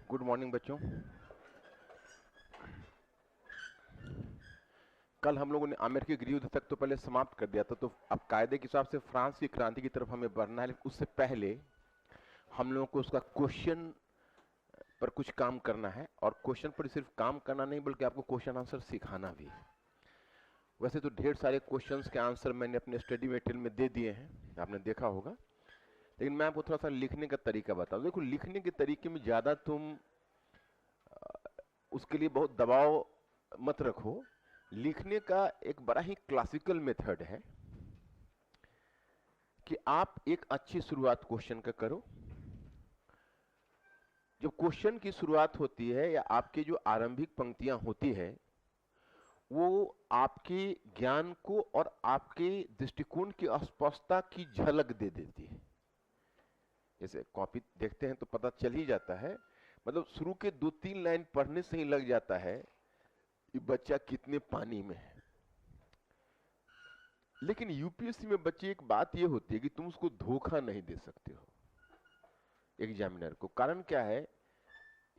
Good morning बच्चों। कल हम लोगों ने अमेरिकी गृहयुद्ध तक तो पहले समाप्त कर दिया था, तो अब कायदे के हिसाब से फ्रांस की क्रांति की तरफ हमें बढ़ना है, लेकिन उससे पहले हम लोगों को उसका क्वेश्चन पर कुछ काम करना है। और क्वेश्चन पर सिर्फ काम करना नहीं, बल्कि आपको क्वेश्चन आंसर सिखाना भी है। वैसे तो ढेर सारे क्वेश्चंस के आंसर मैंने अपने स्टडी मटेरियल में दे दिए हैं, आपने देखा होगा, लेकिन मैं आपको थोड़ा सा लिखने का तरीका बताऊं। देखो, लिखने के तरीके में ज़्यादा तुम उसके लिए बहुत दबाव मत रखो। लिखने का एक बड़ा ही क्लासिकल मेथड है कि आप एक अच्छी शुरुआत क्वेश्चन का करो। जब क्वेश्चन की शुरुआत होती है या आपकी जो आरंभिक पंक्तियां होती है, वो आपके ज्ञान को और आपके दृष्टिकोण की अस्पष्टता की झलक दे देती है। जैसे कॉपी देखते हैं तो पता चल ही जाता है, मतलब शुरू के 2-3 लाइन पढ़ने से ही लग जाता है कि बच्चा कितने पानी में है। लेकिन यूपीएससी में बच्चे एक बात ये होती है कि तुम उसको धोखा नहीं दे सकते हो एग्जामिनर को। कारण क्या है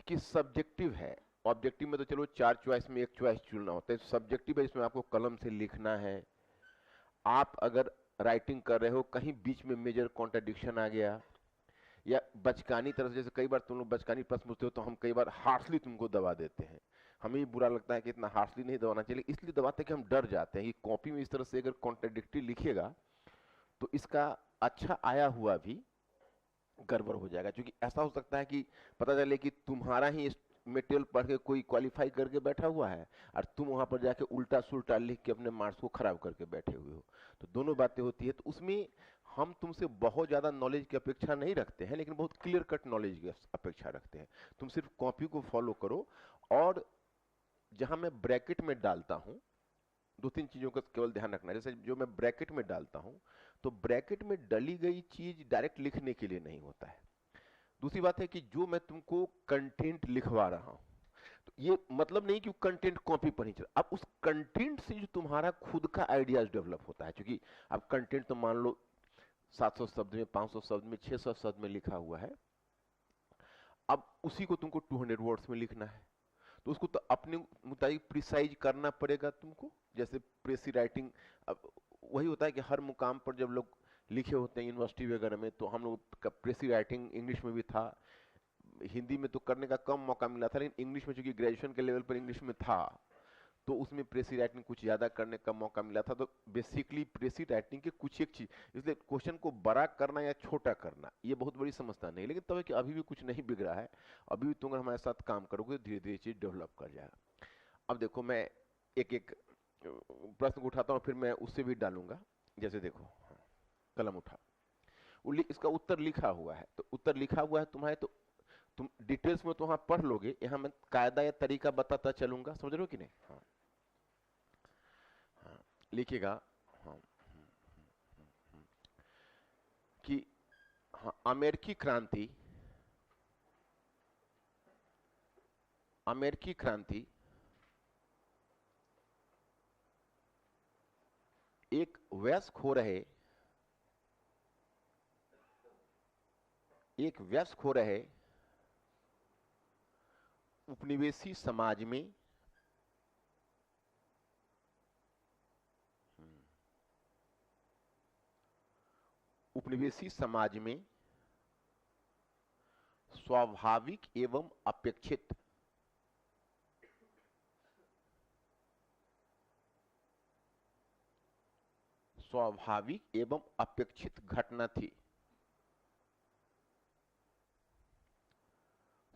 कि सब्जेक्टिव है। ऑब्जेक्टिव में तो चलो 4 चॉइस में एक चॉइस चुनना होता है, सब्जेक्टिव है, इसमें आपको कलम से लिखना है। आप अगर राइटिंग कर रहे हो, कहीं बीच में मेजर कॉन्ट्राडिक्शन आ गया या बचकानी तरह से, जैसे कई बार तुम लोग बचकानी प्रश्न पूछते हो तो हम कई बार हार्शली तुमको दबा देते हैं। हमें बुरा लगता है कि इतना हार्शली नहीं दबाना चाहिए, इसलिए दबाते हैं कि हम डर जाते हैं कि कॉपी में इस तरह से अगर कॉन्ट्राडिक्टरी लिखेगा तो इसका अच्छा आया हुआ भी गड़बड़ हो जाएगा। क्योंकि ऐसा हो सकता है कि पता चले कि तुम्हारा ही मटेरियल पढ़ के कोई क्वालिफाई करके बैठा हुआ है और तुम वहां पर जाके उल्टा सुल्टा लिख के अपने मार्क्स को खराब करके बैठे हुए हो। तो दोनों बातें होती है। तो उसमें हम तुमसे बहुत ज्यादा नॉलेज की अपेक्षा नहीं रखते हैं, लेकिन बहुत क्लियर कट नॉलेज की अपेक्षा रखते हैं। तुम सिर्फ कॉपी को फॉलो करो, और जहां मैं ब्रैकेट में डालता हूं, 2-3 चीजों का केवल ध्यान रखना है। जैसे जो मैं ब्रैकेट में डालता हूं, तो ब्रैकेट में डली गई चीज डायरेक्ट लिखने के लिए नहीं होता है। दूसरी बात है कि जो मैं तुमको कंटेंट लिखवा रहा हूं, तो ये मतलब नहीं कि कंटेंट कॉपी पर ही चल, अब उस कंटेंट से जो तुम्हारा खुद का आइडियाज डेवलप होता है। क्योंकि अब कंटेंट तो मान लो 700 शब्द में, 500 शब्द में, 600 शब्द में लिखा हुआ है, अब उसी को तुमको 200 वर्ड्स में लिखना है, तो उसको तो अपने मुताबिक प्रिसाइज करना पड़ेगा तुमको। जैसे प्रेसी राइटिंग, अब वही होता है कि हर मुकाम पर जब लोग लिखे होते हैं यूनिवर्सिटी वगैरह में, तो हम लोग का प्रेसी राइटिंग इंग्लिश में भी था। हिंदी में तो करने का कम मौका मिला था, लेकिन इंग्लिश में चूंकि ग्रेजुएशन के लेवल पर इंग्लिश में था, तो उसमें प्रेसी राइटिंग कुछ ज्यादा करने का मौका मिला था। तो बेसिकली प्रेसी राइटिंग के कुछ एक चीज, इसलिए क्वेश्चन को बड़ा करना या छोटा करना ये बहुत बड़ी समस्या नहीं, लेकिन तब है कि अभी भी कुछ नहीं बिगड़ा है। अभी भी तुम अगर हमारे साथ काम करोगे, धीरे धीरे चीज डेवलप कर जाएगा। अब देखो, मैं एक एक प्रश्न को उठाता हूँ, फिर मैं उससे भी डालूंगा। जैसे देखो, हाँ, कलम उठा, इसका उत्तर लिखा हुआ है, तो उत्तर लिखा हुआ है तुम्हारे, तो तुम डिटेल्स में तो वहां पढ़ लोगे, यहां मैं कायदा या तरीका बताता चलूंगा। समझ रहे हो कि नहीं? हाँ, हाँ, लिखिएगा। हाँ, कि हाँ, अमेरिकी क्रांति एक वयस्क हो रहे उपनिवेशी समाज में उपनिवेशी समाज में स्वाभाविक एवं अपेक्षित स्वाभाविक एवं अपेक्षित घटना थी।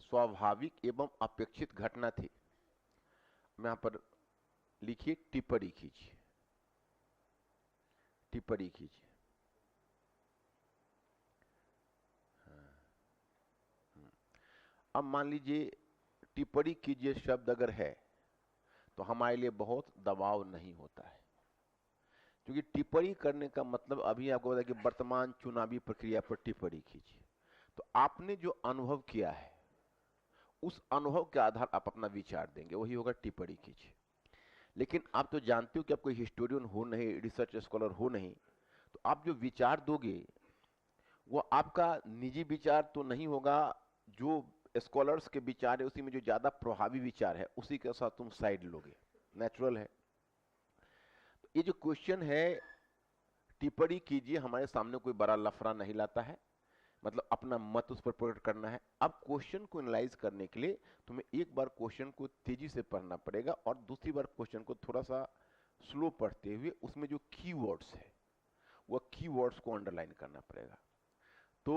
स्वाभाविक एवं अपेक्षित घटना थी। मैं यहां पर लिखिए, टिप्पणी कीजिए, टिप्पणी कीजिए। अब मान लीजिए टिप्पणी कीजिए शब्द अगर है, तो हमारे लिए बहुत दबाव नहीं होता है, क्योंकि टिप्पणी करने का मतलब अभी आपको बताया कि वर्तमान चुनावी प्रक्रिया पर टिप्पणी कीजिए। तो आपने जो अनुभव किया है, उस अनुभव के आधार आप अपना विचार देंगे, वही होगा टिप्पणी कीजिए। लेकिन आप तो जानते हो कि आप कोई हिस्टोरियन हो नहीं, रिसर्च स्कॉलर हो नहीं, तो आप जो विचार दोगे वो आपका निजी विचार तो नहीं होगा, जो स्कॉलर्स के विचार है उसी में जो ज्यादा प्रभावी विचार है उसी के साथ तुम साइड लोगे, नेचुरल है। तो ये जो क्वेश्चन है, टिप्पणी कीजिए, हमारे सामने कोई बड़ा लफड़ा नहीं लाता है, मतलब अपना मत उस पर प्रकट करना है। अब क्वेश्चन को एनालाइज करने के लिए तुम्हें एक बार क्वेश्चन को तेजी से पढ़ना पड़ेगा और दूसरी बार क्वेश्चन को थोड़ा सा स्लो पढ़ते हुए उसमें जो कीवर्ड्स है वह कीवर्ड्स को अंडरलाइन करना पड़ेगा। तो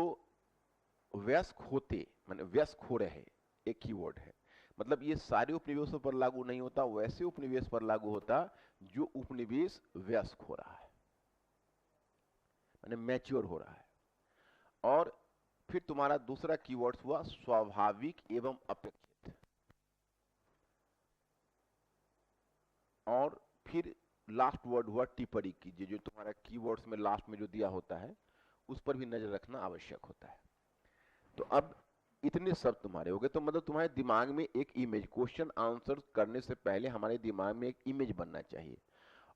वयस्क होते माने वयस्क हो रहे एक कीवर्ड है, मतलब ये सारे उपनिवेशों पर लागू नहीं होता, वैसे उपनिवेश पर लागू होता जो उपनिवेश वयस्क हो रहा है, माने मैच्योर हो रहा है। और फिर तुम्हारा दूसरा कीवर्ड हुआ स्वाभाविक एवं अपेक्षित, और फिर लास्ट वर्ड हुआ टिप्पणी कीजिए। जो तुम्हारा कीवर्ड्स में लास्ट में जो दिया होता है उस पर भी नजर रखना आवश्यक होता है। तो अब इतने शब्द तुम्हारे हो गए, तो मतलब तुम्हारे दिमाग में एक इमेज, क्वेश्चन आंसर करने से पहले हमारे दिमाग में एक इमेज बनना चाहिए,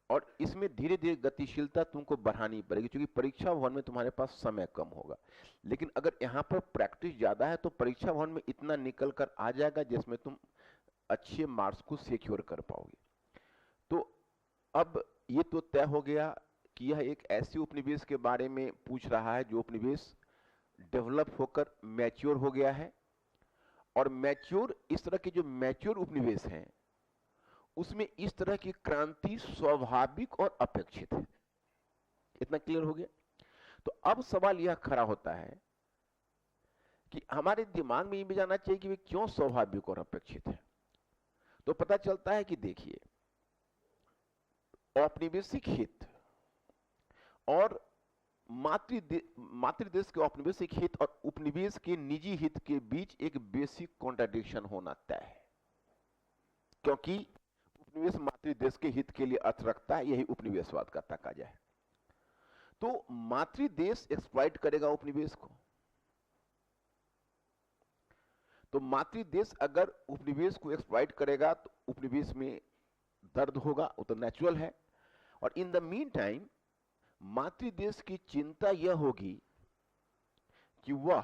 और इसमें धीरे धीरे गतिशीलता तुमको बढ़ानी पड़ेगी, क्योंकि परीक्षा भवन में तुम्हारे पास समय कम होगा। लेकिन अगर यहाँ पर प्रैक्टिस ज्यादा है तो परीक्षा भवन में इतना निकल कर आ जाएगा जिसमें तुम अच्छे मार्क्स को सिक्योर कर पाओगे। तो अब ये तो तय हो गया कि यह एक ऐसे उपनिवेश के बारे में पूछ रहा है जो उपनिवेश डेवलप होकर मैच्योर हो गया है, और मैच्योर, इस तरह के जो मैच्योर उपनिवेश हैं उसमें इस तरह की क्रांति स्वाभाविक और अपेक्षित है। इतना क्लियर हो गया? तो अब सवाल यह खड़ा होता है कि हमारे दिमाग में ये भी जाना चाहिए कि वे क्यों स्वाभाविक और अपेक्षित है। तो पता चलता है कि देखिए, औपनिवेशिक हित और मातृदेश के औपनिवेशिक हित और उपनिवेश के निजी हित के बीच एक बेसिक कॉन्ट्राडिक्शन होना तय है, क्योंकि उपनिवेश मातृदेश के हित के लिए अर्थ रखता है, यही उपनिवेशवाद का तकाजा है। तो मातृदेश एक्सप्लॉइट करेगा उपनिवेश को, तो मातृदेश अगर उपनिवेश को एक्सप्लॉइट करेगा तो उपनिवेश में दर्द होगा, वो तो नेचुरल है। और इन द मीन टाइम मातृदेश की चिंता यह होगी कि वह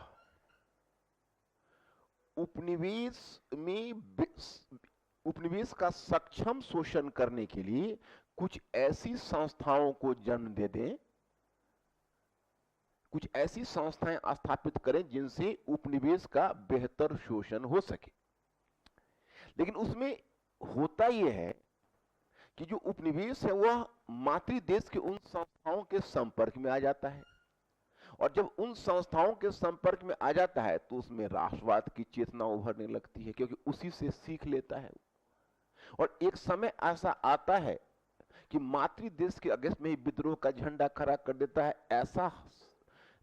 उपनिवेश का सक्षम शोषण करने के लिए कुछ ऐसी संस्थाओं को जन्म दे दें, कुछ ऐसी संस्थाएं स्थापित करें जिनसे उपनिवेश का बेहतर शोषण हो सके। लेकिन उसमें होता यह है कि जो उपनिवेश है वह मातृदेश के उन संस्थाओं के संपर्क में आ जाता है, और जब उन संस्थाओं के संपर्क में आ जाता है तो उसमें राष्ट्रवाद की चेतना उभरने लगती है, क्योंकि उसी से सीख लेता है। और एक समय ऐसा आता है कि मातृदेश के अगेंस्ट में ही विद्रोह का झंडा खड़ा कर देता है। ऐसा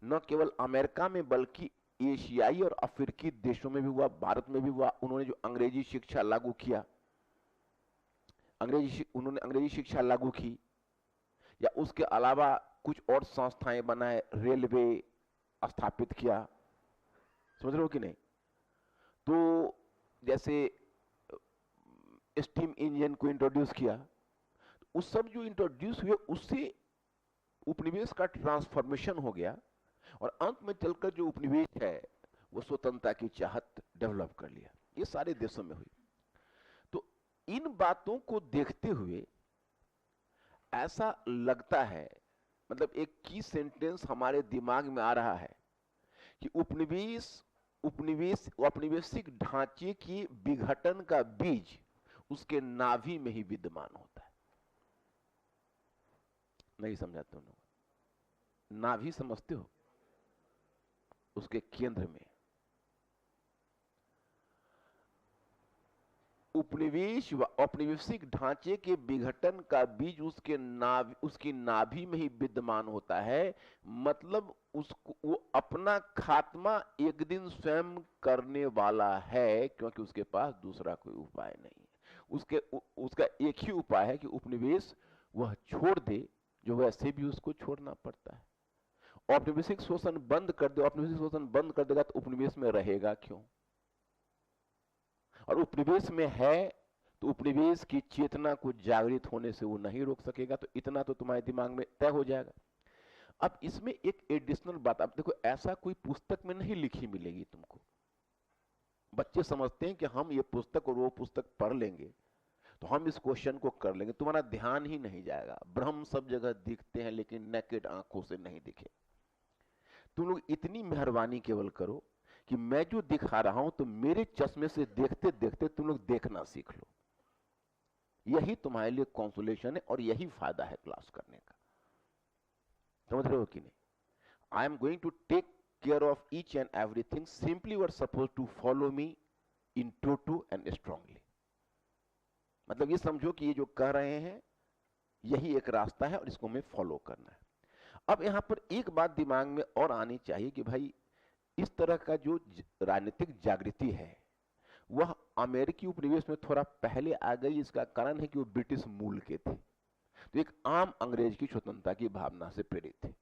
न केवल अमेरिका में बल्कि एशियाई और अफ्रीकी देशों में भी हुआ, भारत में भी हुआ। उन्होंने जो अंग्रेजी शिक्षा लागू किया, उन्होंने अंग्रेजी शिक्षा लागू की, या उसके अलावा कुछ और संस्थाएं बनाए, रेलवे स्थापित किया, समझ रहे हो कि नहीं? तो जैसे स्टीम इंजन को इंट्रोड्यूस किया, तो उस सब जो इंट्रोड्यूस हुए उससे उपनिवेश का ट्रांसफॉर्मेशन हो गया, और अंत में चलकर जो उपनिवेश है वो स्वतंत्रता की चाहत डेवलप कर लिया। ये सारे देशों में हुई। तो इन बातों को देखते हुए ऐसा लगता है, मतलब एक की सेंटेंस हमारे दिमाग में आ रहा है कि औपनिवेशिक ढांचे की विघटन का बीज उसके नाभि में ही विद्यमान होता है। नहीं समझा तुम लोग? नाभि समझते हो? उसके केंद्र में औपनिवेशिक ढांचे के विघटन का बीज उसकी नाभि में ही विद्यमान होता है। मतलब उसको, वो अपना खात्मा एक दिन स्वयं करने वाला है, क्योंकि उसके पास दूसरा कोई उपाय नहीं है। उसका एक ही उपाय है कि उपनिवेश वह छोड़ दे, जो वैसे भी उसको छोड़ना पड़ता है। औपनिवेशिक शोषण बंद कर दे, औपनिवेशिक शोषण बंद कर देगा तो उपनिवेश में रहेगा क्यों? और उपनिवेश में है तो उपनिवेश की चेतना को जागृत होने से वो नहीं रोक सकेगा। तो इतना तो तुम्हारे दिमाग में तय हो जाएगा। अब इसमें एक एडिशनल बात, अब देखो, ऐसा कोई पुस्तक में नहीं लिखी मिलेगी तुमको, बच्चे समझते हैं कि हम ये पुस्तक और वो पुस्तक पढ़ लेंगे तो हम इस क्वेश्चन को कर लेंगे, तुम्हारा ध्यान ही नहीं जाएगा। ब्रह्म सब जगह दिखते हैं लेकिन नेकेड आंखों से नहीं दिखे। तुम लोग इतनी मेहरबानी केवल करो कि मैं जो दिखा रहा हूं तो मेरे चश्मे से देखते देखते तुम लोग देखना सीख लो। यही तुम्हारे लिए कॉन्सोलेशन है और यही फायदा है क्लास करने का। समझ रहे हो कि नहीं? I am going to take care of each and everything, simply you are suppose to follow me in toto and strongly. मतलब ये समझो कि ये जो कह रहे हैं यही एक रास्ता है और इसको हमें फॉलो करना है। अब यहां पर एक बात दिमाग में और आनी चाहिए कि भाई इस तरह का जो राजनीतिक जागृति है वह अमेरिकी उपनिवेश में थोड़ा पहले आ गई। इसका कारण है कि वो ब्रिटिश मूल के थे, तो एक आम अंग्रेज की स्वतंत्रता की भावना से प्रेरित थे।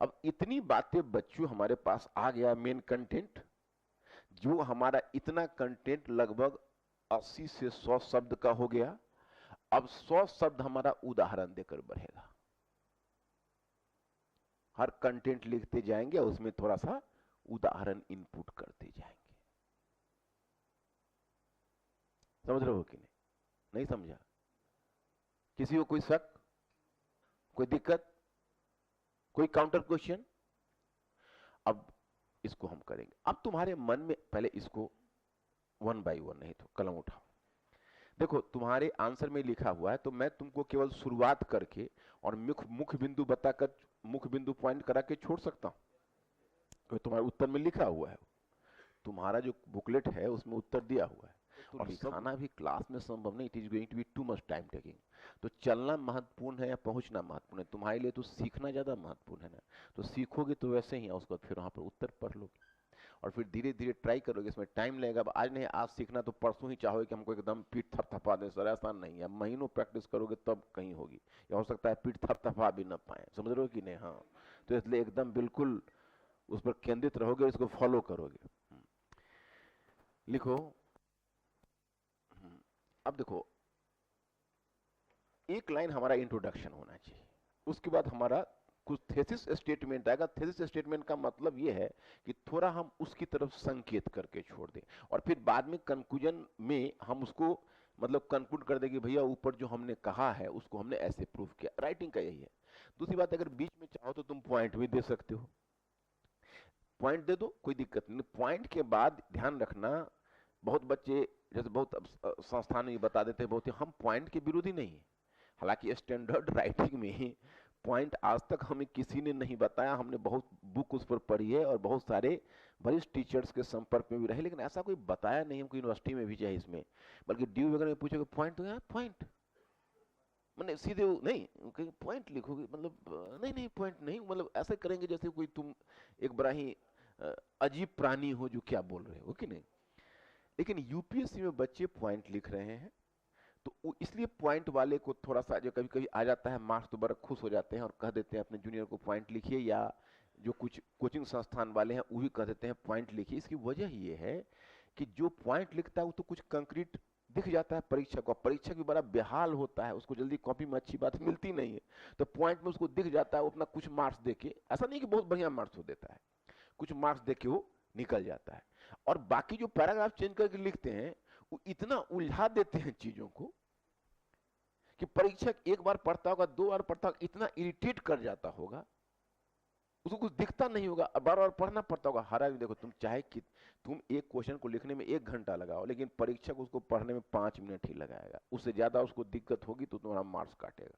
अब इतनी बातें बच्चों हमारे पास आ गया मेन कंटेंट, जो हमारा इतना कंटेंट लगभग 80 से 100 शब्द का हो गया। अब 100 शब्द हमारा उदाहरण देकर बढ़ेगा। हर कंटेंट लिखते जाएंगे और उसमें थोड़ा सा उदाहरण इनपुट करते जाएंगे। समझ रहे हो कि नहीं? नहीं समझा? किसी को कोई शक, कोई दिक्कत, कोई काउंटर क्वेश्चन? अब इसको हम करेंगे। अब तुम्हारे मन में पहले इसको वन बाय वन, नहीं तो कलम उठाओ। देखो तुम्हारे आंसर में लिखा हुआ है तो मैं तुमको केवल शुरुआत करके और मुख्य बिंदु बताकर, मुख्य बिंदु पॉइंट करा के छोड़ सकता हूं। तो तुम्हारे उत्तर में लिखा हुआ है, तुम्हारा जो बुकलेट है उसमें उत्तर दिया हुआ है। और लिखाना भी क्लास में संभव नहीं, it is going to be too much time taking. तो चलना महत्वपूर्ण है या पहुंचना महत्वपूर्ण है? तुम्हारे लिए तो सीखना ज्यादा महत्वपूर्ण है ना। तो सीखोगे तो वैसे ही, उसके बाद फिर वहां पर उत्तर पढ़ लोगे और फिर धीरे धीरे ट्राई करोगे। इसमें टाइम लगेगा। अब आज नहीं, आज सीखना तो परसों ही चाहोगे कि हमको एकदम पीठ थपथपा दे। सर ऐसा नहीं है, महीनों प्रैक्टिस करोगे तब कहीं होगी, या हो सकता है पीठ थपथपा भी ना पाए। समझ रहे हो कि नहीं? हाँ, तो इसलिए एकदम बिल्कुल उस पर केंद्रित रहोगे, इसको फॉलो करोगे। लिखो। अब देखो, एक लाइन हमारा इंट्रोडक्शन होना चाहिए, उसके बाद हमारा कुछ थेसिस स्टेटमेंट आएगा। थेसिस स्टेटमेंट का मतलब यह है कि थोड़ा हम उसकी तरफ संकेत करके छोड़ दें और फिर बाद में कंक्लूजन में हम उसको मतलब कंक्लूड कर देंगे भैया ऊपर जो हमने कहा है उसको हमने ऐसे प्रूव किया। राइटिंग का यही है। दूसरी बात, अगर बीच में चाहो तो तुम पॉइंट भी दे सकते हो। पॉइंट दे दो, कोई दिक्कत नहीं। पॉइंट के बाद ध्यान रखना, बहुत बच्चे जैसे बहुत संस्थान में बता देते हैं, बहुत हम पॉइंट के विरोधी नहीं है। हालांकि स्टैंडर्ड राइटिंग में पॉइंट आज तक हमें किसी ने नहीं बताया। हमने बहुत बुक उस पर पढ़ी है और बहुत सारे वरिष्ठ टीचर्स के संपर्क में भी रहे, लेकिन ऐसा कोई बताया नहीं हमको यूनिवर्सिटी में भी चाहे इसमें। बल्कि ड्यू वगैरह में पूछोगे पॉइंट, तो यार पॉइंट मैंने सीधे नहीं पॉइंट लिखोगे, मतलब नहीं नहीं पॉइंट नहीं, मतलब ऐसे करेंगे जैसे कोई तुम एक बड़ा ही अजीब प्राणी हो जो क्या बोल रहे हो कि नहीं। लेकिन यूपीएससी में बच्चे पॉइंट लिख रहे हैं तो इसलिए पॉइंट वाले को थोड़ा सा जो कभी कभी आ जाता है मार्क्स, तो बड़ा खुश हो जाते हैं और कह देते हैं अपने जूनियर को पॉइंट लिखिए, या जो कुछ कोचिंग संस्थान वाले हैं वो भी कह देते हैं पॉइंट लिखिए। इसकी वजह ये है कि जो पॉइंट लिखता है वो तो कुछ कंक्रीट दिख जाता है परीक्षक को। परीक्षक भी बड़ा बेहाल होता है, उसको जल्दी कॉपी में अच्छी बात मिलती नहीं है, तो पॉइंट में उसको दिख जाता है, वो अपना कुछ मार्क्स देके, ऐसा नहीं कि बहुत बढ़िया मार्क्स हो देता है, कुछ मार्क्स देके वो निकल जाता है। और बाकी जो पैराग्राफ चेंज करके लिखते हैं वो इतना उलझा देते हैं चीजों को कि परीक्षक एक बार पढ़ता होगा, दो बार पढ़ता होगा, इतना इरिटेट कर जाता होगा, उसको कुछ दिखता नहीं होगा, बार बार पढ़ना पड़ता होगा। हर आदमी देखो, तुम चाहे कि तुम एक क्वेश्चन को लिखने में 1 घंटा लगाओ, लेकिन परीक्षक उसको पढ़ने में 5 मिनट ही लगाएगा। उससे ज्यादा उसको दिक्कत होगी तो तुम्हारा मार्क्स काटेगा।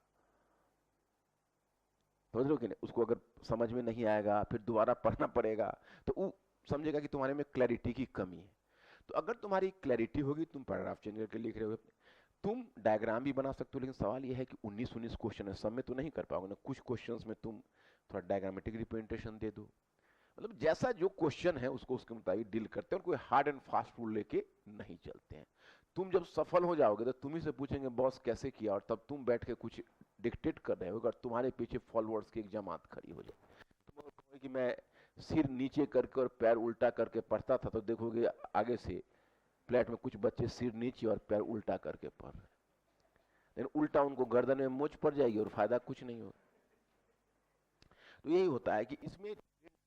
समझ लो कि नहीं? उसको अगर समझ में नहीं आएगा फिर दोबारा पढ़ना पड़ेगा, तो वो समझेगा कि तुम्हारे में क्लैरिटी की कमी है। तो अगर तुम्हारी क्लैरिटी होगी, तुम पैराग्राफ चेंज करके लिख रहे हो, तुम डायग्राम भी बना सकते हो। लेकिन सवाल यह है कि 19 क्वेश्चन है, सब में तो नहीं कर पाओगे ना। कुछ क्वेश्चंस में तुम थोड़ा डायग्रामेटिक रिप्रेजेंटेशन दे दो, मतलब जैसा जो क्वेश्चन है उसको उसके मुताबिक डील करते हैं और कोई हार्ड एंड फास्ट रूल लेके नहीं चलते हैं। तुम जब सफल हो जाओगे तो तुम ही से पूछेंगे बॉस कैसे किया, और तब तुम बैठ के कुछ डिक्टेट कर रहे हो और तुम्हारे पीछे फॉलोअर्स की एक जमात खड़ी हो जाए। तुम कहोगे कि मैं सिर नीचे करके और पैर उल्टा करके पढ़ता था, तो देखोगे आगे से फ्लैट में कुछ बच्चे सिर नीचे और पैर उल्टा करके पढ़ रहे हैं, लेकिन उल्टा उनको गर्दन में मोच पड़ जाएगी और फायदा कुछ नहीं होगा। तो यही होता है कि इसमें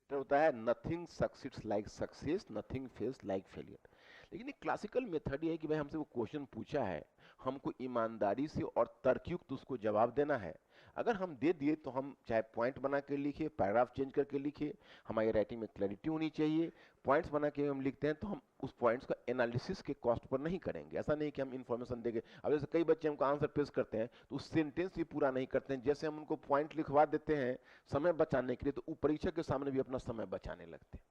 होता है nothing succeeds like success, nothing fails like failure. लेकिन क्लासिकल मेथड ये है कि भाई हमसे वो क्वेश्चन पूछा है, हमको ईमानदारी से और तर्कयुक्त उसको जवाब देना है। अगर हम दे दिए तो हम चाहे पॉइंट बना के लिखे, पैराग्राफ चेंज करके लिखे, हमारी राइटिंग में क्लैरिटी होनी चाहिए। पॉइंट्स बना के हम लिखते हैं तो हम उस पॉइंट्स का एनालिसिस के कॉस्ट पर नहीं करेंगे। ऐसा नहीं कि हम इन्फॉर्मेशन देंगे। अब जैसे कई बच्चे हमको आंसर पेश करते हैं तो उस सेंटेंस भी पूरा नहीं करते हैं, जैसे हम उनको पॉइंट लिखवा देते हैं समय बचाने के लिए, तो वो परीक्षा के सामने भी अपना समय बचाने लगते हैं।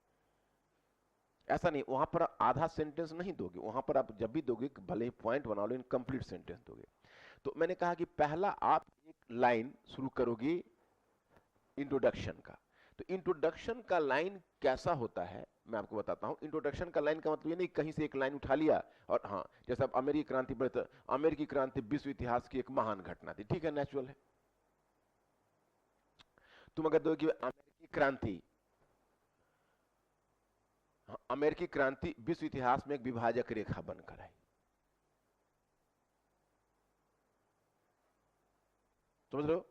ऐसा नहीं, वहां पर आधा सेंटेंस नहीं दोगे, वहां पर आप जब भी दोगे भले ही पॉइंट बना लो, इनकम्प्लीट सेंटेंस दोगे। तो मैंने कहा कि पहला आप एक लाइन शुरू करोगे इंट्रोडक्शन का। तो इंट्रोडक्शन का लाइन कैसा होता है मैं आपको बताता हूं। इंट्रोडक्शन का लाइन का मतलब ये नहीं कहीं से एक लाइन उठा लिया और हाँ, जैसे अब अमेरिकी क्रांति पढ़े तो अमेरिकी क्रांति विश्व इतिहास की एक महान घटना थी, ठीक है, नेचुरल है। तुम अगर दो कि अमेरिकी क्रांति विश्व इतिहास में एक विभाजक रेखा बनकर आई, समझ रहे हो?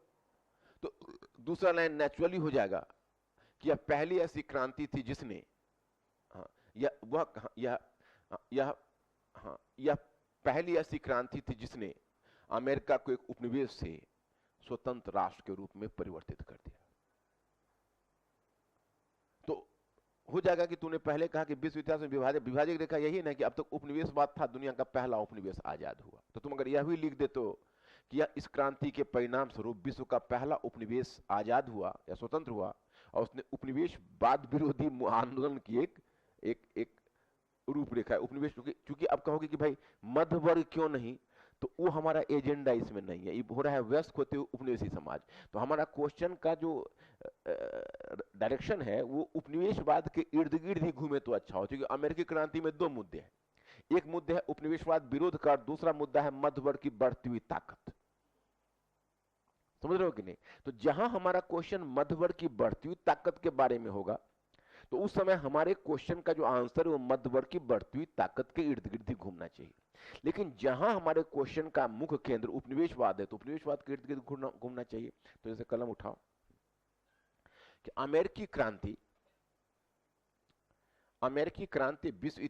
तो दूसरा लाइन नेचुरली हो जाएगा कि यह पहली ऐसी क्रांति थी जिसने, हाँ, यह पहली ऐसी क्रांति थी जिसने अमेरिका को एक उपनिवेश से स्वतंत्र राष्ट्र के रूप में परिवर्तित कर दिया। तो हो जाएगा कि तूने पहले कहा कि विश्व इतिहास में विभाजक रेखा यही है ना कि अब तक उपनिवेशवाद था, दुनिया का पहला उपनिवेश आजाद हुआ। तो तुम अगर यह भी लिख दे तो कि इस क्रांति के परिणाम स्वरूप विश्व का पहला उपनिवेश आजाद हुआ या स्वतंत्र हुआ, और उसने उपनिवेशवाद विरोधी आंदोलन की एक रूपरेखा है। उपनिवेश चूंकि अब कहोगे कि भाई मध्य वर्ग क्यों नहीं, तो वो हमारा एजेंडा इसमें नहीं है। ये हो रहा है वयस्क होते हुए उपनिवेशी समाज। तो हमारा क्वेश्चन का जो डायरेक्शन है वो उपनिवेशवाद के इर्द गिर्द ही घूमे तो अच्छा हो, क्योंकि अमेरिकी क्रांति में दो मुद्दे हैं। एक मुद्दे है उपनिवेशवाद विरोध का, दूसरा मुद्दा है मध्य वर्ग की बढ़ती हुई ताकत। समझ रहे हो कि नहीं? तो जहां हमारा क्वेश्चन मध्य वर्ग की बढ़ती हुई ताकत के बारे में होगा तो उस समय हमारे क्वेश्चन का जो आंसर है वो मध्य वर्ग की बढ़ती हुई ताकत के इर्द गिर्द ही घूमना चाहिए। लेकिन जहां हमारे क्वेश्चन का मुख्य केंद्र उपनिवेशवाद है तो उपनिवेशवाद के इर्द गिर्द घूमना चाहिए। तो जैसे कलम उठाओ कि अमेरिकी क्रांति विश्व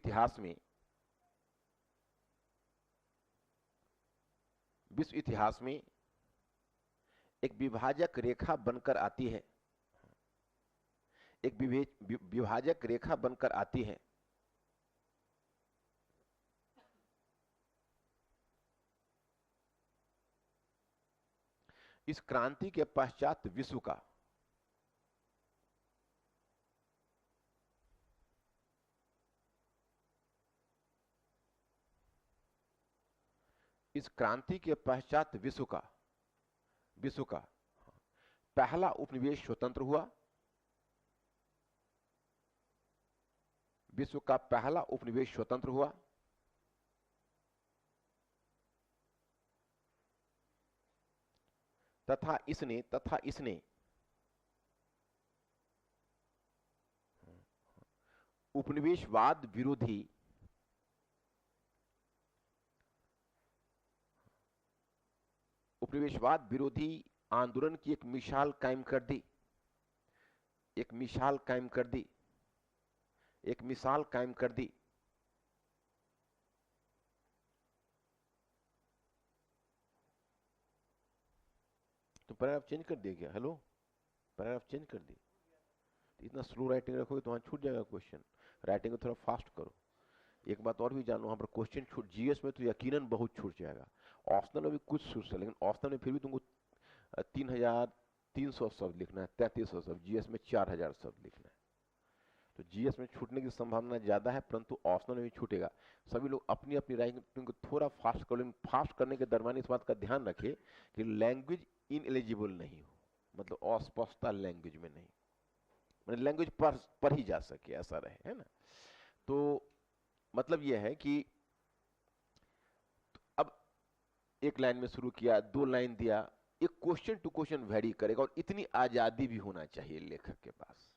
इतिहास में एक विभाजक रेखा बनकर आती है, एक विभाजक रेखा बनकर आती है। इस क्रांति के पश्चात विश्व का विश्व का पहला उपनिवेश स्वतंत्र हुआ। विश्व का पहला उपनिवेश स्वतंत्र हुआ तथा इसने उपनिवेशवाद विरोधी आंदोलन की एक मिसाल कायम कर दी। तो पैराग्राफ चेंज कर दिया क्या? हेलो, पैराग्राफ चेंज कर दी। इतना स्लो राइटिंग रखोगे तो वहां छूट जाएगा क्वेश्चन। राइटिंग को थोड़ा फास्ट करो। एक बात और भी जानो, वहां पर क्वेश्चन छूट, जीएस में तो यकीनन बहुत छूट जाएगा। ऑप्शनल में भी कुछ छूट सकता है, लेकिन ऑप्शनल में फिर भी तुमको 3300 शब्द लिखना है, 3300 शब्द। जीएस में 4000 शब्द लिखना है। तो जीएस में छूटने की संभावना ज्यादा है, परंतु ऑप्शनल में भी छूटेगा। सभी लोग अपनी अपनी राइटिंग को थोड़ा फास्ट करो, लेकिन फास्ट करने के दरमियान इस बात का ध्यान रखें कि लैंग्वेज इनएलिजिबल नहीं हो, मतलब अस्पष्टता लैंग्वेज में नहीं, मतलब लैंग्वेज पर ही जा सके, ऐसा रहे, है ना। तो मतलब यह है कि अब एक लाइन में शुरू किया, 2 लाइन दिया, एक क्वेश्चन टू क्वेश्चन वेरी करेगा, और इतनी आजादी भी होना चाहिए लेखक के पास।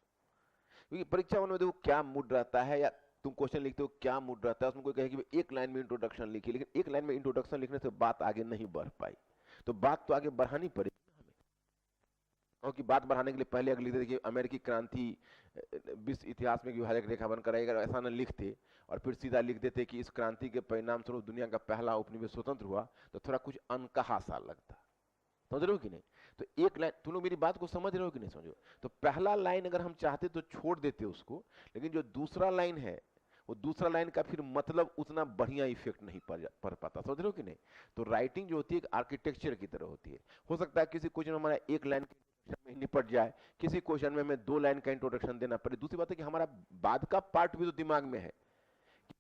क्योंकि परीक्षा में देखो क्या मूड रहता है, या तुम क्वेश्चन लिखते हो क्या मूड रहता है, उसमें कोई कहे कि एक लाइन में इंट्रोडक्शन लिखी, लेकिन एक लाइन में इंट्रोडक्शन लिखने से बात आगे नहीं बढ़ पाई, तो बात तो आगे बढ़ानी पड़ेगी हमें। और की बात बढ़ाने के लिए पहले अगर लिख देते कि अमेरिकी क्रांति विश्व इतिहास में विभाजक रेखा बनकर रहेगा, ऐसा न लिखते और फिर सीधा लिख देते कि इस क्रांति के परिणाम स्वरूप दुनिया का पहला उपनिवेश स्वतंत्र हुआ, तो थोड़ा कुछ अनकहा सा लगता। समझ रहे हो कि नहीं? तो एक लाइन, तुम लोग मेरी बात को समझ रहे हो कि नहीं समझो? तो पहला लाइन अगर हम चाहते तो छोड़ देते उसको, लेकिन जो दूसरा लाइन है वो दूसरा लाइन का फिर मतलब उतना बढ़िया इफेक्ट नहीं पड़ पाता। समझ रहे हो कि नहीं? तो राइटिंग जो होती है एक आर्किटेक्चर की तरह होती है। हो सकता है किसी क्वेश्चन में हमारा एक लाइन में निपट जाए, किसी क्वेश्चन में हमें 2 लाइन का इंट्रोडक्शन देना पड़े। दूसरी बात है कि हमारा बाद का पार्ट भी तो दिमाग में है।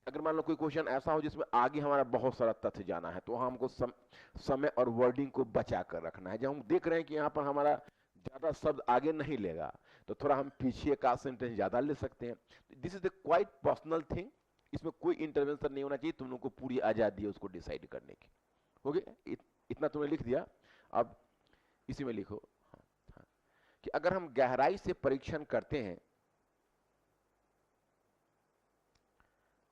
अगर मान लो कोई क्वेश्चन ऐसा हो जिसमें आगे हमारा बहुत सारा तथ्य जाना है, तो हमको समय और वर्डिंग को बचा कर रखना है। जब हम देख रहे हैं कि यहाँ पर हमारा ज्यादा शब्द आगे नहीं लेगा, तो थोड़ा हम पीछे का सेंटेंस ज्यादा ले सकते हैं। This is the quite personal thing, इसमें कोई इंटरवेंशन नहीं होना चाहिए, तुम लोग को पूरी आजादी है उसको डिसाइड करने की। हो गया? इतना तुमने लिख दिया। अब इसी में लिखो कि अगर हम गहराई से परीक्षण करते हैं,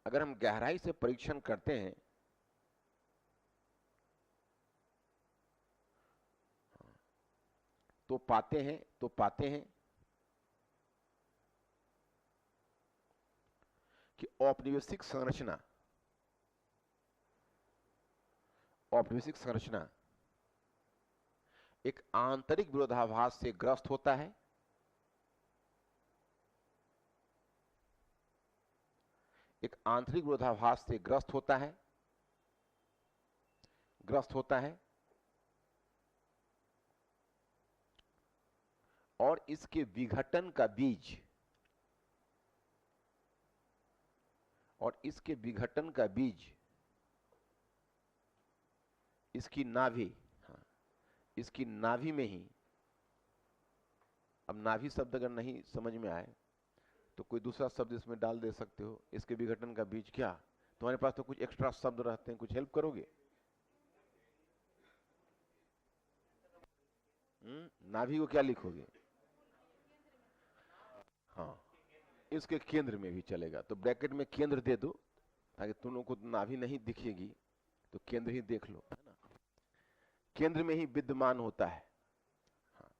अगर हम गहराई से परीक्षण करते हैं तो पाते हैं कि औपनिवेशिक संरचना एक आंतरिक विरोधाभास से ग्रस्त होता है, एक आंतरिक विरोधाभास से ग्रस्त होता है और इसके विघटन का बीज इसकी नाभि में ही, अब नाभि शब्द अगर नहीं समझ में आए तो कोई दूसरा शब्द इसमें डाल दे सकते हो। इसके विघटन का बीज क्या? तुम्हारे पास तो कुछ एक्स्ट्रा शब्द रहते हैं, कुछ हेल्प करोगे? नाभि को क्या लिखोगे? हाँ, इसके केंद्र में भी चलेगा, तो ब्रैकेट में केंद्र दे दो ताकि तुम लोगों को नाभि नहीं दिखेगी तो केंद्र ही देख लो, है ना? केंद्र में ही विद्यमान होता है। हाँ।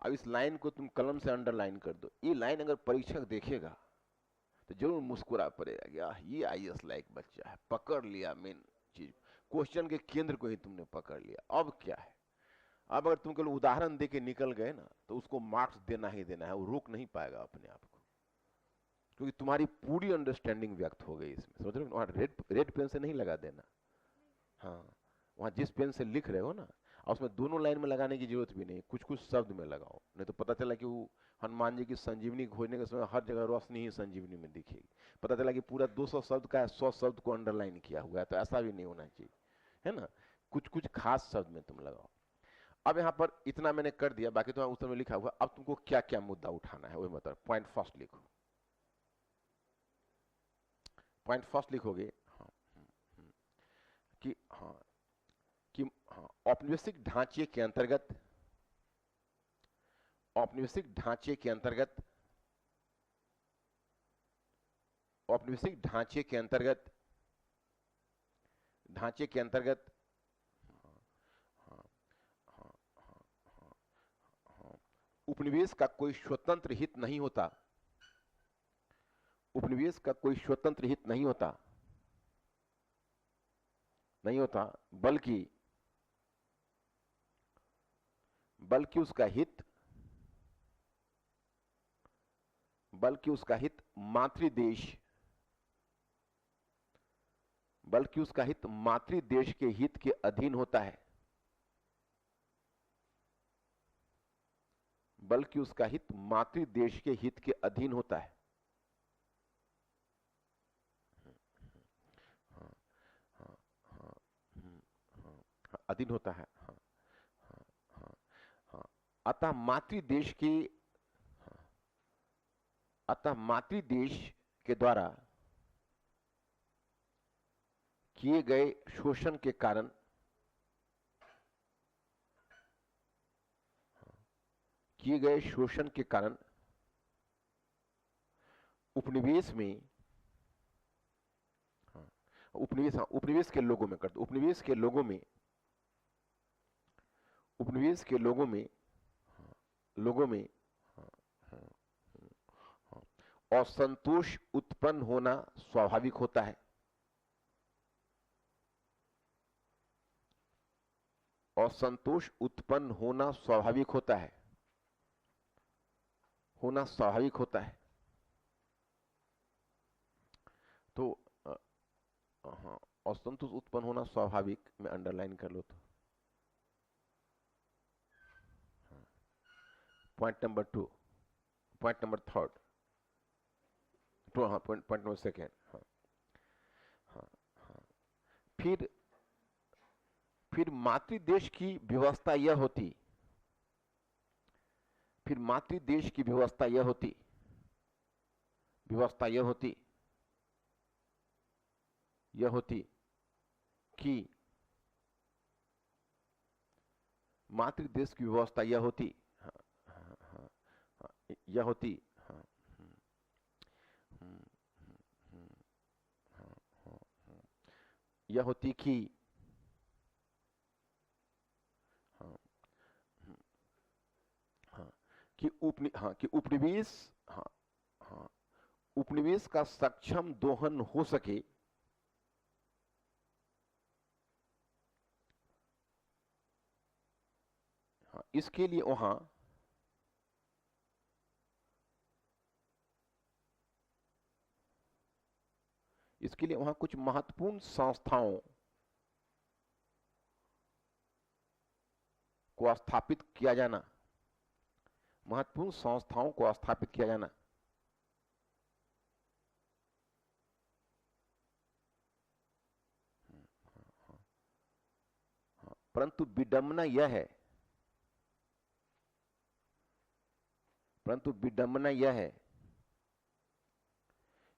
अब इस लाइन को तुम कलम से अंडरलाइन कर दो। ये लाइन अगर परीक्षक देखेगा तो जरूर मुस्कुरा पड़ेगा कि ये आईएएस लायक बच्चा है, पकड़ लिया मेन चीज, क्वेश्चन के केंद्र को ही तुमने पकड़ लिया। अब क्या है, अब अगर तुम केवल उदाहरण देके निकल गए ना तो उसको मार्क्स देना ही देना है, वो रोक नहीं पाएगा अपने आप को, क्योंकि तुम्हारी पूरी अंडरस्टैंडिंग व्यक्त हो गई इसमें। समझ रहे हो? वहां रेड पेन से नहीं लगा देना। हाँ, वहां जिस पेन से लिख रहे हो ना, और उसमें दोनों लाइन में लगाने की जरूरत भी नहीं, कुछ कुछ शब्द में लगाओ, नहीं तो पता चला कि वो हनुमान जी की संजीवनी खोजने के समय हर जगह रोशनी ही संजीवनी में दिखेगी। पता चला कि पूरा 200 शब्द का 100 शब्द को अंडरलाइन किया हुआ है, तो ऐसा भी नहीं होना चाहिए, है ना? कुछ कुछ खास शब्द में तुम लगाओ। अब यहाँ पर इतना मैंने कर दिया, बाकी तो उस समय लिखा हुआ। अब तुमको क्या क्या मुद्दा उठाना है वो मतलब पॉइंट फर्स्ट लिखो। पॉइंट फर्स्ट लिखोगे कि औपनिवेशिक ढांचे के अंतर्गत उपनिवेश का कोई स्वतंत्र हित नहीं होता, बल्कि उसका हित मातृदेश के हित के अधीन होता है। बल्कि उसका हित मातृदेश के हित के अधीन होता है। अधीन होता है। अतः मातृदेश के द्वारा किए गए शोषण के कारण उपनिवेश के लोगों में उपनिवेश के लोगों में लोगों में हाँ, हाँ, हाँ, असंतोष उत्पन्न होना स्वाभाविक होता है। असंतोष उत्पन्न होना स्वाभाविक होता है, होना स्वाभाविक होता है। तो हाँ, असंतोष उत्पन्न होना स्वाभाविक में अंडरलाइन कर लो तो पॉइंट नंबर 2, पॉइंट नंबर 3, तो हाँ पॉइंट नंबर 2, हाँ हाँ हाँ। फिर मातृदेश की व्यवस्था यह होती, फिर मातृदेश की व्यवस्था यह होती, व्यवस्था यह होती, यह होती कि मातृदेश की व्यवस्था यह होती, हाँ, हाँ, हाँ, हाँ, यह होती, हाँ, हाँ, हाँ, हाँ, यह होती कि हाँ, हाँ, कि उपनिवेश, हाँ, हाँ, उपनिवेश का सक्षम दोहन हो सके, हाँ, इसके लिए वहां कुछ महत्वपूर्ण संस्थाओं को स्थापित किया जाना, महत्वपूर्ण संस्थाओं को स्थापित किया जाना। परंतु विडंबना यह है, परंतु विडंबना यह है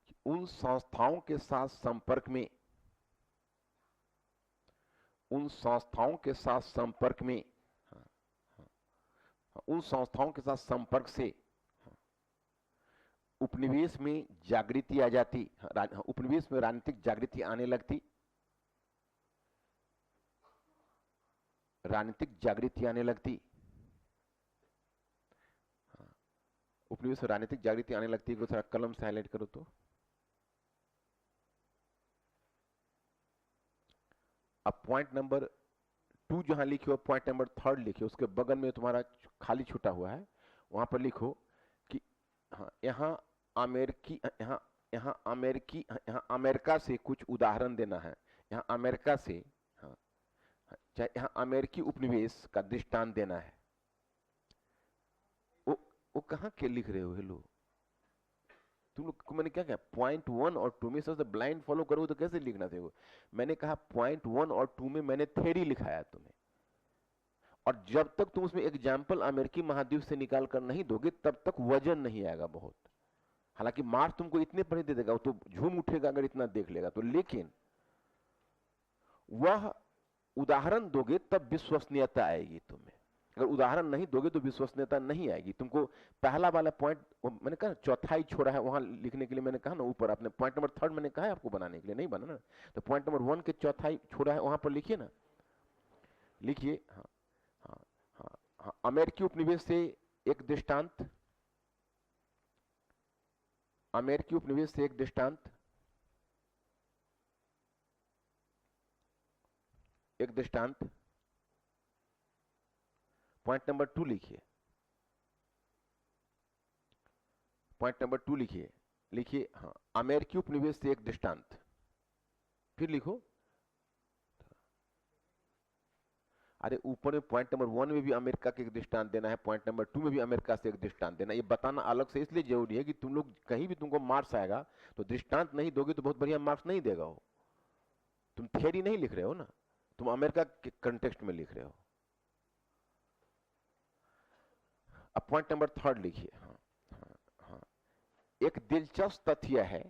कि उन संस्थाओं के साथ संपर्क में, उन संस्थाओं के साथ संपर्क में, उन संस्थाओं के साथ संपर्क से उपनिवेश में जागृति आ जाती, उपनिवेश में राजनीतिक जागृति आने लगती, राजनीतिक जागृति आने लगती, उपनिवेश में राजनीतिक जागृति आने लगती है। थोड़ा कलम से हाईलाइट करो तो। अब पॉइंट नंबर 2 जहां लिखे हो, पॉइंट नंबर 3 लिखे, उसके बगल में तुम्हारा खाली छूटा हुआ है, वहां पर लिखो कि हाँ, यहाँ अमेरिकी, यहाँ अमेरिका से कुछ उदाहरण देना है, यहाँ अमेरिका से, हाँ, चाहे यहाँ अमेरिकी उपनिवेश का दृष्टांत देना है। वो कहाँ के लिख रहे हो? हेलो, तुम लोग को मैंने क्या कहा, पॉइंट 1 और 2 में सबसे ब्लाइंड फॉलो करोगे तो कैसे लिखना थे वो? मैंने कहा पॉइंट 1 और 2 में मैंने थ्योरी लिखाया तुम्हें, और जब तक तुम उसमें एग्जाम्पल अमेरिकी महाद्वीप से निकाल कर नहीं दोगे तब तक वजन नहीं आएगा बहुत। हालांकि मार्क्स तुमको इतने पर ही दे देगा, वो तो झूम उठेगा अगर इतना देख लेगा तो, लेकिन वह उदाहरण दोगे तब विश्वसनीयता आएगी तुम्हें। अगर उदाहरण नहीं दोगे तो विश्वसनीयता नहीं आएगी तुमको। पहला वाला पॉइंट मैंने कहा चौथाई छोड़ा है वहां लिखने के लिए, मैंने कहा ना ऊपर, आपने पॉइंट नंबर 3 मैंने कहा है आपको बनाने के लिए, नहीं बना ना, तो पॉइंट नंबर 1 के चौथाई छोड़ा है वहां पर लिखिए ना, लिखिए। हाँ हाँ हाँ हाँ, अमेरिकी उपनिवेश से एक दृष्टांत, अमेरिकी उपनिवेश से एक दृष्टांत, एक दृष्टांत। पॉइंट नंबर 2 लिखिए, पॉइंट नंबर 2 लिखिए, लिखिए हाँ, अमेरिकी उपनिवेश से एक दृष्टांत। फिर लिखो, अरे ऊपर में पॉइंट नंबर 1 में भी अमेरिका के एक दृष्टांत देना है, पॉइंट नंबर 2 में भी अमेरिका से एक दृष्टांत देना है। ये बताना अलग से इसलिए जरूरी है कि तुम लोग कहीं भी तुमको मार्क्स आएगा तो दृष्टांत नहीं दोगे तो बहुत बढ़िया मार्क्स नहीं देगा वो। तुम थियरी नहीं लिख रहे हो ना, तुम अमेरिका के कंटेक्स्ट में लिख रहे हो। अब पॉइंट नंबर 3 लिखिए। हाँ हाँ हाँ, एक दिलचस्प तथ्य है,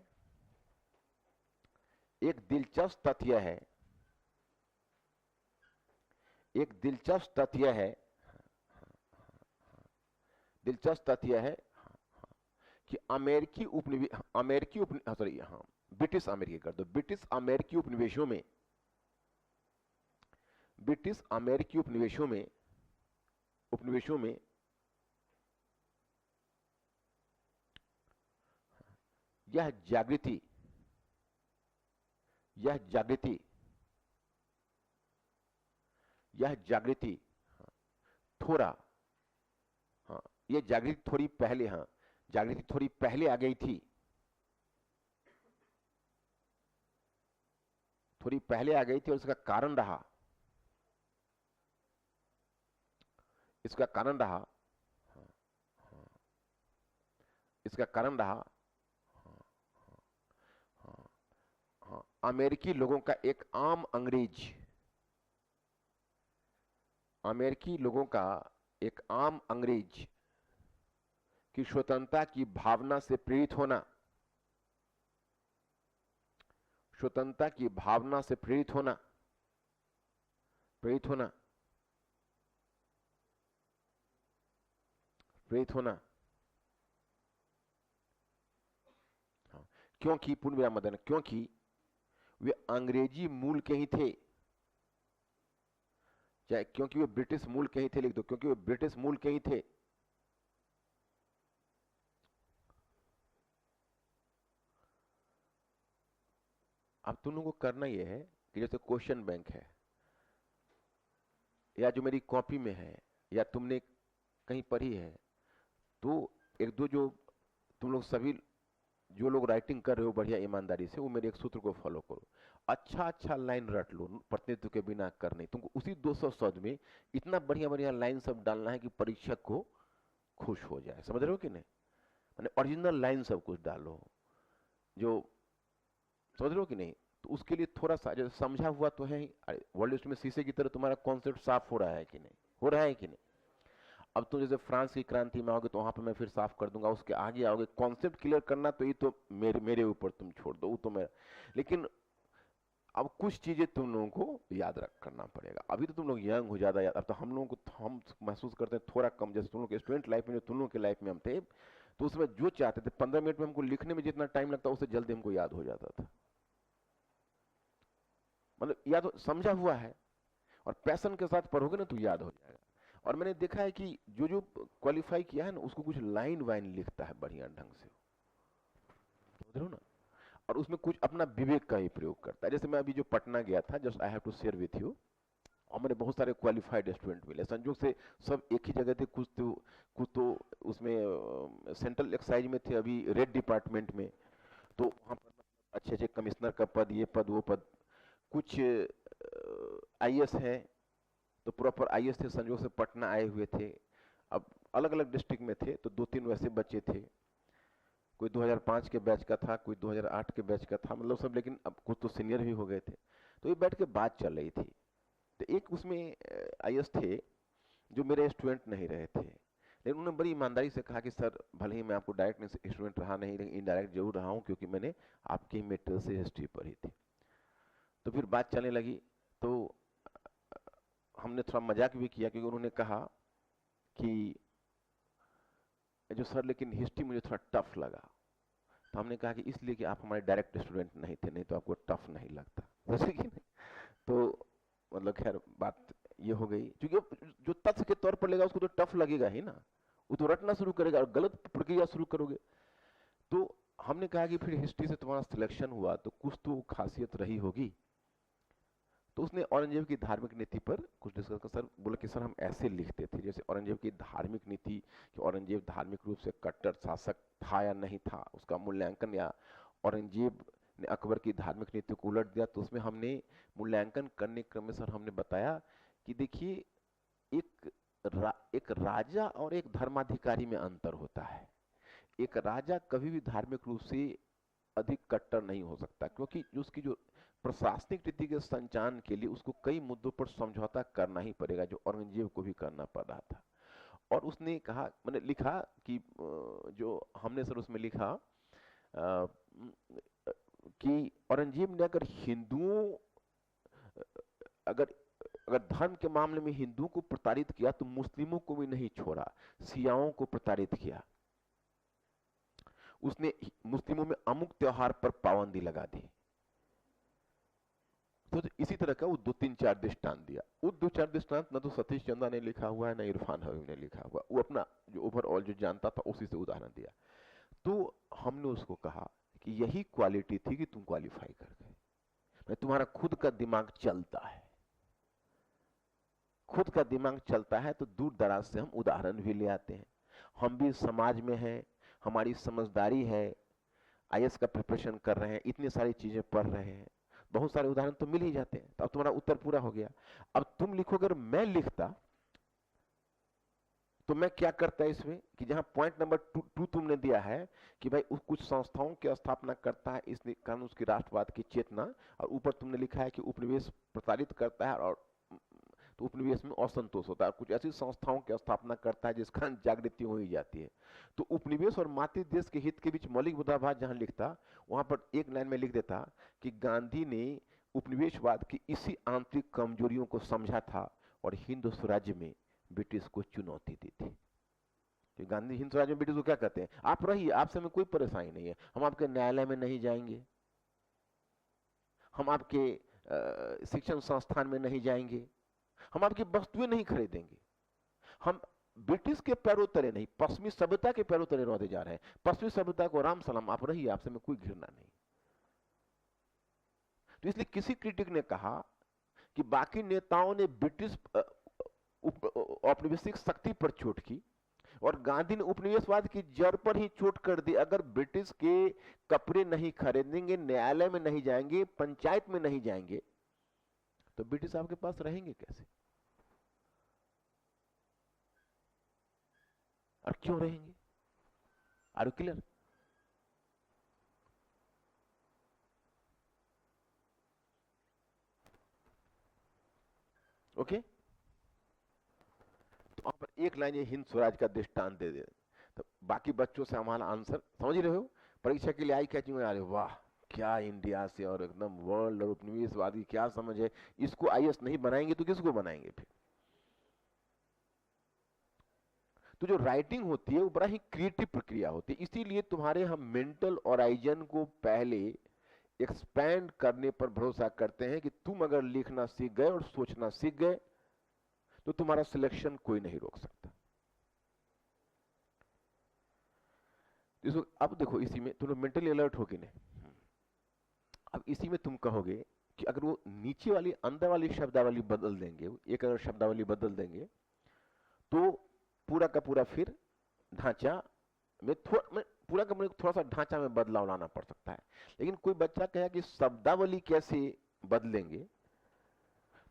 एक दिलचस्प तथ्य है, एक दिलचस्प तथ्य है, दिलचस्प तथ्य है कि सॉरी हाँ, ब्रिटिश अमेरिकी कर दो, ब्रिटिश अमेरिकी उपनिवेशों में, ब्रिटिश अमेरिकी उपनिवेशों में यह जागृति, यह जागृति, यह जागृति, हाँ, थोड़ा, हाँ, यह जागृति थोड़ी पहले, हाँ, जागृति थोड़ी पहले आ गई थी, थोड़ी पहले आ गई थी, और इसका कारण रहा, इसका कारण रहा, हाँ, हाँ, इसका कारण रहा, हाँ, हाँ, हाँ, अमेरिकी लोगों का एक आम अंग्रेज, अमेरिकी लोगों का एक आम अंग्रेज की स्वतंत्रता की भावना से प्रेरित होना, स्वतंत्रता की भावना से प्रेरित होना, प्रेरित होना, प्रेरित होना, हाँ, क्योंकि पूर्ण विराम मत देना, क्योंकि वे अंग्रेजी मूल के ही थे, चाहे क्योंकि वे ब्रिटिश मूल के ही थे लिख दो, क्योंकि वे ब्रिटिश मूल के ही थे, अब तुम लोगों को करना यह है कि जैसे क्वेश्चन बैंक है, या जो मेरी कॉपी में है, या तुमने कहीं पढ़ी है, तो एक दो जो तुम लोग सभी जो लोग राइटिंग कर रहे हो बढ़िया ईमानदारी से, वो मेरे एक सूत्र को फॉलो करो, अच्छा अच्छा लाइन रट लो, प्रतिनिधित्व के बिना कर नहीं, तुमको उसी 200 शब्द में इतना बढ़िया बढ़िया लाइन सब डालना है कि परीक्षक को खुश हो जाए, समझ रहे हो कि नहीं, मैंने ओरिजिनल लाइन सब कुछ डालो, जो समझ रहे हो कि नहीं, तो उसके लिए थोड़ा सा जैसे समझा हुआ तो है ही, वर्ल्ड लिस्ट में शीशे की तरह तुम्हारा कॉन्सेप्ट साफ हो रहा है कि नहीं, हो रहा है कि नहीं, अब तुम जैसे फ्रांस की क्रांति में आओगे तो वहां पर मैं फिर साफ कर दूंगा, उसके आगे आओगे, कॉन्सेप्ट क्लियर करना तो ये तो मेरे ऊपर तुम छोड़ दो, वो तो मैं, लेकिन अब कुछ चीजें तुम लोगों को याद रख करना पड़ेगा, अभी तो तुम लोग यंग हो, ज्यादा याद, अब तो हम लोगों को हम महसूस करते हैं थोड़ा कम, जैसे तुम लोग के स्टूडेंट लाइफ में, जो तुम लोग के लाइफ में हम थे, तो उसमें जो चाहते थे 15 मिनट में हमको लिखने में जितना टाइम लगता उससे जल्दी हमको याद हो जाता था, मतलब याद समझा हुआ है, और पैशन के साथ पढ़ोगे ना तो याद हो जाएगा, और मैंने देखा है कि जो जो क्वालिफाई किया है ना उसको कुछ लाइन वाइन लिखता है बढ़िया ढंग से, समझ रहे हो ना, और उसमें कुछ अपना विवेक का ही प्रयोग करता है, जैसे मैं अभी जो पटना गया था, just I have to share with you, और मैंने बहुत सारे क्वालिफाइड स्टूडेंट मिले, संयोग से सब एक ही जगह थे, कुछ तो उसमें सेंट्रल एक्साइज में थे, अभी रेड डिपार्टमेंट में, तो वहाँ पर अच्छे अच्छे कमिश्नर का पद, ये पद वो पद, कुछ आईएएस है, तो प्रॉपर आईएएस थे, संयोग से पटना आए हुए थे, अब अलग अलग डिस्ट्रिक्ट में थे, तो 2-3 वैसे बच्चे थे, कोई 2005 के बैच का था, कोई 2008 के बैच का था, मतलब सब, लेकिन अब कुछ तो सीनियर भी हो गए थे, तो ये बैठ के बात चल रही थी, तो एक उसमें आईएएस थे जो मेरे स्टूडेंट नहीं रहे थे, लेकिन उन्होंने बड़ी ईमानदारी से कहा कि सर भले ही मैं आपको डायरेक्ट स्टूडेंट रहा नहीं, लेकिन इनडायरेक्ट जरूर रहा हूँ, क्योंकि मैंने आपके मेटेरियल से हिस्ट्री पढ़ी थी, तो फिर बात चलने लगी, तो हमने थोड़ा मजाक भी किया, क्योंकि उन्होंने कहा कि जो सर लेकिन हिस्ट्री मुझे थोड़ा टफ लगा, तो हमने कहा कि इसलिए कि आप हमारे डायरेक्ट स्टूडेंट नहीं थे, नहीं तो आपको टफ नहीं लगता, जैसे कि नहीं, तो मतलब खैर बात ये हो गई, क्योंकि जो तथ्य के तौर पर लेगा उसको तो टफ लगेगा ही ना, वो तो रटना शुरू करेगा, और गलत प्रक्रिया शुरू करोगे, तो हमने कहा कि फिर हिस्ट्री से तुम्हारा सिलेक्शन हुआ तो कुछ तो खासियत रही होगी, तो उसने औरंगजेब की धार्मिक नीति पर कुछ डिस्कस कर, सर बोले कि सर हम ऐसे लिखते थे, जैसे औरंगजेब की धार्मिक नीति, कि औरंगजेब धार्मिक रूप से कट्टर शासक था या नहीं था, उसका मूल्यांकन, या औरंगजेब ने अकबर की धार्मिक नीति को उलट दिया, तो उसमें हमने मूल्यांकन करने क्रम में सर हमने बताया कि देखिए एक राजा और एक धर्माधिकारी में अंतर होता है, एक राजा कभी भी धार्मिक रूप से अधिक कट्टर नहीं हो सकता, क्योंकि उसकी जो प्रशासनिक रीति के संचालन के लिए उसको कई मुद्दों पर समझौता करना ही पड़ेगा, जो औरंगजेब को भी करना पड़ रहा था, और उसने कहा, मैंने लिखा कि जो हमने सर उसमें लिखा कि औरंगजेब ने अगर अगर धर्म के मामले में हिंदुओं को प्रताड़ित किया, तो मुस्लिमों को भी नहीं छोड़ा, शियाओं को प्रताड़ित किया, उसने मुस्लिमों में अमुक त्योहार पर पाबंदी लगा दी, तो इसी तरह का वो 2-3-4 दृष्टांत दिया, वो 2-4 दृष्टांत न तो सतीश चंद्रा ने लिखा हुआ है, न इरफान हबीब ने लिखा हुआ, वो अपना जो ओवरऑल जो जानता था उसी से उदाहरण दिया, तो हमने उसको कहा कि यही क्वालिटी थी कि तुम क्वालिफाई कर गए। तुम्हारा खुद का दिमाग चलता है, खुद का दिमाग चलता है तो दूर दराज से हम उदाहरण भी ले आते हैं। हम भी समाज में हैं, हमारी समझदारी है, आईएएस का प्रिपरेशन कर रहे हैं, इतनी सारी चीजें पढ़ रहे हैं, बहुत सारे उदाहरण तो मिल ही जाते हैं। तो अब तुम्हारा उत्तर पूरा हो गया। अब तुम लिखो, अगर मैं लिखता तो मैं क्या करता है इसमें कि जहां पॉइंट नंबर 2 तुमने दिया है कि भाई कुछ संस्थाओं की स्थापना करता है, इस कारण उसकी राष्ट्रवाद की चेतना, और ऊपर तुमने लिखा है कि उपनिवेश प्रताड़ित करता है और तो उपनिवेश में असंतोष होता है, कुछ ऐसी संस्थाओं की स्थापना करता है जिस कारण जागृति हो ही जाती है। तो उपनिवेश और मातृ देश के हित के बीच मौलिक विरोधाभास जहां लिखता, वहां पर एक लाइन में लिख देता कि गांधी ने उपनिवेशवाद की इसी आंतरिक कमजोरियों को समझा था और हिंद स्वराज्य में ब्रिटिश को चुनौती दी थी। तो गांधी हिंद स्वराज्य में ब्रिटिश को क्या कहते हैं, आप रहिए, आपसे हमें कोई परेशानी नहीं है, हम आपके न्यायालय में नहीं जाएंगे, हम आपके शिक्षण संस्थान में नहीं जाएंगे, हम आपकी वस्तुएं नहीं खरीदेंगे, हम ब्रिटिश के पैरों तले नहीं, पश्चिमी सभ्यता के पैरों तले रहते जा रहे हैं, पश्चिमी सभ्यता को राम सलाम, आप रहिए, आपसे में कोई घृणा नहीं। तो इसलिए किसी क्रिटिक ने कहा कि बाकी नेताओं ने ब्रिटिश औपनिवेशिक शक्ति पर चोट की और गांधी ने उपनिवेशवाद की जड़ पर ही चोट कर दी। अगर ब्रिटिश के कपड़े नहीं खरीदेंगे, न्यायालय में नहीं जाएंगे, पंचायत में नहीं जाएंगे, तो ब्रिटिश आपके पास रहेंगे कैसे और क्यों रहेंगे? Are you clear? ओके, तो वहां पर एक लाइन ये हिंद स्वराज का दृष्टांत दे दे, तो बाकी बच्चों से हमारा आंसर समझ रहे हो? परीक्षा के लिए आई क्या चीज, अरे वाह क्या इंडिया से और एकदम वर्ल्ड और उपनिवेशवादी क्या समझ है, इसको आईएएस नहीं बनाएंगे तो किसको बनाएंगे फिर? तो जो राइटिंग होती है वो बड़ा ही क्रिएटिव प्रक्रिया होती है, इसीलिए तुम्हारे हम मेंटल ऑराइजन को पहले एक्सपैंड करने पर भरोसा करते हैं कि तुम अगर लिखना सीख गए और सोचना सीख गए तो तुम्हारा सिलेक्शन कोई नहीं रोक सकता। अब देखो, इसी में तुम मेंटली अलर्ट हो कि नहीं? अब इसी में तुम कहोगे कि अगर वो नीचे वाली अंदर वाली शब्दावली बदल देंगे, एक अगर शब्दावली बदल देंगे तो पूरा का पूरा फिर ढांचा में पूरा का पूरा थोड़ा सा ढांचा में बदलाव लाना पड़ सकता है। लेकिन कोई बच्चा कहे कि शब्दावली कैसे बदलेंगे,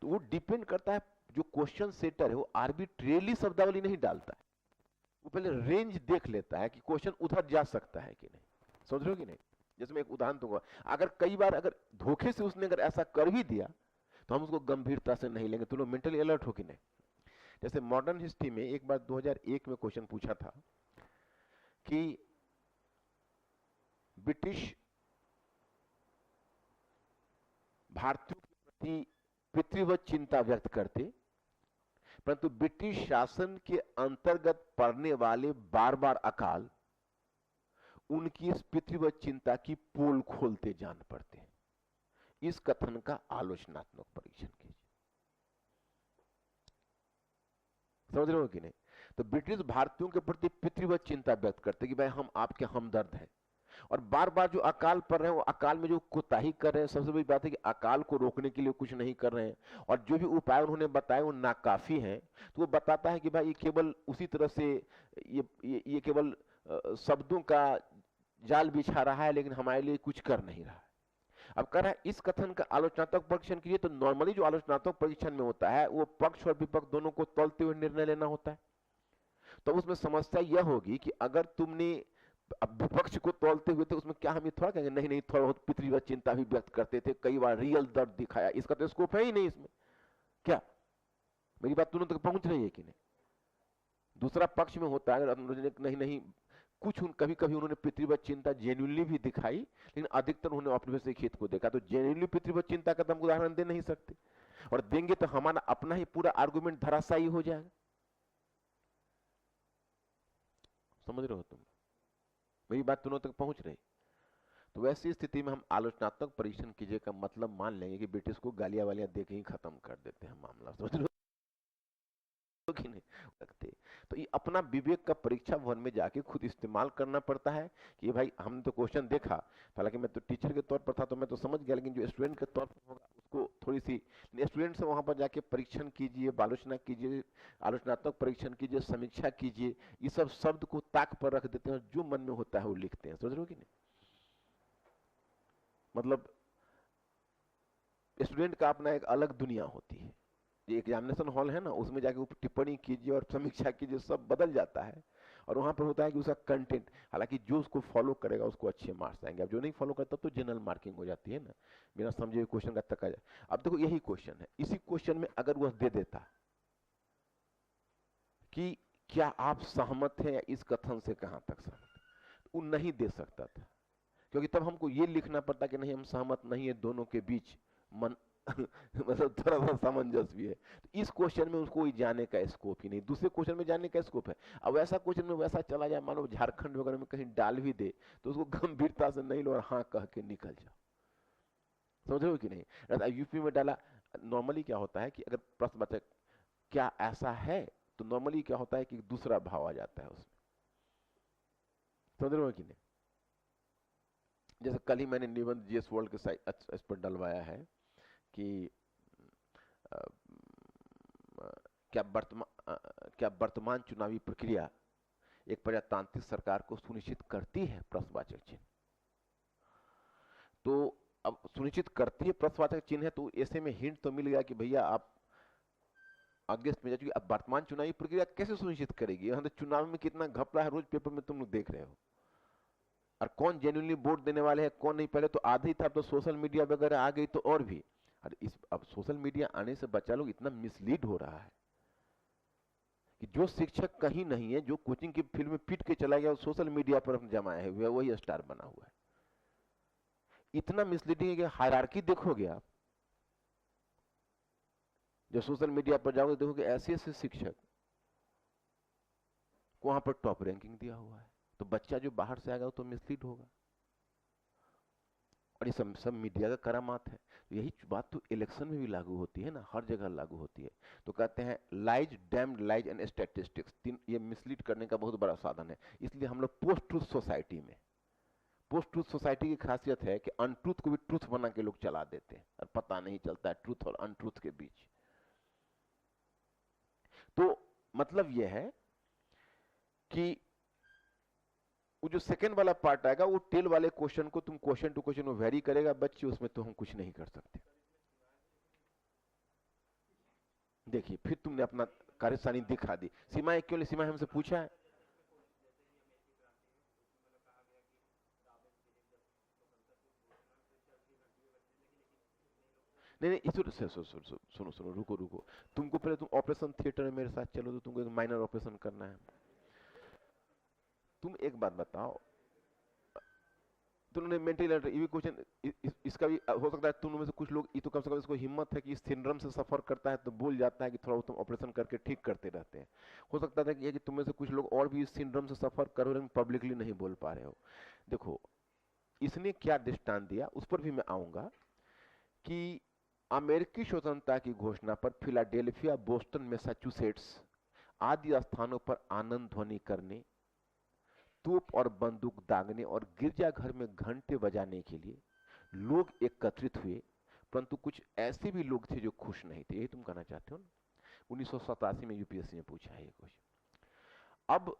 तो वो डिपेंड करता है, जो क्वेश्चन सेटर है वो आर्बिट्रेरली शब्दावली नहीं डालता है, वो पहले रेंज देख लेता है कि क्वेश्चन उधर जा सकता है कि नहीं। समझ रहे हो कि नहीं? जैसे मैं एक उदाहरण दूंगा, अगर कई बार अगर धोखे से उसने अगर ऐसा कर भी दिया तो हम उसको गंभीरता से नहीं लेंगे, तो लोग मेंटली अलर्ट हो कि नहीं? जैसे मॉडर्न हिस्ट्री में एक बार 2001 में क्वेश्चन पूछा था कि ब्रिटिश भारतीयों के प्रति पितृवत चिंता व्यक्त करते, परंतु ब्रिटिश शासन के अंतर्गत पड़ने वाले बार बार अकाल उनकी इस पितृवत चिंता की पोल खोलते जान पड़ते हैं। इस कथन का आलोचनात्मक परीक्षण कीजिए। समझ रहे हो कि नहीं? तो ब्रिटिश भारतीयों के प्रति पितृवत चिंता व्यक्त करते कि भाई हम आपके हमदर्द हैं, और बार बार जो अकाल पड़ रहे हैं वो अकाल में जो कोताही कर रहे हैं, सबसे बड़ी बात है कि अकाल को रोकने के लिए कुछ नहीं कर रहे हैं, और जो भी उपाय उन्होंने बताए वो नाकाफी हैं। तो वो बताता है कि भाई ये केवल उसी तरह से ये केवल शब्दों का जाल बिछा रहा है, लेकिन हमारे लिए कुछ कर नहीं रहा है। अब कह रहा है इस कथन का आलोचनात्मक परीक्षण कीजिए। तो नॉर्मली जो आलोचनात्मक परीक्षण में होता है वो पक्ष और विपक्ष दोनों को तौलते हुए निर्णय लेना होता है। तो उसमें समस्या यह होगी कि अगर तुमने विपक्ष को तौलते हुए थे, उसमें क्या हम ये थोड़ा कहेंगे नहीं नहीं थोड़ा बहुत पितृवत चिंता भी व्यक्त करते थे, कई बार रियल दर्द दिखाया, इसका तो स्कोप है ही नहीं इसमें। क्या मेरी बात तुरंत तक पहुंच रही है कि नहीं? दूसरा पक्ष में होता है नहीं नहीं कुछ कभी कभी उन्होंने पितृवत चिंता जेन्युइनली भी दिखाई, लेकिन अधिकतर उन्होंने औपनिवेशिक हित को देखा। तो जेन्युइनली पितृवत चिंता का तो हम उदाहरण दे नहीं सकते, और देंगे तो हमारा अपना ही पूरा आर्गुमेंट धराशायी हो जाएगा। समझ रहे हो तुम? मेरी बात तुरंत तक पहुंच रही? तो वैसी स्थिति में हम आलोचनात्मक परीक्षण कीजिए का मतलब मान लेंगे कि ब्रिटिश को गालियां वालियां देके ही खत्म कर देते हैं मामला। समझ रहे हो कि नहीं लगते। तो ये अपना विवेक का परीक्षा भवन में जाके खुद इस्तेमाल करना पड़ता है कि भाई हमने तो क्वेश्चन देखा, हालांकि मैं तो टीचर के तौर पर था तो मैं तो समझ गया, लेकिन जो स्टूडेंट के तौर पर होगा उसको थोड़ी सी, स्टूडेंट से वहां पर जाके परीक्षण कीजिए, आलोचना कीजिए, आलोचनात्मक परीक्षण कीजिए, समीक्षा कीजिए, ये सब शब्द को ताक पर रख देते हैं और जो मन में होता है वो लिखते हैं। समझ रहे हो कि नहीं? मतलब स्टूडेंट का अपना एक अलग दुनिया होती है। ये एग्जामिनेशन हॉल है ना, उसमें जाके ऊपर टिप्पणी कीजिए और समीक्षा कीजिए, सब बदल जाता है। और वहां पर होता है कि उसका कंटेंट, हालांकि जो उसको फॉलो करेगा उसको अच्छे मार्क्स आएंगे, अब जो नहीं फॉलो करता तो जनरल मार्किंग हो जाती है ना, बिना समझे हुए क्वेश्चन का तक्का जाए। अब देखो यही क्वेश्चन है, इसी क्वेश्चन में अगर वह दे देता कि क्या आप सहमत हैं या इस कथन से कहां तक सहमत, वो नहीं दे सकता था, क्योंकि तब हमको ये लिखना पड़ता कि नहीं हम सहमत नहीं है, दोनों के बीच मन मतलब थोड़ा सा सामंजस्य भी है। तो इस क्वेश्चन में उसको जाने का स्कोप ही नहीं, दूसरे क्वेश्चन में जाने का स्कोप है। अब वैसा क्वेश्चन में वैसा चला जाए, मान लो झारखंड वगैरह में कहीं डाल भी दे तो उसको गंभीरता से नहीं लो और हाँ कह के निकल जाओ। समझ रहे हो कि नहीं? यूपी में डाला, नॉर्मली क्या होता है कि अगर प्रश्न बचा क्या ऐसा है, तो नॉर्मली क्या होता है कि दूसरा भाव आ जाता है उसमें। समझ रहे हो कि नहीं? जैसे कल ही मैंने निबंध जीएस वर्ल्ड के साइट इस पर डलवाया है कि क्या वर्तमान चुनावी प्रक्रिया एक प्रजातांत्रिक सरकार को सुनिश्चित करती है, प्रश्नवाचक चिन्ह। तो अब सुनिश्चित करती है प्रश्नवाचक चिन्ह है, तो ऐसे में हिंट तो मिल गया कि भैया आप अगस्त में जा चुकी, अब वर्तमान चुनावी प्रक्रिया कैसे सुनिश्चित करेगी? तो चुनाव में कितना घपला है रोज पेपर में तुम लोग देख रहे हो, और कौन जेन्युइनली वोट देने वाले हैं कौन नहीं। पहले तो आधा ही था, तो सोशल मीडिया वगैरह आ गई तो और भी। और इस अब सोशल मीडिया आने से बच्चा लोग इतना मिसलीड हो रहा है कि जो शिक्षक कहीं नहीं है, जो कोचिंग की फील्ड में पीट के चला गया, वो सोशल मीडिया पर जमाया है, वही स्टार बना हुआ है। इतना मिसलीडिंग है कि हायरार्की देखोगे आप, जब सोशल मीडिया पर जाओगे देखोगे ऐसे ऐसे शिक्षक को वहां पर टॉप रैंकिंग दिया हुआ है, तो बच्चा जो बाहर से आएगा वो तो मिसलीड होगा। और ये सब मीडिया का करामात है। यही बात तो इलेक्शन में भी लागू होती है ना, हर जगह लागू होती है। तो कहते हैं lies, damned lies and statistics, तीन ये मिसलीड करने का बहुत बड़ा साधन है। इसलिए हम लोग पोस्ट ट्रूथ सोसाइटी में, पोस्ट ट्रूथ सोसाइटी की खासियत है कि अनट्रूथ को भी ट्रूथ बना के लोग चला देते हैं और पता नहीं चलता है ट्रूथ और अनट्रूथ के बीच। तो मतलब यह है कि वो जो सेकंड वाला पार्ट आएगा वो टेल वाले क्वेश्चन को तुम क्वेश्चन टू क्वेश्चन में वेरी करेगा बच्चे, उसमें तो हम कुछ नहीं कर सकते। देखिए फिर तुमने अपना कार्यसानी दिखा दी। सीमाएं क्यों नहीं, सीमाएं हमसे पूछा है। नहीं नहीं सुनो सुनो रुको रुको, तुमको पहले तुम ऑपरेशन थिएटर में मेरे साथ चलो, तो तुमको एक माइनर ऑपरेशन करना है। तुम एक बात बताओ, तुमने मेंटल ये भी क्वेश्चन इसका भी हो सकता है तुम में से कुछ लोग, ये तो कम से कम इसको हिम्मत है कि इस सिंड्रोम से सफर करता है तो बोल जाता है कि थोड़ा तुम ऑपरेशन करके ठीक करते रहते हैं। हो सकता है कि तुम में से कुछ लोग और भी इस सिंड्रोम से सफर कर रहे हो, पब्लिकली नहीं बोल पा रहे हो। देखो इसने क्या दृष्टांत दिया उस पर भी मैं आऊंगा कि अमेरिकी स्वतंत्रता की घोषणा पर फिलाडेल्फिया, बोस्टन, मैसाचुसेट्स आदि स्थानों पर आनंद ध्वनि करने, तोप और बंदूक दागने और गिरजाघर में घंटे बजाने के लिए लोग एकत्रित हुए, परंतु कुछ ऐसे भी लोग थे जो खुश नहीं थे। यही तुम कहना चाहते हो ना? 1987 में यूपीएससी ने पूछा है ये क्वेश्चन। अब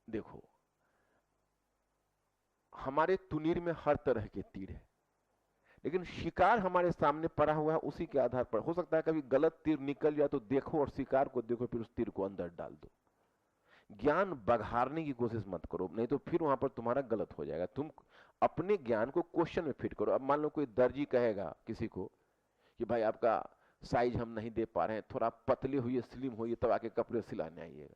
देखो हमारे तुनीर में हर तरह के तीर है, लेकिन शिकार हमारे सामने पड़ा हुआ है, उसी के आधार पर हो सकता है कभी गलत तीर निकल जाए तो देखो और शिकार को देखो, फिर उस तीर को अंदर डाल दो। ज्ञान बघाड़ने की कोशिश मत करो, नहीं तो फिर वहां पर तुम्हारा गलत हो जाएगा। तुम अपने ज्ञान को क्वेश्चन में फिट करो। अब मान लो कोई दर्जी कहेगा किसी को कि भाई आपका साइज हम नहीं दे पा रहे हैं, थोड़ा पतले हुई स्लिम हुई तब आके कपड़े सिलाने आइएगा,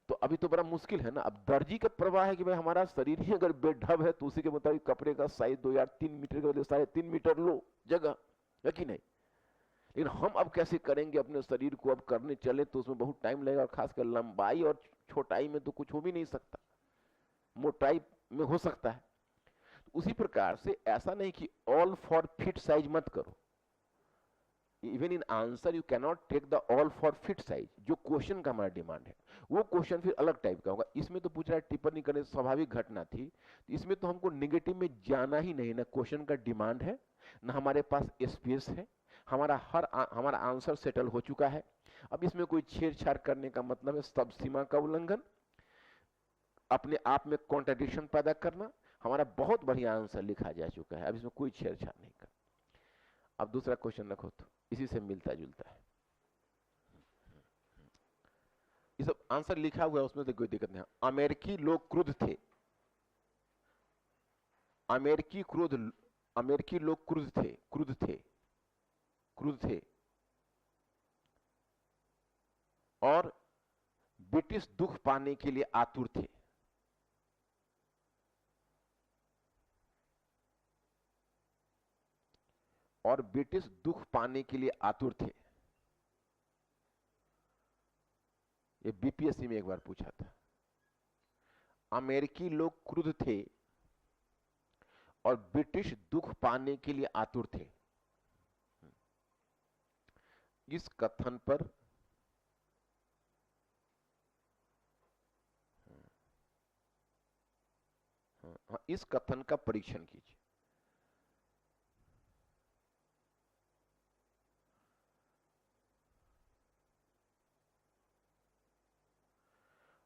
तो अभी तो बड़ा मुश्किल है ना। अब दर्जी का प्रवाह है कि भाई हमारा शरीर ही अगर बेढब है तो उसी के मुताबिक कपड़े का साइज दो यार, 3 मीटर के बदले 3.5 मीटर लो जगह, है कि नहीं? लेकिन हम अब कैसे करेंगे अपने शरीर को, अब करने चले तो उसमें बहुत टाइम लगेगा, और खासकर लंबाई और छोटाई में तो कुछ हो भी नहीं सकता, मोटाई में हो सकता है। तो उसी प्रकार से ऐसा नहीं कि ऑल फॉर फिट साइज मत करो, even in answer you cannot take the all for fit size, जो क्वेश्चन का हमारा डिमांड है वो क्वेश्चन फिर अलग टाइप का होगा। इसमें तो पूछ रहा है टिप्पणी करने स्वाभाविक घटना थी, तो इसमें तो हमको निगेटिव में जाना ही नहीं, ना क्वेश्चन का डिमांड है ना हमारे पास स्पेस है, हमारा आंसर सेटल हो चुका है। अब इसमें कोई छेड़छाड़ करने का मतलब है सब सीमा का उल्लंघन, अपने आप में कॉन्ट्रडिक्शन पैदा करना। हमारा बहुत बढ़िया आंसर लिखा जा चुका है, अब इसमें कोई छेड़छाड़ नहीं कर। अब दूसरा क्वेश्चन रखो तो इसी से मिलता जुलता है, ये सब आंसर लिखा हुआ है उसमें तो कोई दिक्कत नहीं। अमेरिकी लोग क्रुद्ध थे, अमेरिकी लोग क्रुद्ध थे और ब्रिटिश दुख पाने के लिए आतुर थे। और ब्रिटिश दुख पाने के लिए आतुर थे, ये बीपीएससी में एक बार पूछा था। अमेरिकी लोग क्रुद्ध थे और ब्रिटिश दुख पाने के लिए आतुर थे। इस कथन पर इस कथन का परीक्षण कीजिए।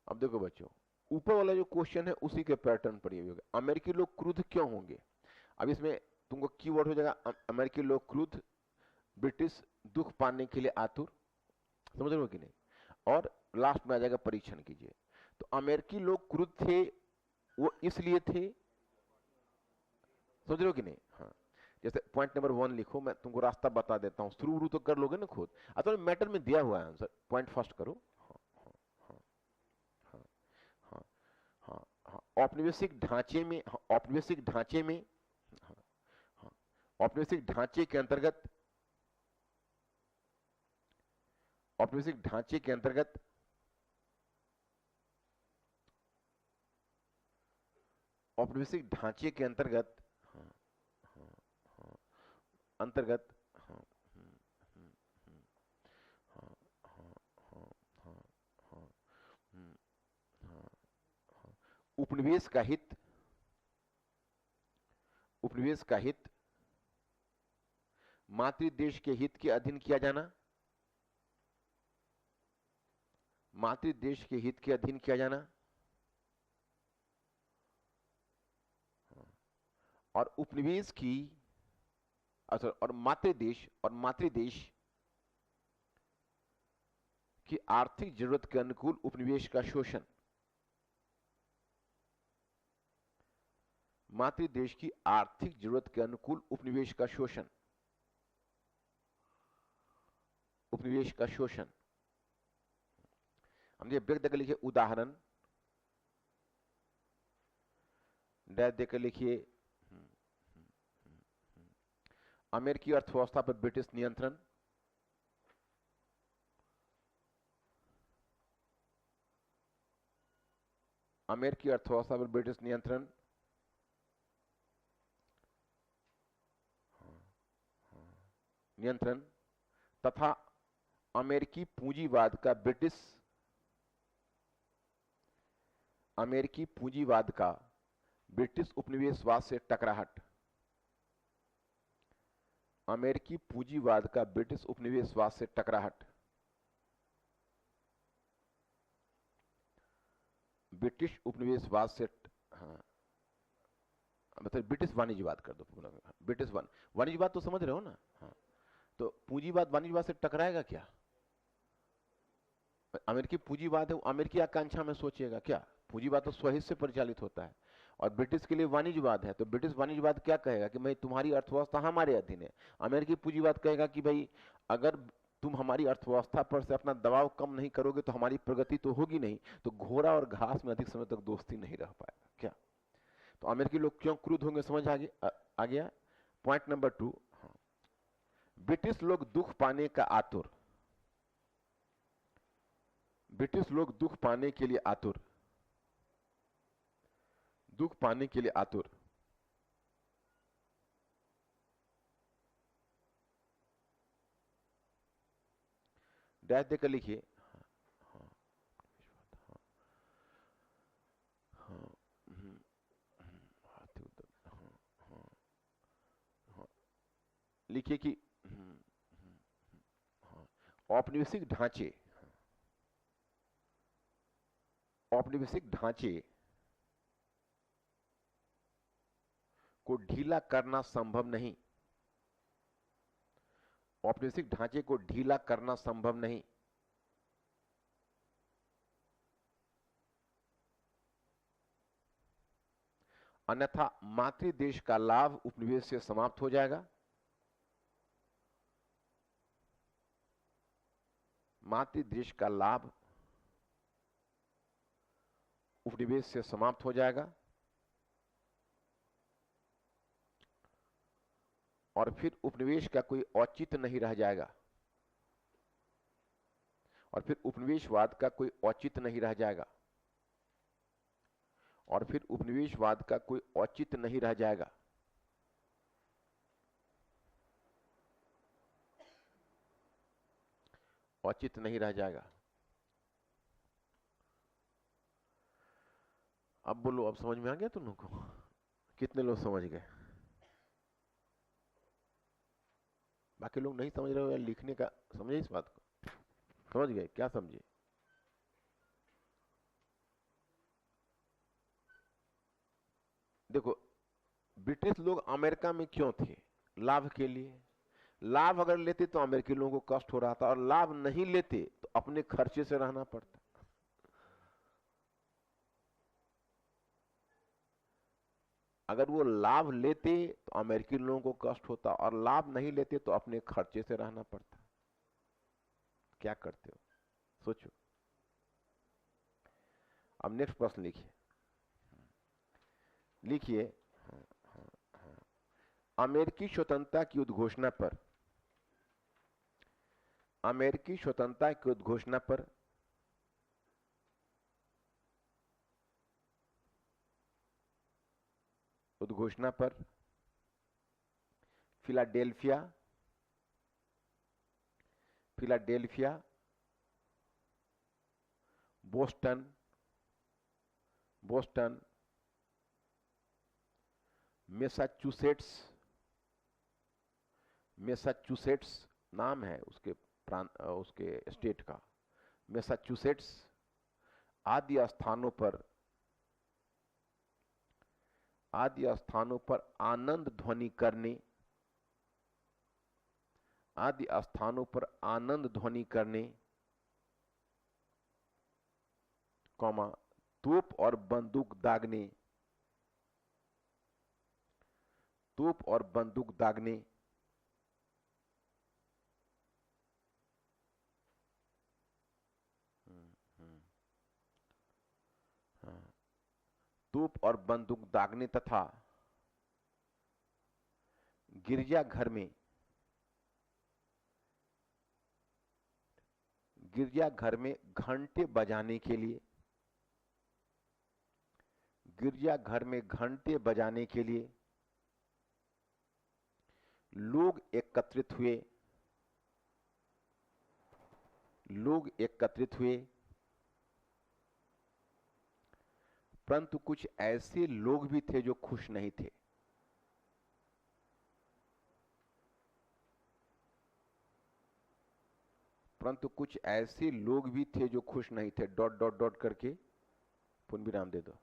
अब देखो बच्चों, ऊपर वाला जो क्वेश्चन है उसी के पैटर्न पर ये होगा, अमेरिकी लोग क्रुद्ध क्यों होंगे। अब इसमें तुमको कीवर्ड हो जाएगा अमेरिकी लोग क्रुद्ध, ब्रिटिश दुख पाने के लिए आतुर, समझ रहे हो कि नहीं, और लास्ट में आ जाएगा परीक्षण कीजिए। तो अमेरिकी लोग क्रुद्ध थे, वो इसलिए थे, समझ रहे हो कि नहीं। हाँ, जैसे पॉइंट नंबर 1 लिखो, मैं तुमको रास्ता बता देता हूँ, शुरू तो कर लोगे ना खुद। तो मैटर में दिया हुआ है आंसर, पॉइंट फर्स्ट करो। औपनिवेशिक ढांचे में, औपनिवेशिक ढांचे में, औपनिवेशिक ढांचे के अंतर्गत, औपनिवेशिक ढांचे के अंतर्गत औपनिवेशिक ढांचे के अंतर्गत अंतर्गत उपनिवेश का हित, उपनिवेश का हित मातृदेश के हित के अधीन किया जाना, मातृदेश के हित के अधीन किया जाना, और उपनिवेश की और मातृदेश की आर्थिक जरूरत के अनुकूल उपनिवेश का शोषण, मातृदेश की आर्थिक जरूरत के अनुकूल उपनिवेश का शोषण, उपनिवेश का शोषण। हमने ब्रेक देकर लिखिए उदाहरण, डैश देकर लिखिए अमेरिकी अर्थव्यवस्था पर ब्रिटिश नियंत्रण, अमेरिकी अर्थव्यवस्था पर ब्रिटिश नियंत्रण, नियंत्रण तथा अमेरिकी पूंजीवाद का ब्रिटिश, अमेरिकी पूंजीवाद का ब्रिटिश उपनिवेशवाद से टकराहट, अमेरिकी पूंजीवाद का ब्रिटिश उपनिवेशवाद से टकराहट, ब्रिटिश उपनिवेशवाद से, हाँ मतलब ब्रिटिश वाणिज्यवाद कर दो, ब्रिटिश वाणिज्यवाद तो समझ रहे हो ना। हाँ, तो पूंजीवाद वाणिज्यवाद से टकराएगा क्या। अमेरिकी पूंजीवाद है, वो अमेरिकी आकांक्षा में सोचेगा क्या, पूंजीवाद तो स्वहित से परिचालित होता है, और ब्रिटिश के लिए वाणिज्यवाद है, तो ब्रिटिश वाणिज्यवाद क्या कहेगा कि भाई तुम्हारी अर्थव्यवस्था हमारे अधीन है। अमेरिकी पूंजीवाद कहेगा कि भाई अगर तुम हमारी अर्थव्यवस्था पर से अपना दबाव कम नहीं करोगे तो हमारी प्रगति तो होगी नहीं, तो घोड़ा और घास में अधिक समय तक दोस्ती नहीं रह पाएगा क्या। तो अमेरिकी लोग क्यों क्रुद्ध होंगे, समझ आ गया। पॉइंट नंबर 2, ब्रिटिश लोग दुख पाने का आतुर, ब्रिटिश लोग दुख पाने के लिए आतुर, दुख पाने के लिए आतुर, डैश देकर लिखिए। हाँ, हाँ, हाँ, हाँ, हाँ, हाँ, लिखिए कि हाँ, औपनिवेशिक ढांचे, औपनिवेशिक ढांचे को ढीला करना संभव नहीं, औपनिवेशिक ढांचे को ढीला करना संभव नहीं। अन्यथा मातृ देश का लाभ उपनिवेश से समाप्त हो जाएगा, मातृ देश का लाभ उपनिवेश से समाप्त हो जाएगा और फिर उपनिवेश का कोई औचित्य नहीं रह जाएगा, और फिर उपनिवेशवाद का कोई औचित्य नहीं रह जाएगा, और फिर उपनिवेशवाद का कोई औचित्य नहीं रह जाएगा। औचित्य नहीं रह जाएगा। अब बोलो, अब समझ में आ गया तुम लोग को? कितने लोग समझ गए? बाकी लोग नहीं समझ रहे हो या लिखने का समझे इस बात को? समझ गए? क्या समझे? देखो, ब्रिटिश लोग अमेरिका में क्यों थे? लाभ के लिए। लाभ अगर लेते तो अमेरिकी लोगों को कष्ट हो रहा था, और लाभ नहीं लेते तो अपने खर्चे से रहना पड़ता। अगर वो लाभ लेते तो अमेरिकी लोगों को कष्ट होता, और लाभ नहीं लेते तो अपने खर्चे से रहना पड़ता। क्या करते हो? सोचो। अब नेक्स्ट प्रश्न लिखिए। लिखिए, अमेरिकी स्वतंत्रता की उद्घोषणा पर, अमेरिकी स्वतंत्रता की उद्घोषणा पर Philadelphia, Philadelphia, Boston, Boston, Massachusetts, Massachusetts नाम है उसके प्रांत, उसके स्टेट का, मैसाचुसेट्स आदि स्थानों पर, आदि स्थानों पर आनंद ध्वनि करने, आदि स्थानों पर आनंद ध्वनि करने, कौमा, तोप और बंदूक दागने, तोप और बंदूक दागने, तोप और बंदूक दागने तथा गिरजाघर में, गिरजाघर में घंटे बजाने के लिए, गिरजाघर में घंटे बजाने के लिए लोग एकत्रित हुए, लोग एकत्रित हुए, परंतु कुछ ऐसे लोग भी थे जो खुश नहीं थे। परंतु कुछ ऐसे लोग भी थे जो खुश नहीं थे, डॉट डॉट डॉट करके पूर्ण विराम दे दो।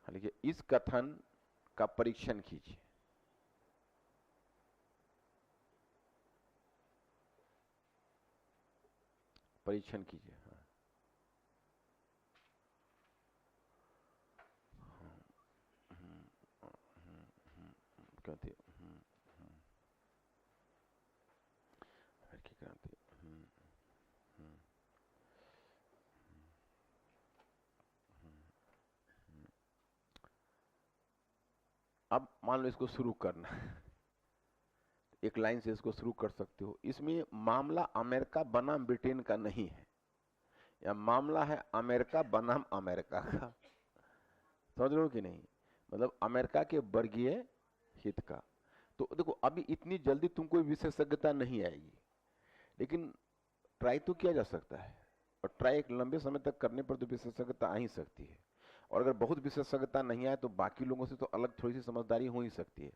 देखिए, इस कथन का परीक्षण कीजिए। परीक्षण कीजिए। क्रांति, क्रांति। अब मान लो इसको शुरू करना है, एक लाइन से इसको शुरू कर सकते हो। इसमें मामला अमेरिका बनाम ब्रिटेन का नहीं है, या मामला है अमेरिका बनाम अमेरिका का। समझ रहे हो कि नहीं? मतलब अमेरिका के वर्गीय हित का। तो देखो अभी इतनी जल्दी तुमको विशेषज्ञता नहीं आएगी, लेकिन ट्राई तो किया जा सकता है, और ट्राई एक लंबे समय तक करने पर तो विशेषज्ञता आ ही सकती है। और अगर बहुत विशेषज्ञता नहीं आए तो बाकी लोगों से तो अलग थोड़ी सी समझदारी हो ही सकती है।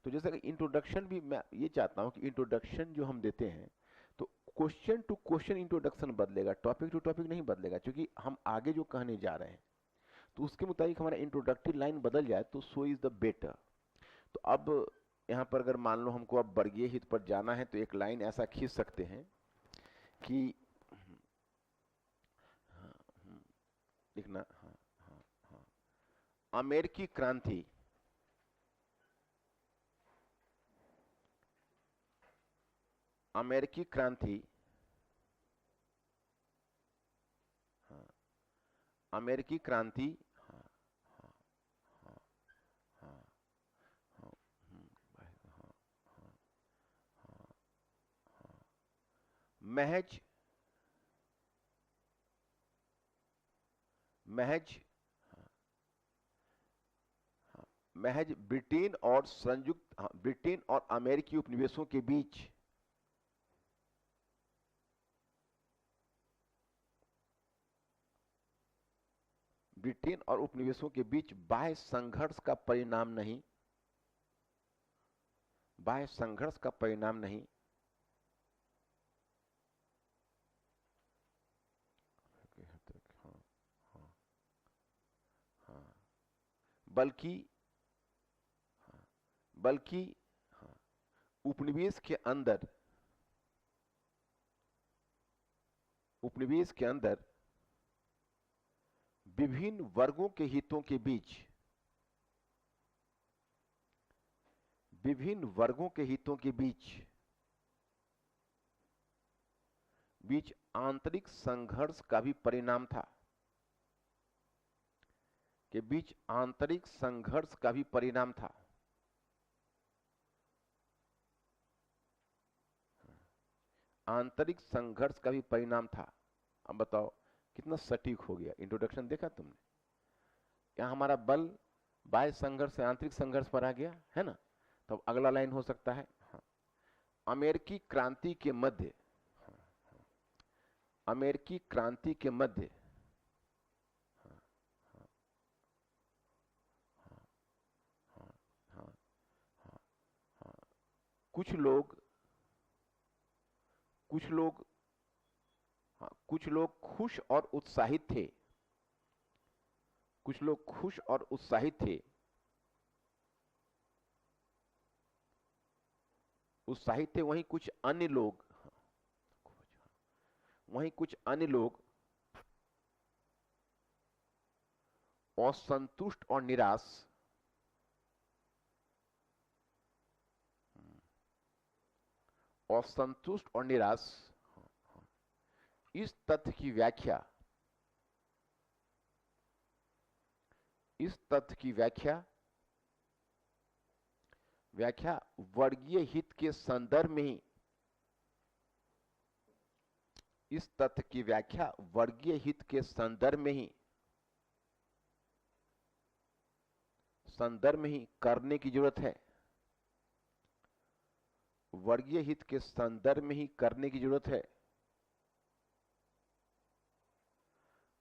तो जैसे कि इंट्रोडक्शन भी मैं ये चाहता हूं कि इंट्रोडक्शन जो हम देते हैं तो क्वेश्चन टू क्वेश्चन इंट्रोडक्शन बदलेगा, टॉपिक टू टॉपिक नहीं बदलेगा, क्योंकि हम आगे जो कहने जा रहे हैं तो उसके मुताबिक हमारा इंट्रोडक्टरी लाइन बदल जाए तो सो इज द बेटर। तो अब यहाँ पर अगर मान लो हमको अब वर्गीय हित पर जाना है तो एक लाइन ऐसा खींच सकते हैं कि लिखना, हाँ हाँ हाँ, अमेरिकी क्रांति, अमेरिकी क्रांति, हाँ, अमेरिकी क्रांति, हाँ हाँ हाँ हाँ हाँ, हाँ हाँ हाँ हाँ, महज महज महज ब्रिटेन और संयुक्त, ब्रिटेन और अमेरिकी उपनिवेशों के बीच ब्रिटेन और उपनिवेशों के बीच बाह्य संघर्ष का परिणाम नहीं, बाह्य संघर्ष का परिणाम नहीं, हाँ हाँ हाँ, बल्कि बल्कि हाँ, उपनिवेश के अंदर, उपनिवेश के अंदर विभिन्न वर्गों के हितों के बीच, विभिन्न वर्गों के हितों के बीच आंतरिक संघर्ष का भी परिणाम था, के बीच आंतरिक संघर्ष का भी परिणाम था। आंतरिक संघर्ष का भी परिणाम था। अब बताओ कितना सटीक हो गया इंट्रोडक्शन, देखा तुमने? यहां हमारा बल बाह्य संघर्ष से आंतरिक संघर्ष पर आ गया है ना। तो अब अगला लाइन हो सकता है, हाँ, अमेरिकी क्रांति के मध्य, अमेरिकी क्रांति के मध्य, हाँ हाँ हाँ हाँ हाँ हाँ हाँ, कुछ लोग, कुछ लोग, हाँ, कुछ लोग खुश और उत्साहित थे, कुछ लोग खुश और उत्साहित थे, उत्साहित थे, वहीं कुछ अन्य लोग, वहीं कुछ अन्य लोग असंतुष्ट और निराश, असंतुष्ट और निराश, इस तथ्य की व्याख्या, इस तथ्य की व्याख्या, व्याख्या वर्गीय हित के संदर्भ में ही, इस तथ्य की व्याख्या वर्गीय हित के संदर्भ में ही, संदर्भ में ही करने की जरूरत है, वर्गीय हित के संदर्भ में ही करने की जरूरत है।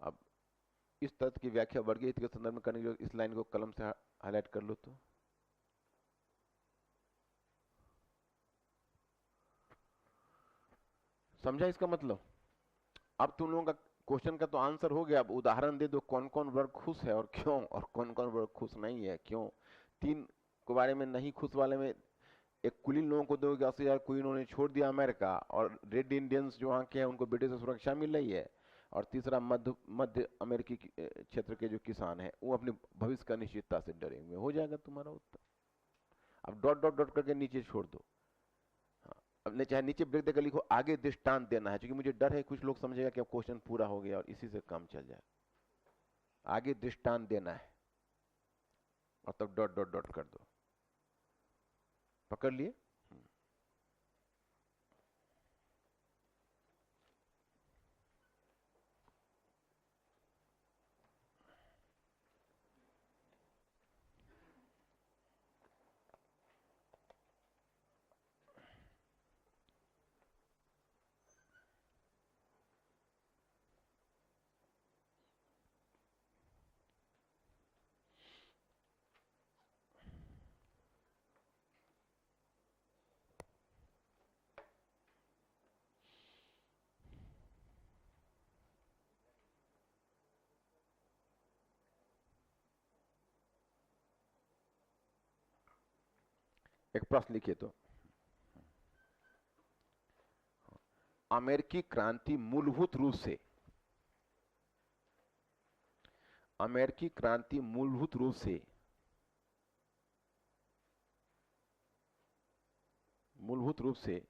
अब इस तथ्य की व्याख्या वर्गीय हित के संदर्भ में करने की जरूरत, इस लाइन को कलम से हाईलाइट कर लो तो समझा इसका मतलब। अब तुम लोगों का क्वेश्चन का तो आंसर हो गया, अब उदाहरण दे दो कौन कौन वर्ग खुश है और क्यों, और कौन कौन वर्ग खुश नहीं है क्यों। तीन के बारे में नहीं खुश वाले में एक कुलीन लोगों को दोगे 80,000 कुलीनों ने छोड़ दिया अमेरिका, और रेड इंडियंस जो वहाँ के हैं उनको ब्रिटिश से सुरक्षा मिल रही है, और तीसरा मध्य मध्य अमेरिकी क्षेत्र के जो किसान हैं वो अपने भविष्य का निश्चितता से डरे हुए। हो जाएगा तुम्हारा उत्तर। अब डॉट डॉट डॉट करके नीचे छोड़ दो, अब चाहे नीचे ब्रेक देकर लिखो आगे दृष्टांत देना है, क्योंकि मुझे डर है कुछ लोग समझेगा कि अब क्वेश्चन पूरा हो गया और इसी से काम चल जाए। आगे दृष्टांत देना है और तब डॉट डॉट डॉट कर दो। पकड़ लिए? एक प्रश्न लिखिए तो, अमेरिकी क्रांति मूलभूत रूप से, अमेरिकी क्रांति मूलभूत रूप से, मूलभूत रूप से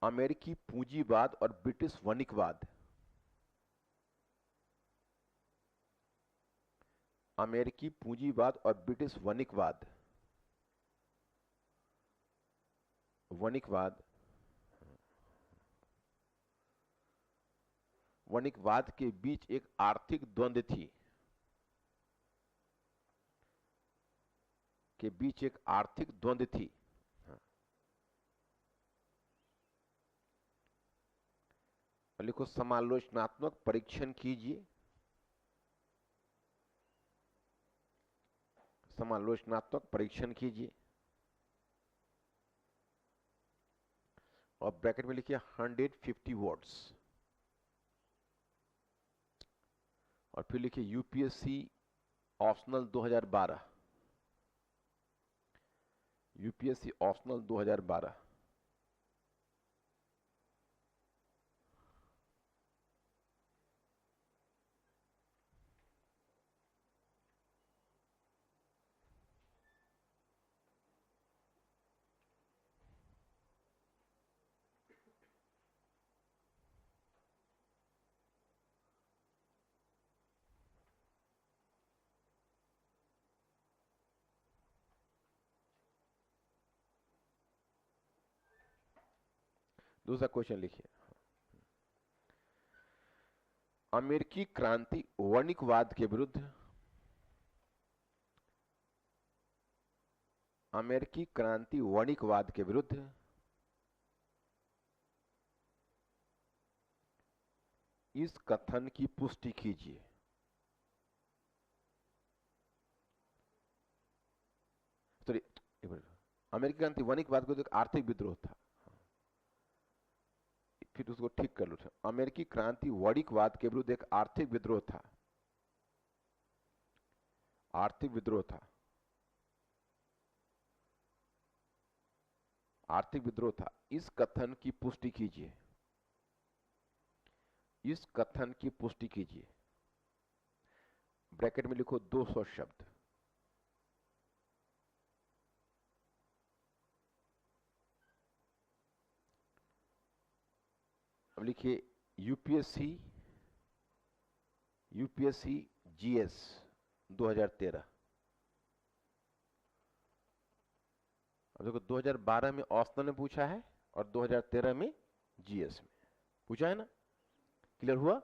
अमेरिकी पूंजीवाद और ब्रिटिश वणिकवाद, अमेरिकी पूंजीवाद और ब्रिटिश वणिकवाद, वणिकवाद, वणिकवाद के बीच एक आर्थिक द्वंद्व थी, के बीच एक आर्थिक द्वंद्व थी। लिखो समालोचनात्मक परीक्षण कीजिए, समालोचनात्मक परीक्षण कीजिए, और ब्रैकेट में लिखिए 150 वर्ड्स, और फिर लिखिए यूपीएससी ऑप्शनल 2012, यूपीएससी ऑप्शनल 2012। दूसरा क्वेश्चन लिखिए, अमेरिकी क्रांति वणिकवाद के विरुद्ध, अमेरिकी क्रांति वणिकवाद के विरुद्ध इस कथन की पुष्टि कीजिए। सॉरी, अमेरिकी क्रांति वणिकवाद को एक आर्थिक विद्रोह था, फिर उसको ठीक कर लो। अमेरिकी क्रांति वणिकवाद के विरुद्ध एक आर्थिक विद्रोह था, आर्थिक विद्रोह था, आर्थिक विद्रोह था। इस कथन की पुष्टि कीजिए, इस कथन की पुष्टि कीजिए। ब्रैकेट में लिखो 200 शब्द। अब लिखिए यूपीएससी, यूपीएससी जीएस 2013। अब देखो 2012 में ऑप्शनल में पूछा है और 2013 में जीएस में पूछा है ना, क्लियर हुआ?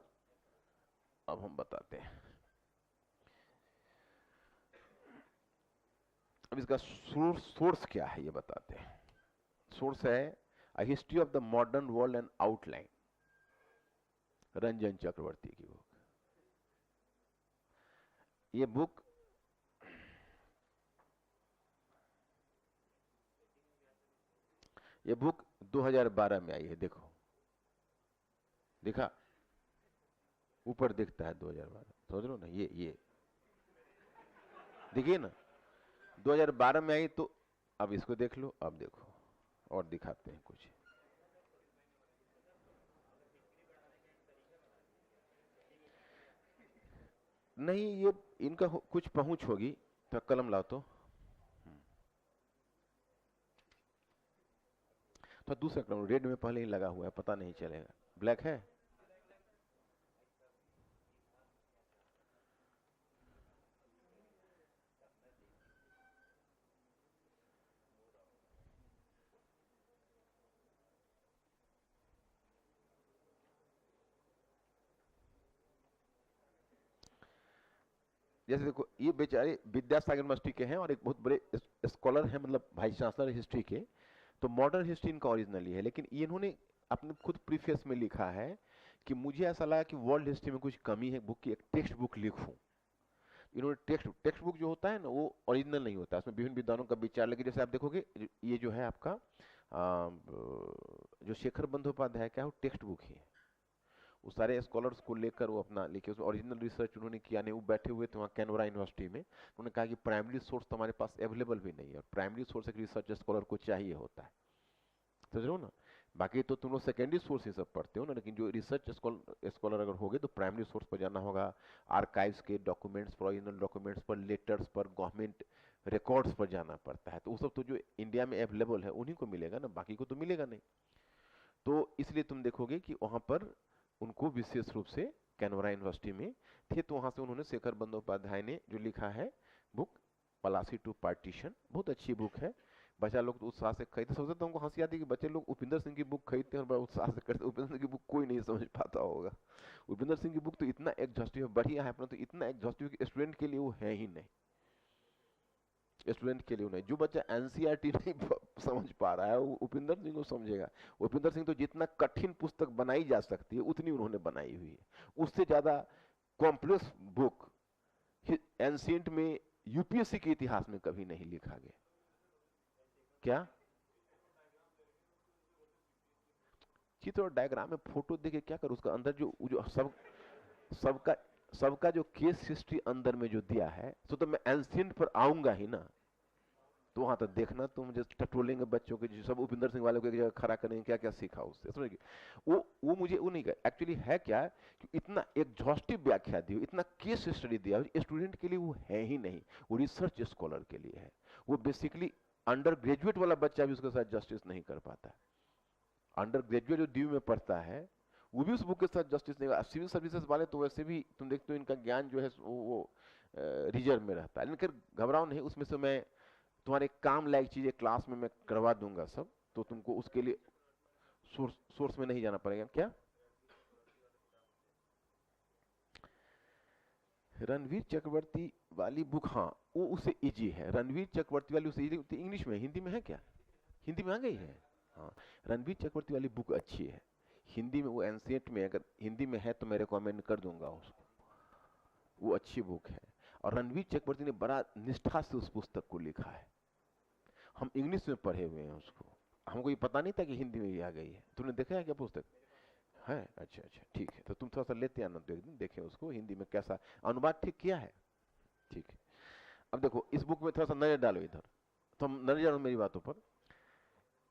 अब हम बताते हैं, अब इसका सोर्स क्या है ये बताते हैं। सोर्स है a history of the modern world and outline, Ranjan Chakravarti की बुक। ये बुक ये बुक 2012 में आई है। देखो, देखा ऊपर दिखता है 2012, समझ लो ना, ये देखिए ना 2012 में आई। तो अब इसको देख लो, अब देखो और दिखाते हैं कुछ। नहीं, ये इनका कुछ पहुंच होगी, तो कलम लाओ तो दूसरा कलम रेड में पहले ही लगा हुआ है, पता नहीं चलेगा। ब्लैक है? जैसे देखो, ये बेचारे विद्यासागर यूनिवर्सिटी के हैं और एक बहुत बड़े स्कॉलर हैं, मतलब वाइस चांसलर हिस्ट्री के। तो मॉडर्न हिस्ट्री इनका ओरिजिनली है, लेकिन इन्होंने अपने खुद प्रीफेस में लिखा है कि मुझे ऐसा लगा कि वर्ल्ड हिस्ट्री में कुछ कमी है, बुक की एक टेक्स्ट बुक लिखूं। इन्होंने टेक्स्ट बुक जो होता है ना, वो ओरिजिनल नहीं होता, उसमें विभिन्न विद्वानों का विचार। लेकिन जैसे आप देखोगे, ये जो है आपका जो शेखर बंदोपाध्याय का है, वो टेक्स्ट बुक ही है। वो सारे स्कॉलर्स को लेकर वो अपना लिखे, उसमें ओरिजिनल रिसर्च उन्होंने किया नहीं, वो बैठे हुए थे वहाँ कैनबरा यूनिवर्सिटी में, उन्होंने कहा कि प्राइमरी सोर्स तो हमारे पास अवेलेबल भी नहीं है, और प्राइमरी सोर्स एक रिसर्च स्कॉलर को चाहिए होता है, समझ रहे हो ना। बाकी तो तुम लोग सेकेंडरी सोर्स ही सब पढ़ते हो ना, लेकिन जो रिसर्च स्कॉलर अगर होगे तो प्राइमरी सोर्स पर जाना होगा, आर्काइव्स के डॉक्यूमेंट्स पर, ओरिजिनल डॉक्यूमेंट्स पर, लेटर्स पर, गवर्नमेंट रिकॉर्ड्स पर जाना पड़ता है, तो वो सब तो जो इंडिया में अवेलेबल है उन्हीं को मिलेगा ना, बाकी को तो मिलेगा नहीं। तो इसलिए तुम देखोगे कि वहां पर उनको विशेष रूप से कैनबरा यूनिवर्सिटी में थे, तो वहां से उन्होंने शेखर बंदोपाध्याय ने जो लिखा है बुक पलासी टू पार्टीशन, बहुत अच्छी बुक है, बच्चा लोग तो उत्साह से खरीदते, सोचते तो हमको हंसी आती है कि बच्चे लोग उपिंदर सिंह की बुक खरीदते हैं और बड़ा उत्साह से करते हैं, उपिंदर सिंह की बुक कोई नहीं समझ पाता होगा, उपिंदर सिंह की बुक तो इतना एग्जॉस्टिव बढ़िया है अपना, तो इतना एग्जॉस्टिव कि स्टूडेंट के लिए वो है ही नहीं, स्टूडेंट के लिए नहीं, जो बच्चा एनसीईआरटी नहीं समझ पा रहा है वो उपिंदर सिंह को समझेगा। उपिंदर सिंह तो जितना कठिन पुस्तक बनाई जा सकती है उतनी उन्होंने बनाई हुई है, उससे ज्यादा कॉम्प्लेक्स बुक एंशिएंट में यूपीएससी के इतिहास में कभी नहीं लिखा गया। क्या चित्र और डायग्राम में फोटो देके क्या करो, उसका अंदर जो जो सबका सबका जो केस हिस्ट्री अंदर में जो दिया है, तो मैं एंशिएंट पर आऊंगा ही ना, तो वहां तक देखना, तो मुझे टटोलेंगे बच्चों के, जो सब उपिंदर सिंह वाले को एक जगह खड़ा करेंगे, क्या क्या सीखा उससे, समझिए वो मुझे वो नहीं कहा एक्चुअली है क्या कि इतना एग्जॉस्टिव व्याख्या दी, इतना केस स्टडी दिया, स्टूडेंट के लिए वो है ही नहीं, वो रिसर्च स्कॉलर के लिए है, वो बेसिकली अंडर ग्रेजुएट वाला बच्चा भी उसके साथ जस्टिस नहीं कर पाता है, अंडर ग्रेजुएट जो ड्यू में पढ़ता है वो भी उस बुक के साथ जस्टिस नहीं, सिविल सर्विसेज वाले तो वैसे भी तुम देखते हो इनका ज्ञान जो है वो रिजर्व में रहता है, लेकिन घबराओ नहीं, उसमें से मैं तुम्हारे काम लायक चीजें क्लास में मैं करवा दूंगा सब, तो तुमको उसके लिए सोर्स में नहीं जाना पड़ेगा। क्या रणवीर चक्रवर्ती वाली बुक, हाँ वो उससे इजी है, रणवीर चक्रवर्ती वाली उससे इजी, इंग्लिश में, हिंदी में है क्या, हिंदी में आ गई है, हाँ रणवीर चक्रवर्ती वाली बुक अच्छी है, हिंदी में वो एंशिएंट में अगर हिंदी में है तो मैं रिकमेंड कर दूंगा उसको, वो अच्छी बुक है, और रणवीर चक्रवर्ती ने बड़ा निष्ठा से उस पुस्तक को लिखा है, हम इंग्लिश में पढ़े हुए हैं उसको, हमको ये पता नहीं था कि हिंदी में भी आ गई है, तुमने देखा है क्या पुस्तक है, अच्छा अच्छा ठीक है, तो तुम थोड़ा सा लेते आना, तो एक दिन देखें उसको हिंदी में कैसा अनुवाद ठीक किया है, ठीक है। अब देखो इस बुक में थोड़ा सा नजर डालो इधर, तो हम नजर डालो मेरी बातों पर,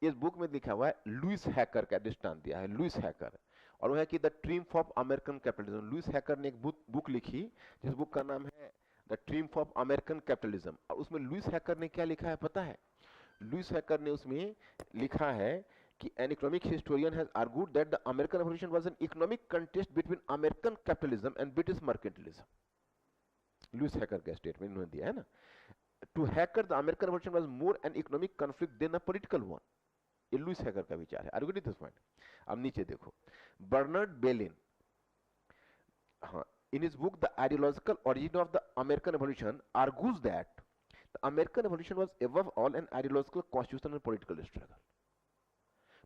इस बुक में लिखा हुआ है लुइस हैकर का दृष्टांत दिया है, लुइस हैकर, और वो है कि the triumph of American capitalism, Louis Hacker ने एक बुक लिखी जिस बुक का नाम है the triumph of American capitalism, और उसमें लुइस हैकर ने क्या लिखा है पता है, लुइस हैकर ने उसमें लिखा है कि an economic historian has argued that the American Revolution was an economic contest between American capitalism and British mercantilism. Louis Hacker का स्टेटमेंट उन्होंने दिया है ना, to hacker the American Revolution was more an economic conflict than a political one. ये Louis Hacker का विचार है, argued this point. अब नीचे देखो, बर्नार्ड बेलिन, हाँ, in his book The Ideological Origin of the American Revolution argues that the American Revolution was above all an ideological, constitutional and political struggle.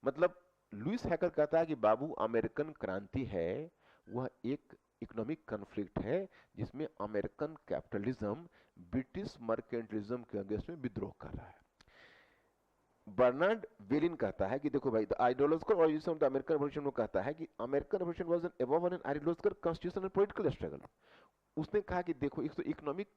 मतलब Louis hacker कहता है कि बाबू अमेरिकन क्रांति है वह एक इकोनॉमिक कॉन्फ्लिक्ट है जिसमें अमेरिकन कैपिटलिज्म ब्रिटिश मर्केंटलिज्म के अगेंस्ट में विद्रोह कर रहा है। बर्नार्ड बेलिन कहता है कि देखो भाई, the ideological origin of the American revolution में कहता है कि American revolution was an above an ideological constitutional and political struggle. उसने कहा कि देखो एक तो इकोनॉमिक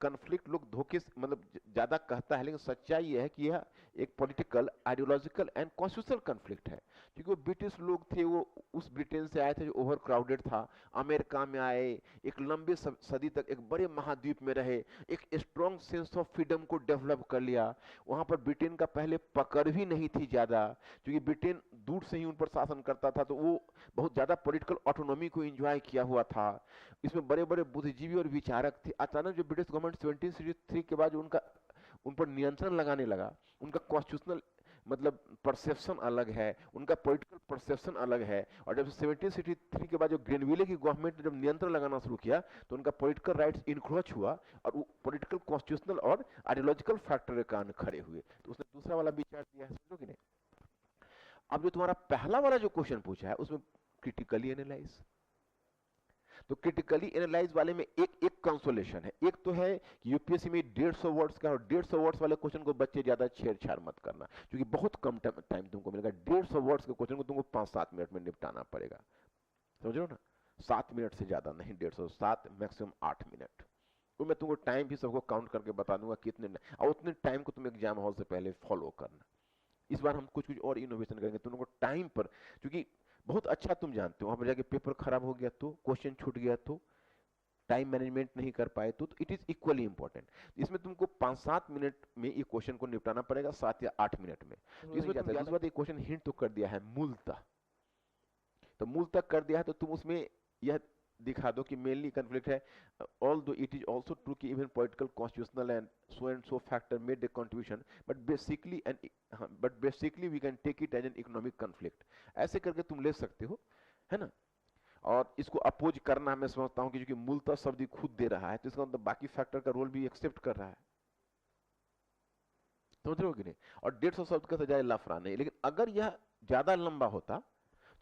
कॉन्फ्लिक्ट लोग धोखे से मतलब ज्यादा कहता है, लेकिन सच्चाई यह है कि यह एक political, ideological and constitutional conflict है, क्योंकि वो ब्रिटिश लोग थे, वो उस ब्रिटेन से आए थे जो ओवर क्राउडेड था, अमेरिका में आए, एक लंबे सदी तक एक बड़े महाद्वीप में रहे, एक स्ट्रॉन्ग सेंस ऑफ फ्रीडम को डेवलप कर लिया। वहां पर ब्रिटेन का पहले पकड़ भी नहीं थी ज्यादा, क्योंकि ब्रिटेन दूर से ही उन पर शासन करता था, तो वो बहुत ज्यादा पॉलिटिकल ऑटोनॉमी को एंजॉय किया हुआ था। इसमें बड़े बड़े बुद्धिजीवी और विचारक थे। अचानक जो ब्रिटिश गवर्नमेंट 1763 के बाद उनका उन पर नियंत्रण लगाने लगा, उनका कॉन्स्टिट्यूशनल मतलब परसेप्शन अलग है, उनका पॉलिटिकल परसेप्शन अलग है, और जब 1763 के बाद जो ग्रेनविले की गवर्नमेंट ने जब नियंत्रण लगाना शुरू किया तो उनका पॉलिटिकल राइट्स इंक्रोच हुआ और पॉलिटिकल, कॉन्स्टिट्यूशनल और आइडियोलॉजिकल फैक्टर के कारण खड़े हुए। तो उसने दूसरा वाला विचार दिया है, समझो कि नहीं। अब जो तुम्हारा पहला वाला जो क्वेश्चन पूछा है उसमें क्रिटिकली एनालाइज, तो क्रिटिकली एनालाइज वाले में एक कंसोलेशन है। एक तो है कि यूपीएससी में 150 वर्ड्स का, और 150 वर्ड्स वाले क्वेश्चन को बच्चे ज्यादा छेड़छाड़ मत करना, क्योंकि बहुत कम टाइम तुमको मिलेगा। 150 वर्ड्स के क्वेश्चन को तुमको 5-7 मिनट में निपटाना पड़ेगा, समझ रहे हो ना, 7 मिनट से ज्यादा नहीं, 150, 7 मैक्सिमम 8 मिनट। तो मैं तुमको टाइम भी सबको काउंट करके बता दूंगा कितने, और उतने टाइम को तुम एग्जाम हॉल से पहले फॉलो करना। इस बार हम कुछ कुछ और इनोवेशन करेंगे तुम लोगों को टाइम पर, क्योंकि बहुत अच्छा तुम जानते हो वहां पर जाके पेपर खराब हो गया तो, क्वेश्चन छूट गया तो, टाइम मैनेजमेंट नहीं कर पाए तो इट इज इक्वली इंपॉर्टेंट। इसमें तुमको 5-7 मिनट में ये क्वेश्चन को निपटाना पड़ेगा, 7 या 8 मिनट में। तो इसमें तुम दूसरी बात, ये क्वेश्चन हिंट तो कर दिया है मूलतः, तो मूल तक कर दिया है, तो तुम उसमें यह दिखा दो कि मेनली कॉन्फ्लिक्ट है, although it is also true कि even political constitutional and so factor made the contribution, but basically we can take it as an economic conflict. ऐसे करके तुम ले सकते हो, है ना। और इसको अपोज करना मैं समझता हूं कि क्योंकि मूलतः शब्द खुद दे रहा है, तो इसका मतलब बाकी फैक्टर का रोल भी एक्सेप्ट कर रहा है, समझ रहे हो कि नहीं। और 150 शब्द का सजाए लाफरा नहीं, लेकिन अगर यह ज्यादा लंबा होता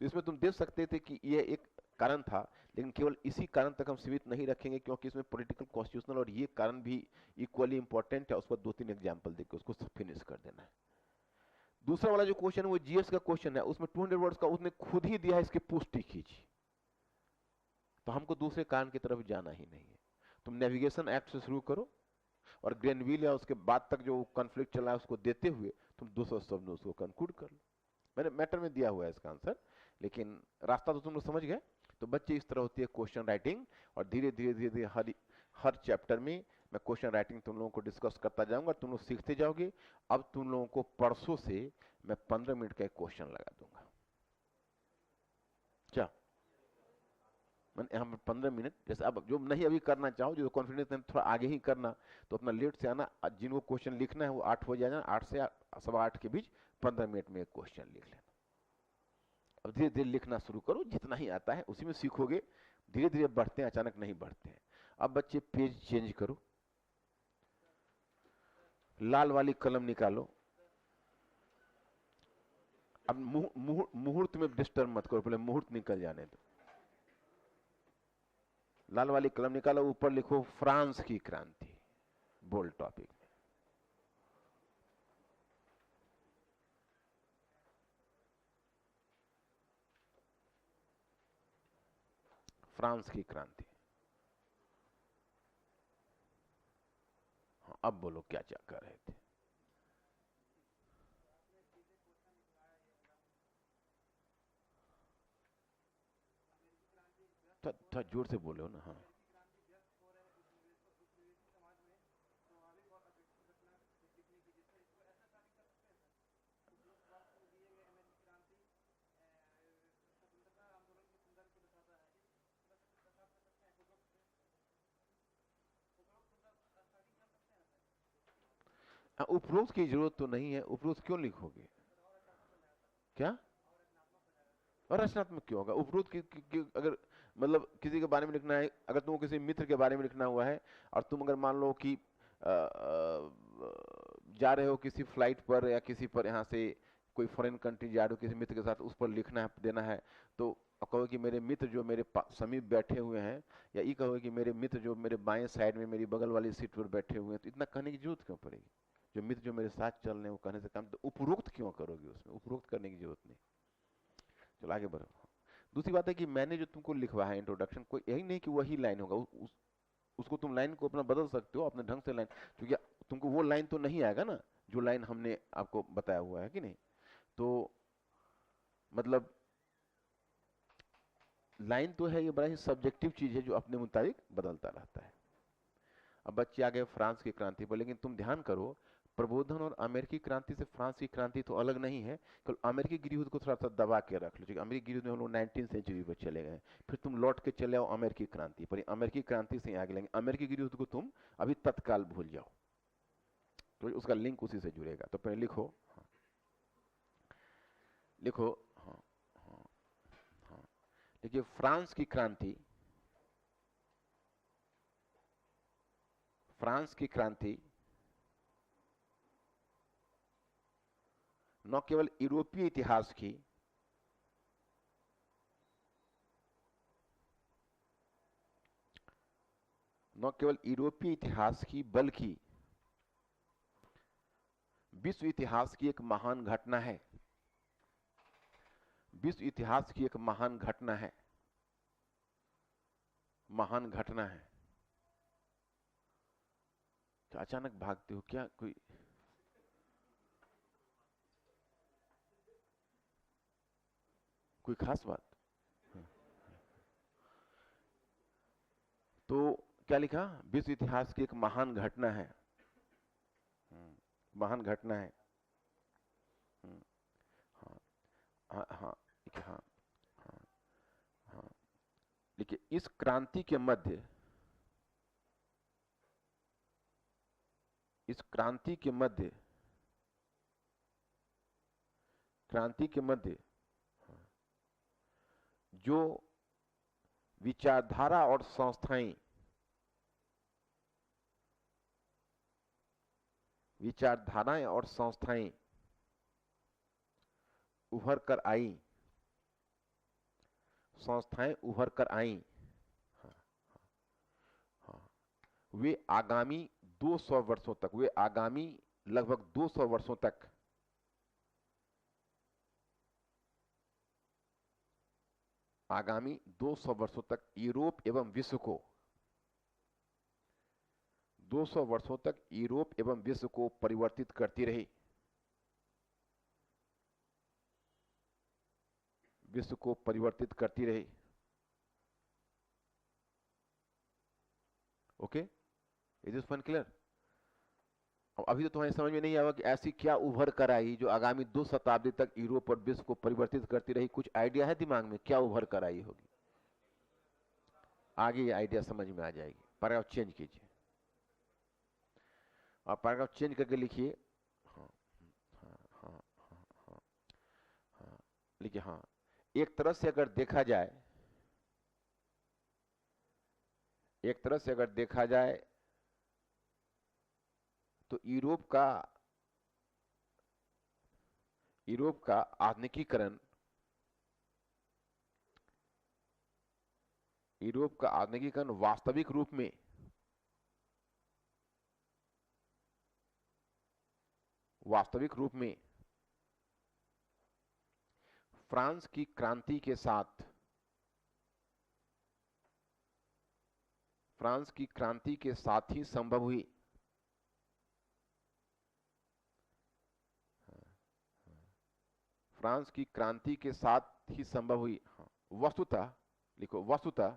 तो इसमें तुम देख सकते थे कि यह एक कारण था, लेकिन केवल इसी कारण तक हम सीमित नहीं रखेंगे, क्योंकि इसमें पॉलिटिकल कॉन्स्टिट्यूशनल और ये कारण भी इक्वली इंपॉर्टेंट है। उस पर 2-3 एग्जांपल देकर उसको फिनिश कर देना है। दूसरा वाला जो क्वेश्चन है वो जीएस का क्वेश्चन है, उसमें 200 वर्ड्स का उसने खुद ही दिया है, इसकी पुष्टि कीजिए। तो हमको दूसरे कारण की तरफ जाना ही नहीं है। तुम नेविगेशन एक्ट से शुरू करो और ग्रेनविल या उसके बाद तक जो कॉन्फ्लिक्ट चला है उसको देते हुए तुम 200 शब्द में उसको कंक्लूड कर लो। मैंने मैटर में दिया हुआ है इसका आंसर, लेकिन रास्ता तो तुम लोग समझ गए। तो बच्चे इस तरह होती है क्वेश्चन राइटिंग, और धीरे धीरे धीरे धीरे हर चैप्टर में मैं क्वेश्चन राइटिंग तुम लोगों को डिस्कस करता जाऊंगा, तुम लोग सीखते जाओगे। अब तुम लोगों को परसों से मैं 15 मिनट का एक क्वेश्चन लगा दूंगा। क्या मैंने यहाँ पर 15 मिनट, जैसे अब जो नहीं अभी करना चाहो, जो कॉन्फिडेंस नहीं, थोड़ा आगे ही करना, तो अपना लेट से आना। जिनको क्वेश्चन लिखना है वो 8 बजे आ जाना, 8 से 8:15 के बीच 15 मिनट में एक क्वेश्चन लिख लेना। अब धीरे धीरे लिखना शुरू करो, जितना ही आता है उसी में सीखोगे। धीरे धीरे बढ़ते हैं, अचानक नहीं बढ़ते हैं। अब बच्चे पेज चेंज करो, लाल वाली कलम निकालो। अब मुहूर्त में डिस्टर्ब मत करो, पहले मुहूर्त निकल जाने दो। लाल वाली कलम निकालो, ऊपर लिखो फ्रांस की क्रांति, बोल्ड टॉपिक में। फ्रांस की क्रांति। हाँ, अब बोलो क्या क्या कर रहे थे। थोड़ा जोर से बोलो ना। हाँ, उपरोक्त की जरूरत तो नहीं है, उपरोक्त क्यों लिखोगे? क्या और रचनात्मक क्यों होगा? उपरोक्त की अगर मतलब किसी के बारे में लिखना है, अगर तुमको किसी मित्र के बारे में लिखना हुआ है, और तुम अगर मान लो कि जा रहे हो किसी फ्लाइट पर या किसी पर, यहाँ से कोई फॉरेन कंट्री जा रहे हो किसी मित्र के साथ, उस पर लिखना है, देना है, तो कहो कि मेरे मित्र जो मेरे समीप बैठे हुए हैं, या ये कहो कि मेरे मित्र जो मेरे बाएं साइड में मेरी बगल वाली सीट पर बैठे हुए हैं, तो इतना कहने की जरूरत क्यों पड़ेगी? जो मित्र जो मेरे साथ चल रहे हैं वो कहने से काम, तो उपरोक्त क्यों करोगे? उसमें उपरोक्त करने की जरूरत नहीं। चलो आगे बढ़ो। दूसरी बात है कि मैंने जो तुमको लिखवा है इंट्रोडक्शन, कोई यही नहीं कि वही लाइन होगा, उसको तुम लाइन को अपना बदल सकते हो अपने ढंग से लाइन, क्योंकि तुमको वो लाइन तो नहीं आएगा ना जो लाइन हमने आपको बताया हुआ है, कि नहीं। तो मतलब लाइन तो है, ये बड़ा ही सब्जेक्टिव चीज है जो अपने मुताबिक बदलता रहता है। अब बच्चे आ गए फ्रांस की क्रांति पर, लेकिन तुम ध्यान करो, प्रबोधन और अमेरिकी क्रांति से फ्रांस की क्रांति तो अलग नहीं है। केवल अमेरिकी गिरफ्त को थोड़ा सा दबा के रख लो, क्योंकि अमेरिकी गिरफ्त में हम लोग 19वीं सेंचुरी पर चले गए, फिर तुम लौट के चले आओ अमेरिकी क्रांति पर, अमेरिकी क्रांति से आगे लेंगे। अमेरिकी गिरफ्त को तुम अभी तत्काल भूल जाओ, तो उसका लिंक उसी से जुड़ेगा। तो पहले लिखो, हाँ, लिखो, हाँ, हाँ, हाँ, देखिए फ्रांस की क्रांति, फ्रांस की क्रांति न केवल यूरोपीय इतिहास की, न केवल यूरोपीय इतिहास की, बल्कि विश्व इतिहास की एक महान घटना है। विश्व इतिहास की एक महान घटना है। महान घटना है। तो अचानक भागते हो क्या? कोई खास बात? तो क्या लिखा? विश्व इतिहास की एक महान घटना है। महान घटना है। हाँ हाँ हाँ हाँ हाँ हाँ। देखिए, इस क्रांति के मध्य, इस क्रांति के मध्य, क्रांति के मध्य जो विचारधारा और संस्थाएं, विचारधाराएं और संस्थाएं उभर कर आई, संस्थाएं उभर कर आई, वे आगामी 200 वर्षों तक, वे आगामी लगभग 200 वर्षों तक आगामी 200 वर्षों तक यूरोप एवं विश्व को, 200 वर्षों तक यूरोप एवं विश्व को परिवर्तित करती रही, विश्व को परिवर्तित करती रही। Okay, is this point clear? अभी तो तुम्हारी समझ में नहीं आया कि ऐसी क्या उभर कर आई जो आगामी 2 शताब्दी तक यूरोप और विश्व को परिवर्तित करती रही। कुछ आइडिया है दिमाग में क्या उभर कर आई होगी? आगे ये आइडिया समझ में आ जाएगी। पैराग्राफ चेंज कीजिए और पैराग्राफ चेंज करके लिखिए। हाँ हाँ हाँ हाँ हाँ हाँ, लिखिए। हाँ, एक तरह से अगर देखा जाए, एक तरह से अगर देखा जाए तो यूरोप का आधुनिकीकरण, यूरोप का आधुनिकीकरण वास्तविक रूप में फ्रांस की क्रांति के साथ, फ्रांस की क्रांति के साथ ही संभव हुई। फ्रांस की क्रांति के साथ ही संभव हुई। वस्तुतः, लिखो, वस्तुतः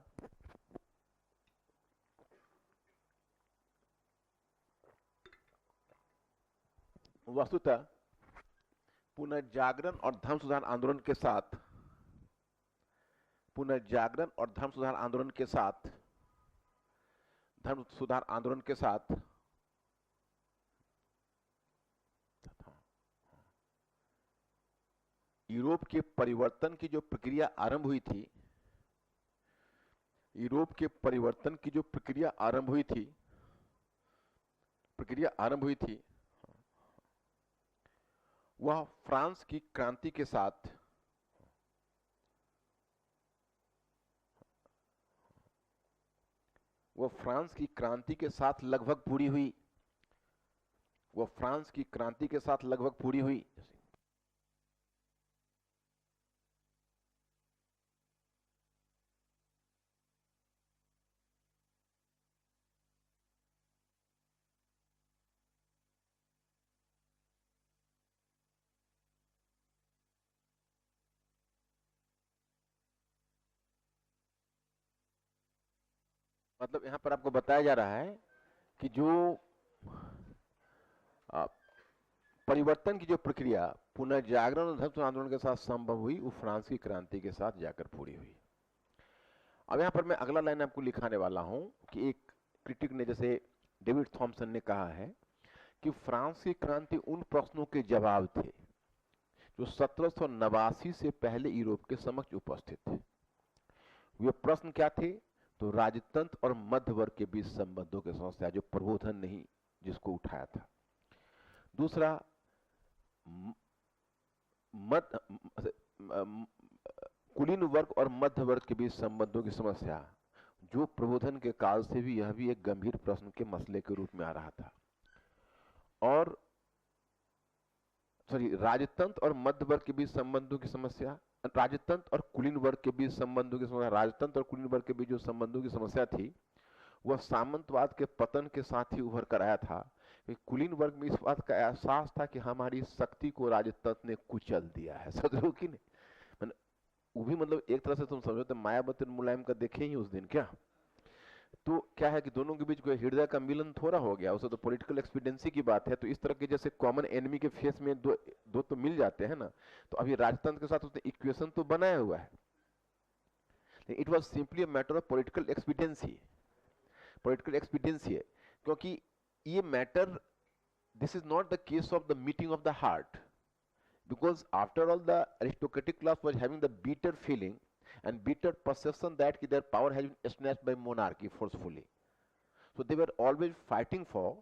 वस्तुतः पुनर्जागरण और धर्म सुधार आंदोलन के साथ, पुनर्जागरण और धर्म सुधार आंदोलन के साथ, धर्म सुधार आंदोलन के साथ यूरोप के परिवर्तन की जो प्रक्रिया आरंभ हुई थी, यूरोप के परिवर्तन की जो प्रक्रिया आरंभ हुई थी, वह फ्रांस की क्रांति के साथ, वह फ्रांस की क्रांति के साथ लगभग पूरी हुई। वह फ्रांस की क्रांति के साथ लगभग पूरी हुई। मतलब यहां पर आपको बताया जा रहा है कि जो परिवर्तन की जो प्रक्रिया पुनर्जागरण और धर्म आंदोलन के साथ संभव हुई, वो फ्रांस की क्रांति के साथ जाकर पूरी हुई। अब यहां पर मैं अगला लाइन आपको लिखाने वाला हूं कि एक क्रिटिक ने, जैसे डेविड थॉमसन ने कहा है कि फ्रांस की क्रांति उन प्रश्नों के जवाब थे जो 1789 से पहले यूरोप के समक्ष उपस्थित थे। वे प्रश्न क्या थे? तो राजतंत्र और मध्य वर्ग के बीच संबंधों की समस्या, जो प्रबोधन नहीं जिसको उठाया था। दूसरा, कुलीन वर्ग और मध्य वर्ग के बीच संबंधों की समस्या, जो प्रबोधन के काल से भी यह भी एक गंभीर प्रश्न के मसले के रूप में आ रहा था। और राजतंत्र और मध्य वर्ग के बीच संबंधों की समस्या, राजतंत्र और कुलीन वर्ग के बीच संबंधों की समस्या, राजतंत्र और कुलीन वर्ग के बीच जो संबंधों की समस्या थी वह सामंतवाद के पतन के साथ ही उभर कर आया था। कुलीन वर्ग में इस बात का एहसास था कि हमारी शक्ति को राजतंत्र ने कुचल दिया है। समझ रहे हो कि नहीं? वो भी मतलब एक तरह से तुम समझो तो मायावती और मुलायम का देखे ही उस दिन क्या, तो क्या है कि दोनों के बीच कोई हृदय का मिलन थोड़ा हो गया, उसे तो पॉलिटिकल एक्सपीडियंसी की बात है। तो इस तरह के जैसे कॉमन एनिमी के फेस में दो तो मिल जाते हैं ना, तो अभी राजतंत्र के साथ उसने इक्वेशन तो बनाया हुआ है, it was simply a matter of political expediency. Political expediency है क्योंकि ये matter, this is not the case of the meeting of the heart, because after all the aristocratic class was having the bitter feeling and bitter perception that their power has been snatched by monarchy forcefully, so they were always fighting for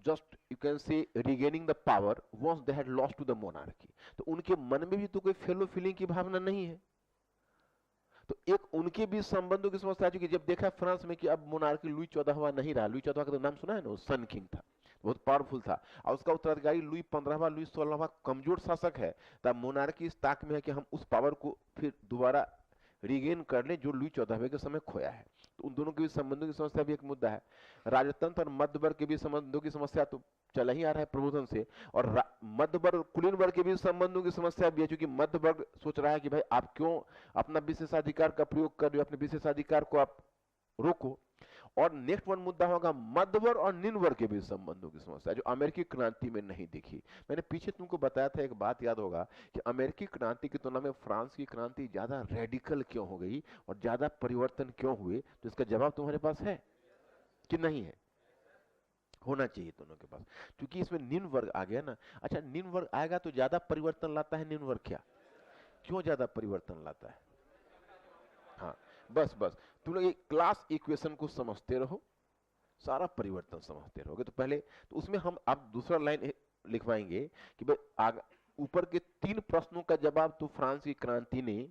just you can say regaining the power once they had lost to the monarchy। तो उनके मन में भी तो कोई fellow feeling की भावना नहीं है, तो एक उनके भी संबंधों की समस्या है कि जब देखा फ्रांस में कि अब मोनार्की लुई 14वां नहीं रहा, लुई 14वां का तो नाम सुना है ना, वो सन किंग था, बहुत पावरफुल था, और उसका उत्तराधिकारी लुई 15वां लुई 16वां कमजोर शासक है, तब मोनार्की इस ताक में है कि हम उस पावर को फिर दोबारा रिगेन कर लें जो लुई 14वें के समय खोया है। तो उन दोनों के बीच संबंधों की समस्या भी एक मुद्दा है। राजतंत्र और मध्य वर्ग के बीच संबंधों की समस्या तो चला ही आ रहा है प्रबोधन से, और मध्य वर्ग कुलीन वर्ग के बीच संबंधों की समस्या भी है, क्योंकि मध्य वर्ग सोच रहा है कि भाई आप क्यों अपना विशेषाधिकार का प्रयोग कर रहे हो, अपने विशेषाधिकार को आप रोको। और नेक्स्ट वन मुद्दा होगा मध्य वर्ग और निम्न वर्ग के बीच संबंधों की समस्या, जो अमेरिकी क्रांति में नहीं दिखी। मैंने पीछे तुमको बताया था, एक बात याद होगा कि अमेरिकी क्रांति की तुलना में फ्रांस की क्रांति ज्यादा रेडिकल क्यों हो गई और ज्यादा परिवर्तन क्यों हुए, तो इसका जवाब तुम्हारे पास है कि नहीं है? होना चाहिए दोनों के पास, क्योंकि इसमें निम्न वर्ग आ गया ना। अच्छा, निम्न वर्ग आएगा तो ज्यादा परिवर्तन लाता है निम्न वर्ग, क्या क्यों ज्यादा परिवर्तन लाता है? हाँ, बस बस तुम लोग एक क्लास इक्वेशन को समझते रहो, सारा परिवर्तन समझते रहोगे। तो पहले तो उसमें हम अब दूसरा लाइन लिखवाएंगे कि भाई ऊपर के 3 प्रश्नों का जवाब तो फ्रांस की क्रांति ने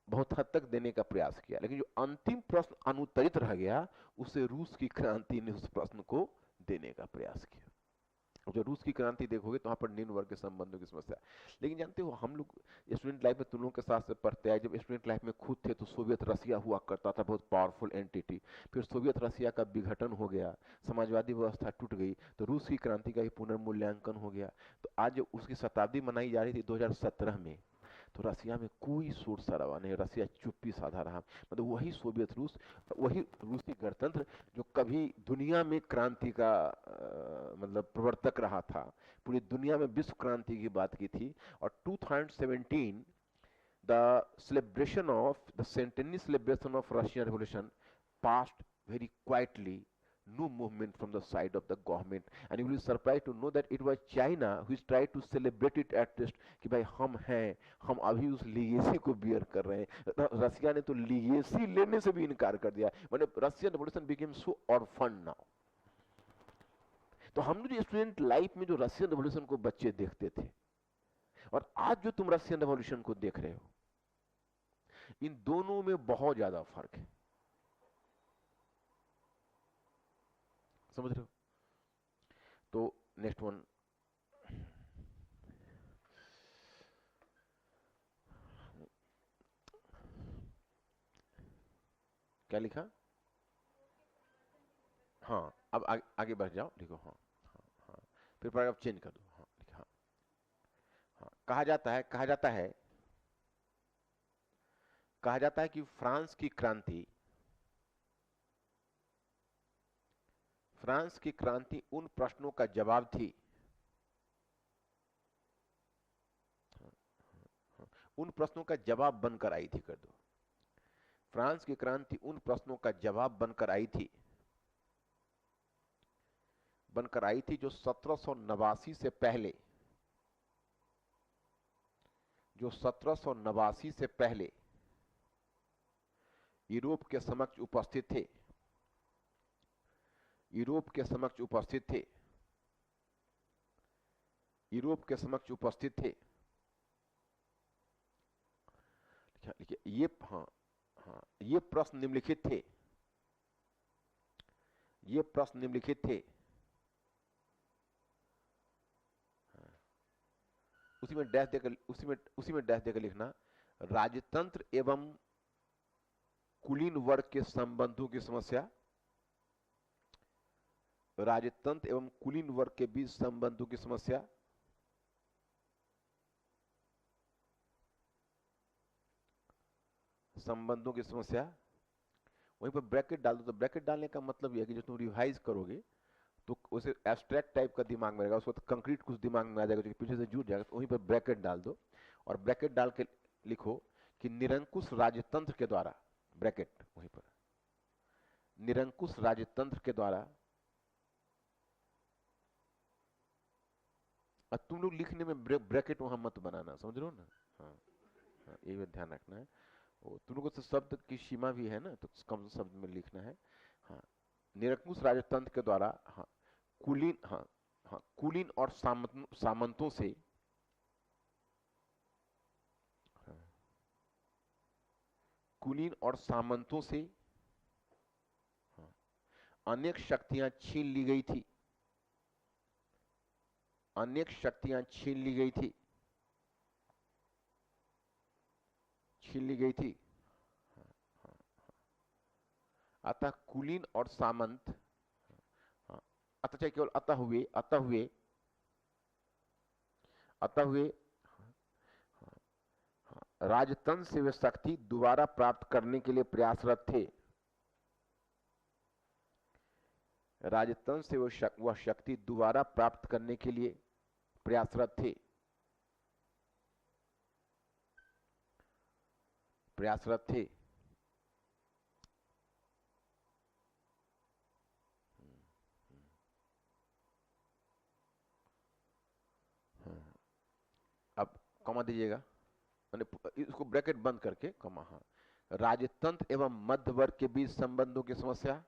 बहुत हद तक देने का प्रयास किया, लेकिन जो अंतिम प्रश्न अनुत्तरित रह गया उसे रूस की क्रांति ने उस प्रश्न को देने का प्रयास किया। जो रूस की क्रांति देखोगे तो वहां पर निम्न वर्ग के संबंधों की समस्या। लेकिन जानते हो, हम लोग स्टूडेंट लाइफ में तुम लोगों के साथ से पढ़ते आए, जब स्टूडेंट लाइफ में खुद थे तो सोवियत रसिया हुआ करता था, बहुत पावरफुल एंटिटी। फिर सोवियत रसिया का विघटन हो गया, समाजवादी व्यवस्था टूट गई, तो रूस की क्रांति का ही पुनर्मूल्यांकन हो गया। तो आज उसकी शताब्दी मनाई जा रही थी 2017 में, तो रसिया में कोई शोर शराबा नहीं, रसिया चुप्पी साधा रहा। मतलब वही सोवियत रूस, वही रूसी गणतंत्र जो कभी दुनिया में क्रांति का मतलब प्रवर्तक रहा था, पूरी दुनिया में विश्व क्रांति की बात की थी। और 2017 the celebration of the centenary celebration of Russian Revolution passed very quietly, no movement from the side of the government, and you will be surprised to know that it was China which tried to celebrate it at least कि भाई हम हैं, हम अभी उस legacy को beer कर रहे हैं। रसिया ने तो लीगेसी लेने से भी इनकार कर दिया, मतलब Russian revolution became so orphan now. तो हम जो स्टूडेंट लाइफ में जो रशियन रेवोल्यूशन को बच्चे देखते थे और आज जो तुम रशियन रेवोल्यूशन को देख रहे हो, इन दोनों में बहुत ज्यादा फर्क है। समझ रहे हो? तो नेक्स्ट वन, क्या लिखा? हाँ, अब आगे बढ़ जाओ, लिखो। हाँ हाँ हाँ, फिर पैराग्राफ चेंज कर दो। हाँ लिखा। हाँ हाँ, कहा जाता है कि फ्रांस की क्रांति उन प्रश्नों का जवाब थी, उन प्रश्नों का जवाब बनकर आई थी, कर दो। फ्रांस की क्रांति उन प्रश्नों का जवाब बनकर आई थी जो 1789 से पहले, यूरोप के समक्ष उपस्थित थे, यूरोप के समक्ष उपस्थित थे। लिखिए ये, हाँ हाँ, ये प्रश्न निम्नलिखित थे। उसी में डैश देकर लिखना, राजतंत्र एवं कुलीन वर्ग के संबंधों की समस्या, राजतंत्र एवं कुलीन वर्ग के बीच संबंधों की समस्या, संबंधों की समस्या। वहीं पर ब्रैकेट डाल दो, तो ब्रैकेट डालने का मतलब यह है कि जो तुम रिवाइज करोगे तो उसे एब्स्ट्रैक्ट टाइप का दिमाग में रहेगा, उसको तो कंक्रीट कुछ दिमाग में आ जाएगा जो कि पीछे से जुड़ जाएगा, तो वहीं पर ब्रैकेट डाल दो और ब्रैकेट डाल के लिखो कि निरंकुश राजतंत्र के द्वारा, ब्रैकेट वहीं पर, निरंकुश राजतंत्र के द्वारा। और तुम लोग लिखने में ब्रैकेट वहां मत बनाना, समझ रहे हो ना। हाँ, हाँ, ये भी ध्यान रखना है। वो तुम लोगों से शब्द की सीमा भी है ना, तो कम शब्द में लिखना है। हाँ, निरंकुश राजतंत्र के द्वारा, हाँ, कुलीन, हाँ, हाँ, कुलीन और सामंतों से, हाँ, कुलीन और सामंतों से, हाँ, अनेक शक्तियां छीन ली गई थी, अनेक शक्तियां छीन ली गई थी, छीन ली गई थी। हाँ, हाँ, अतः कुलीन और सामंत, हाँ, अतः चाहे केवल अतः हुए, अतः हुए, अतः हुए, राजतंत्र से वे शक्ति दोबारा प्राप्त करने के लिए प्रयासरत थे, राजतंत्र से वह शक्ति दोबारा प्राप्त करने के लिए प्रयासरत थे, प्रयासरत थे। अब कॉमा दीजिएगा, इसको ब्रैकेट बंद करके कॉमा। हाँ, राजतंत्र एवं मध्य वर्ग के बीच संबंधों की समस्या,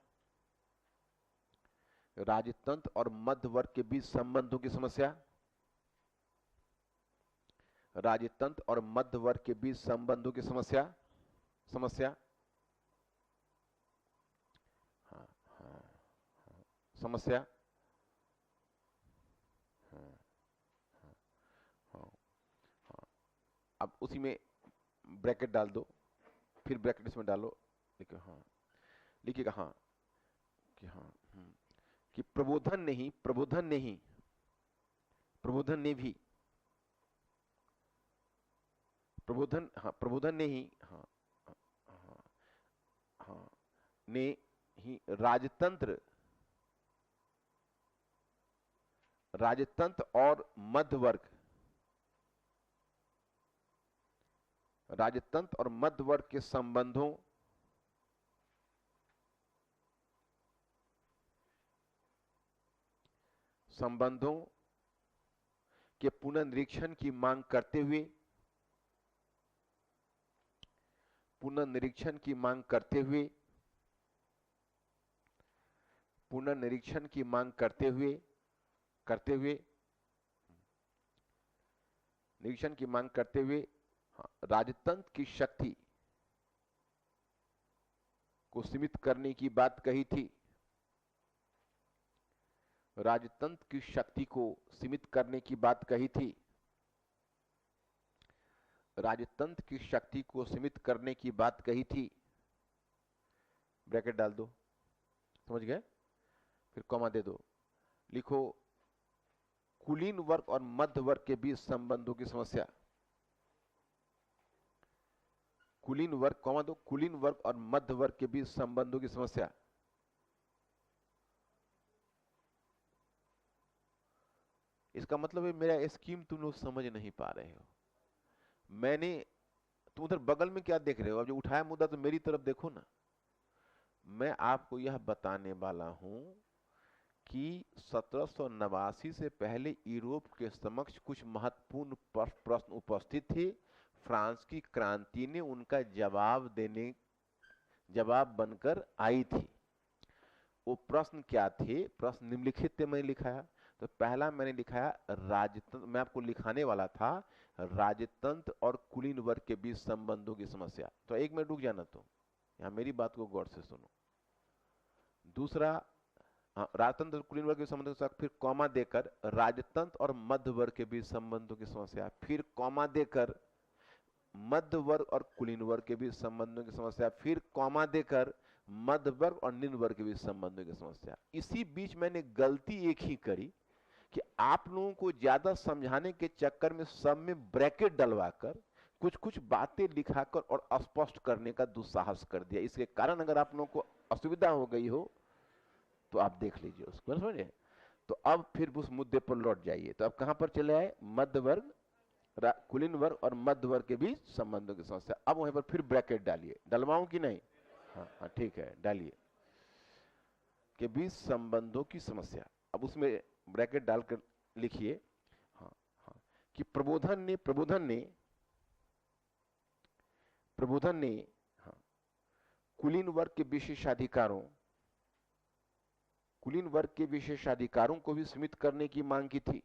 राजतंत्र और मध्य वर्ग के बीच संबंधों की समस्या, राजतंत्र और मध्य वर्ग के बीच संबंधों की समस्या, समस्या, हाँ, हाँ, हाँ, समस्या, हाँ, हाँ, हाँ, हाँ। अब उसी में ब्रैकेट डाल दो, फिर ब्रैकेट इसमें डालो, लिखो, हाँ, लिखिएगा, हाँ, कि हाँ, कि प्रबोधन नहीं, प्रबोधन नहीं, प्रबोधन ने भी, प्रबोधन, हाँ, प्रबोधन ने ही, हाँ, हाँ, हाँ, ने ही राजतंत्र, राजतंत्र और मध्य वर्ग, राजतंत्र और मध्य वर्ग के संबंधों, संबंधों के पुनर्निरीक्षण की मांग करते हुए, पुनर्निरीक्षण की मांग करते हुए, पुनर्निरीक्षण की मांग करते हुए, करते हुए, निरीक्षण की मांग करते हुए, हाँ, राजतंत्र की शक्ति को सीमित करने की बात कही थी, राजतंत्र की शक्ति को सीमित करने की बात कही थी, राजतंत्र की शक्ति को सीमित करने की बात कही थी, ब्रैकेट डाल दो, समझ गए, फिर कॉमा दे दो, लिखो कुलीन वर्ग और मध्य वर्ग के बीच संबंधों की समस्या, कुलीन वर्ग, कॉमा दो, कुलीन वर्ग और मध्य वर्ग के बीच संबंधों की समस्या। इसका मतलब है मेरा स्कीम तुम लोग समझ नहीं पा रहे हो। मैंने, तुम उधर बगल में क्या देख रहे हो, अब जो उठाया मुद्दा तो मेरी तरफ देखो ना। मैं आपको यह बताने वाला हूं कि 1789 से पहले यूरोप के समक्ष कुछ महत्वपूर्ण प्रश्न उपस्थित थे। फ्रांस की क्रांति ने उनका जवाब बनकर आई थी। वो प्रश्न क्या थे, प्रश्न निम्नलिखित थे, मैंने लिखाया। तो पहला मैंने लिखाया राजतंत्र, मैं आपको लिखाने वाला था राजतंत्र और कुलीन वर्ग के बीच संबंधों की समस्या। तो एक मिनट रुक जाना, तो यहां मेरी बात को गौर से सुनो। दूसरा, राजतंत्र और कुलीन वर्ग के संबंधों के साथ फिर कॉमा देकर राजतंत्र और मध्य वर्ग के बीच संबंधों की समस्या, फिर कॉमा देकर मध्य वर्ग और कुलीन वर्ग के बीच संबंधों की समस्या, फिर कॉमा देकर मध्य वर्ग और निम्न वर्ग के बीच संबंधों की समस्या। इसी बीच मैंने गलती एक ही करी कि आप लोगों को ज्यादा समझाने के चक्कर में सब में ब्रैकेट डलवाकर कुछ कुछ बातें लिखाकर और अस्पष्ट करने का दुस्साहस कर दिया। इसके कारण अगर आप लोगों को असुविधा हो गई हो तो आप देख लीजिए उसको, समझे। तो अब फिर उस मुद्दे पर लौट जाइए। तो अब कहां पर चले आए, मध्य वर्ग, कुलीन वर्ग और मध्य वर्ग के बीच संबंधों की समस्या। अब वहीं पर फिर ब्रैकेट डालिए, डलवाऊं कि नहीं? हाँ हाँ ठीक है, डालिए, के बीच संबंधों की समस्या। अब उसमें ब्रैकेट डालकर लिखिए, हाँ हाँ, कि प्रबोधन ने हाँ, कुलीन वर्ग के विशेषाधिकारों को भी सीमित करने की मांग की थी,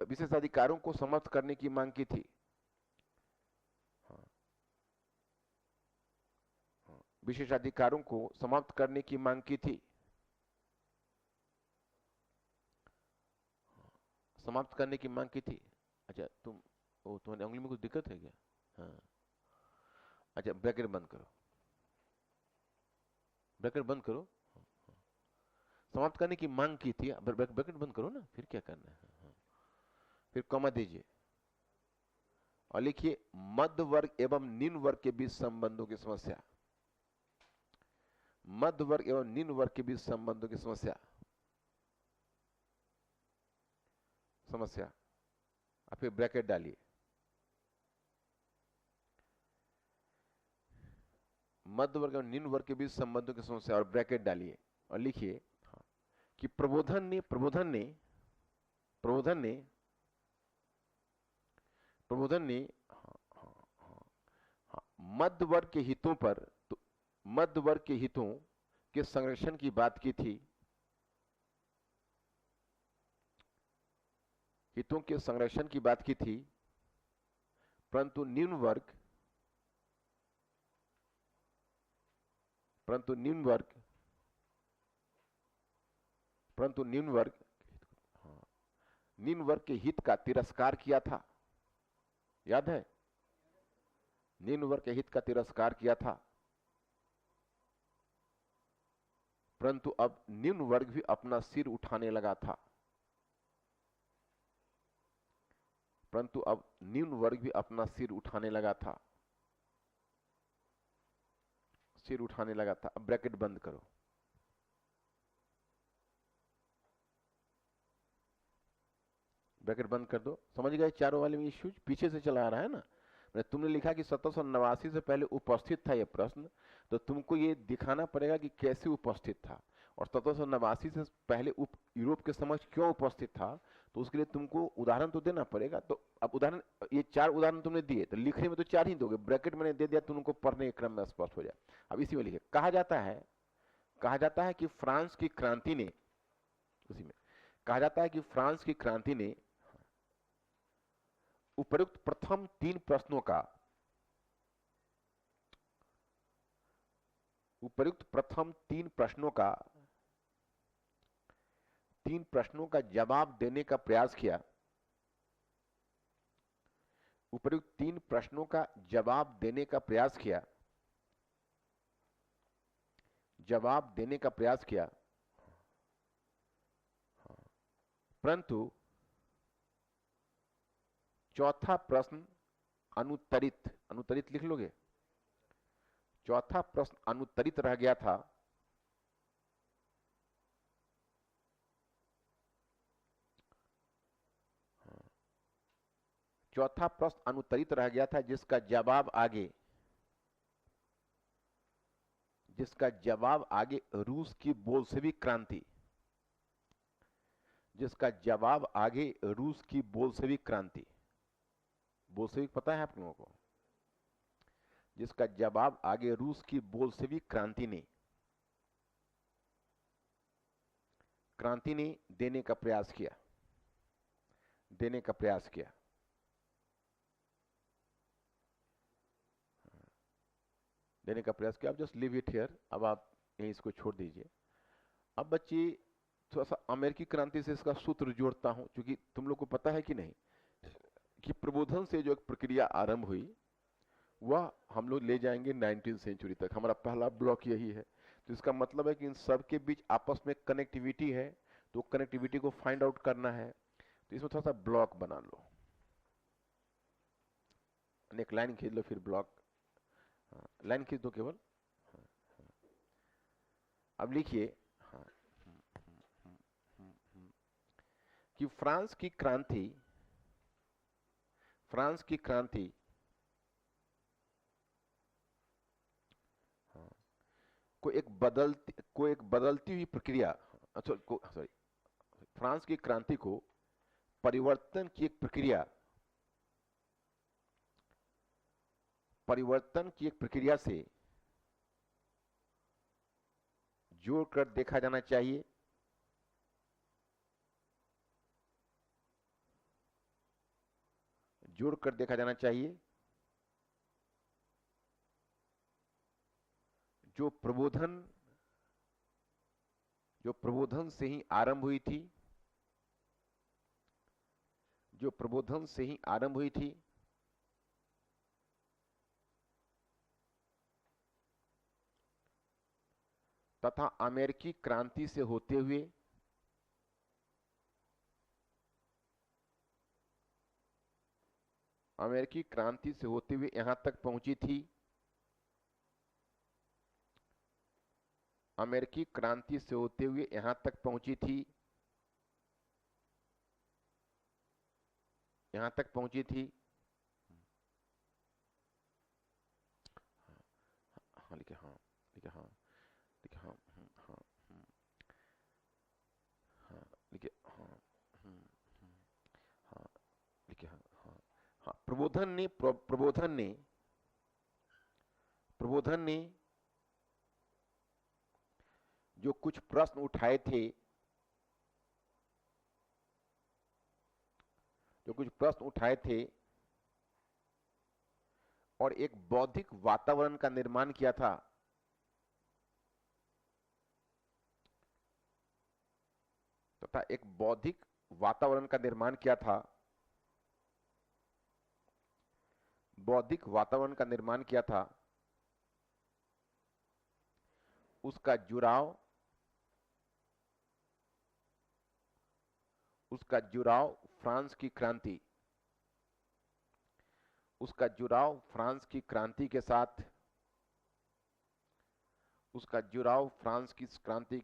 विशेषाधिकारों को समाप्त करने की मांग की थी, विशेषाधिकारों को समाप्त करने की मांग की थी, समाप्त करने की मांग की थी। अच्छा तुम्हारी उंगली में कुछ दिक्कत है क्या? हाँ अच्छा, ब्रैकेट बंद करो, ब्रैकेट बंद करो। समाप्त करने की मांग की थी, ब्रैकेट बंद करो ना, फिर क्या करना है। हाँ। फिर कॉमा दीजिए और लिखिए मध्य वर्ग एवं निम्न वर्ग के बीच संबंधों की समस्या, मध्य वर्ग एवं निम्न वर्ग के बीच संबंधों की समस्या, समस्या। अब फिर ब्रैकेट डालिए, मध्य वर्ग और निम्न वर्ग के बीच संबंधों की समस्या, और ब्रैकेट डालिए और लिखिए कि प्रबोधन ने मध्य वर्ग के हितों पर, तो मध्य वर्ग के हितों के संरक्षण की बात की थी, हितों के संरक्षण की बात की थी, परंतु निम्न वर्ग निम्न वर्ग के हित का तिरस्कार किया था। याद है, निम्न वर्ग के हित का तिरस्कार किया था, परंतु अब निम्न वर्ग भी अपना सिर उठाने लगा था, परंतु अब निम्न वर्ग भी अपना सिर उठाने लगा था, सिर उठाने लगा था। अब ब्रैकेट बंद करो, ब्रैकेट बंद कर दो। समझ गए चारों वाले में इश्यूज पीछे से चला आ रहा है ना। तुमने लिखा कि 1789 से पहले उपस्थित था यह प्रश्न, तो तुमको ये दिखाना पड़ेगा कि कैसे उपस्थित था, और 1789 से पहले यूरोप के समक्ष क्यों उपस्थित था, तो उसके लिए तुमको उदाहरण तो देना पड़ेगा। तो अब उदाहरण, ये 4 उदाहरण तुमने दिए, तो लिखने में तो 4 ही दोगे, ब्रैकेट मैंने दे दिया, तुमको पढ़ने के क्रम में स्पष्ट हो जाए। अब इसी में लिखे, कहा जाता है कि फ्रांस की क्रांति ने, उसी में कहा जाता है कि फ्रांस की क्रांति ने उपयुक्त प्रथम 3 प्रश्नों का, उपयुक्त प्रथम 3 प्रश्नों का जवाब देने का प्रयास किया, उपयुक्त 3 प्रश्नों का जवाब देने का प्रयास किया, परंतु चौथा प्रश्न अनुत्तरित लिख लोगे, चौथा प्रश्न अनुत्तरित रह गया था, चौथा प्रश्न अनुत्तरित रह गया था, जिसका जवाब आगे रूस की बोल्शेविक क्रांति, जिसका जवाब आगे रूस की बोल्शेविक क्रांति, बोल्शेविक पता है आप लोगों को, जिसका जवाब आगे रूस की बोल्शेविक क्रांति ने देने का प्रयास किया, आप जस्ट लीव इट हियर। अब आप यहीं इसको छोड़ दीजिए। अब बच्चे थोड़ा सा अमेरिकी क्रांति से इसका सूत्र जोड़ता हूं, क्योंकि तुम लोग को पता है कि नहीं कि प्रबोधन से जो एक प्रक्रिया आरंभ हुई वह हम लोग ले जाएंगे 19वीं सेंचुरी तक। हमारा पहला ब्लॉक यही है। तो इसका मतलब है कि इन सब के बीच आपस में कनेक्टिविटी है, तो कनेक्टिविटी को फाइंड आउट करना है। तो इसमें थोड़ा सा ब्लॉक बना लो, एक लाइन खींच लो, फिर ब्लॉक, लाइन खींच दो केवल। अब लिखिए कि फ्रांस की क्रांति को एक बदलती हुई प्रक्रिया, अच्छा सॉरी, फ्रांस की क्रांति को परिवर्तन की एक प्रक्रिया से जोड़कर देखा जाना चाहिए। जो प्रबोधन से ही आरंभ हुई थी, तथा अमेरिकी क्रांति से होते हुए यहां तक पहुंची थी। हाँ लिखे, हाँ लिखे, हाँ लिखे, हाँ हाँ हाँ लिखे, हाँ हाँ लिखे, हाँ हाँ हाँ। प्रबोधन ने जो कुछ प्रश्न उठाए थे और एक बौद्धिक वातावरण का निर्माण किया था, उसका जुड़ाव फ्रांस की क्रांति के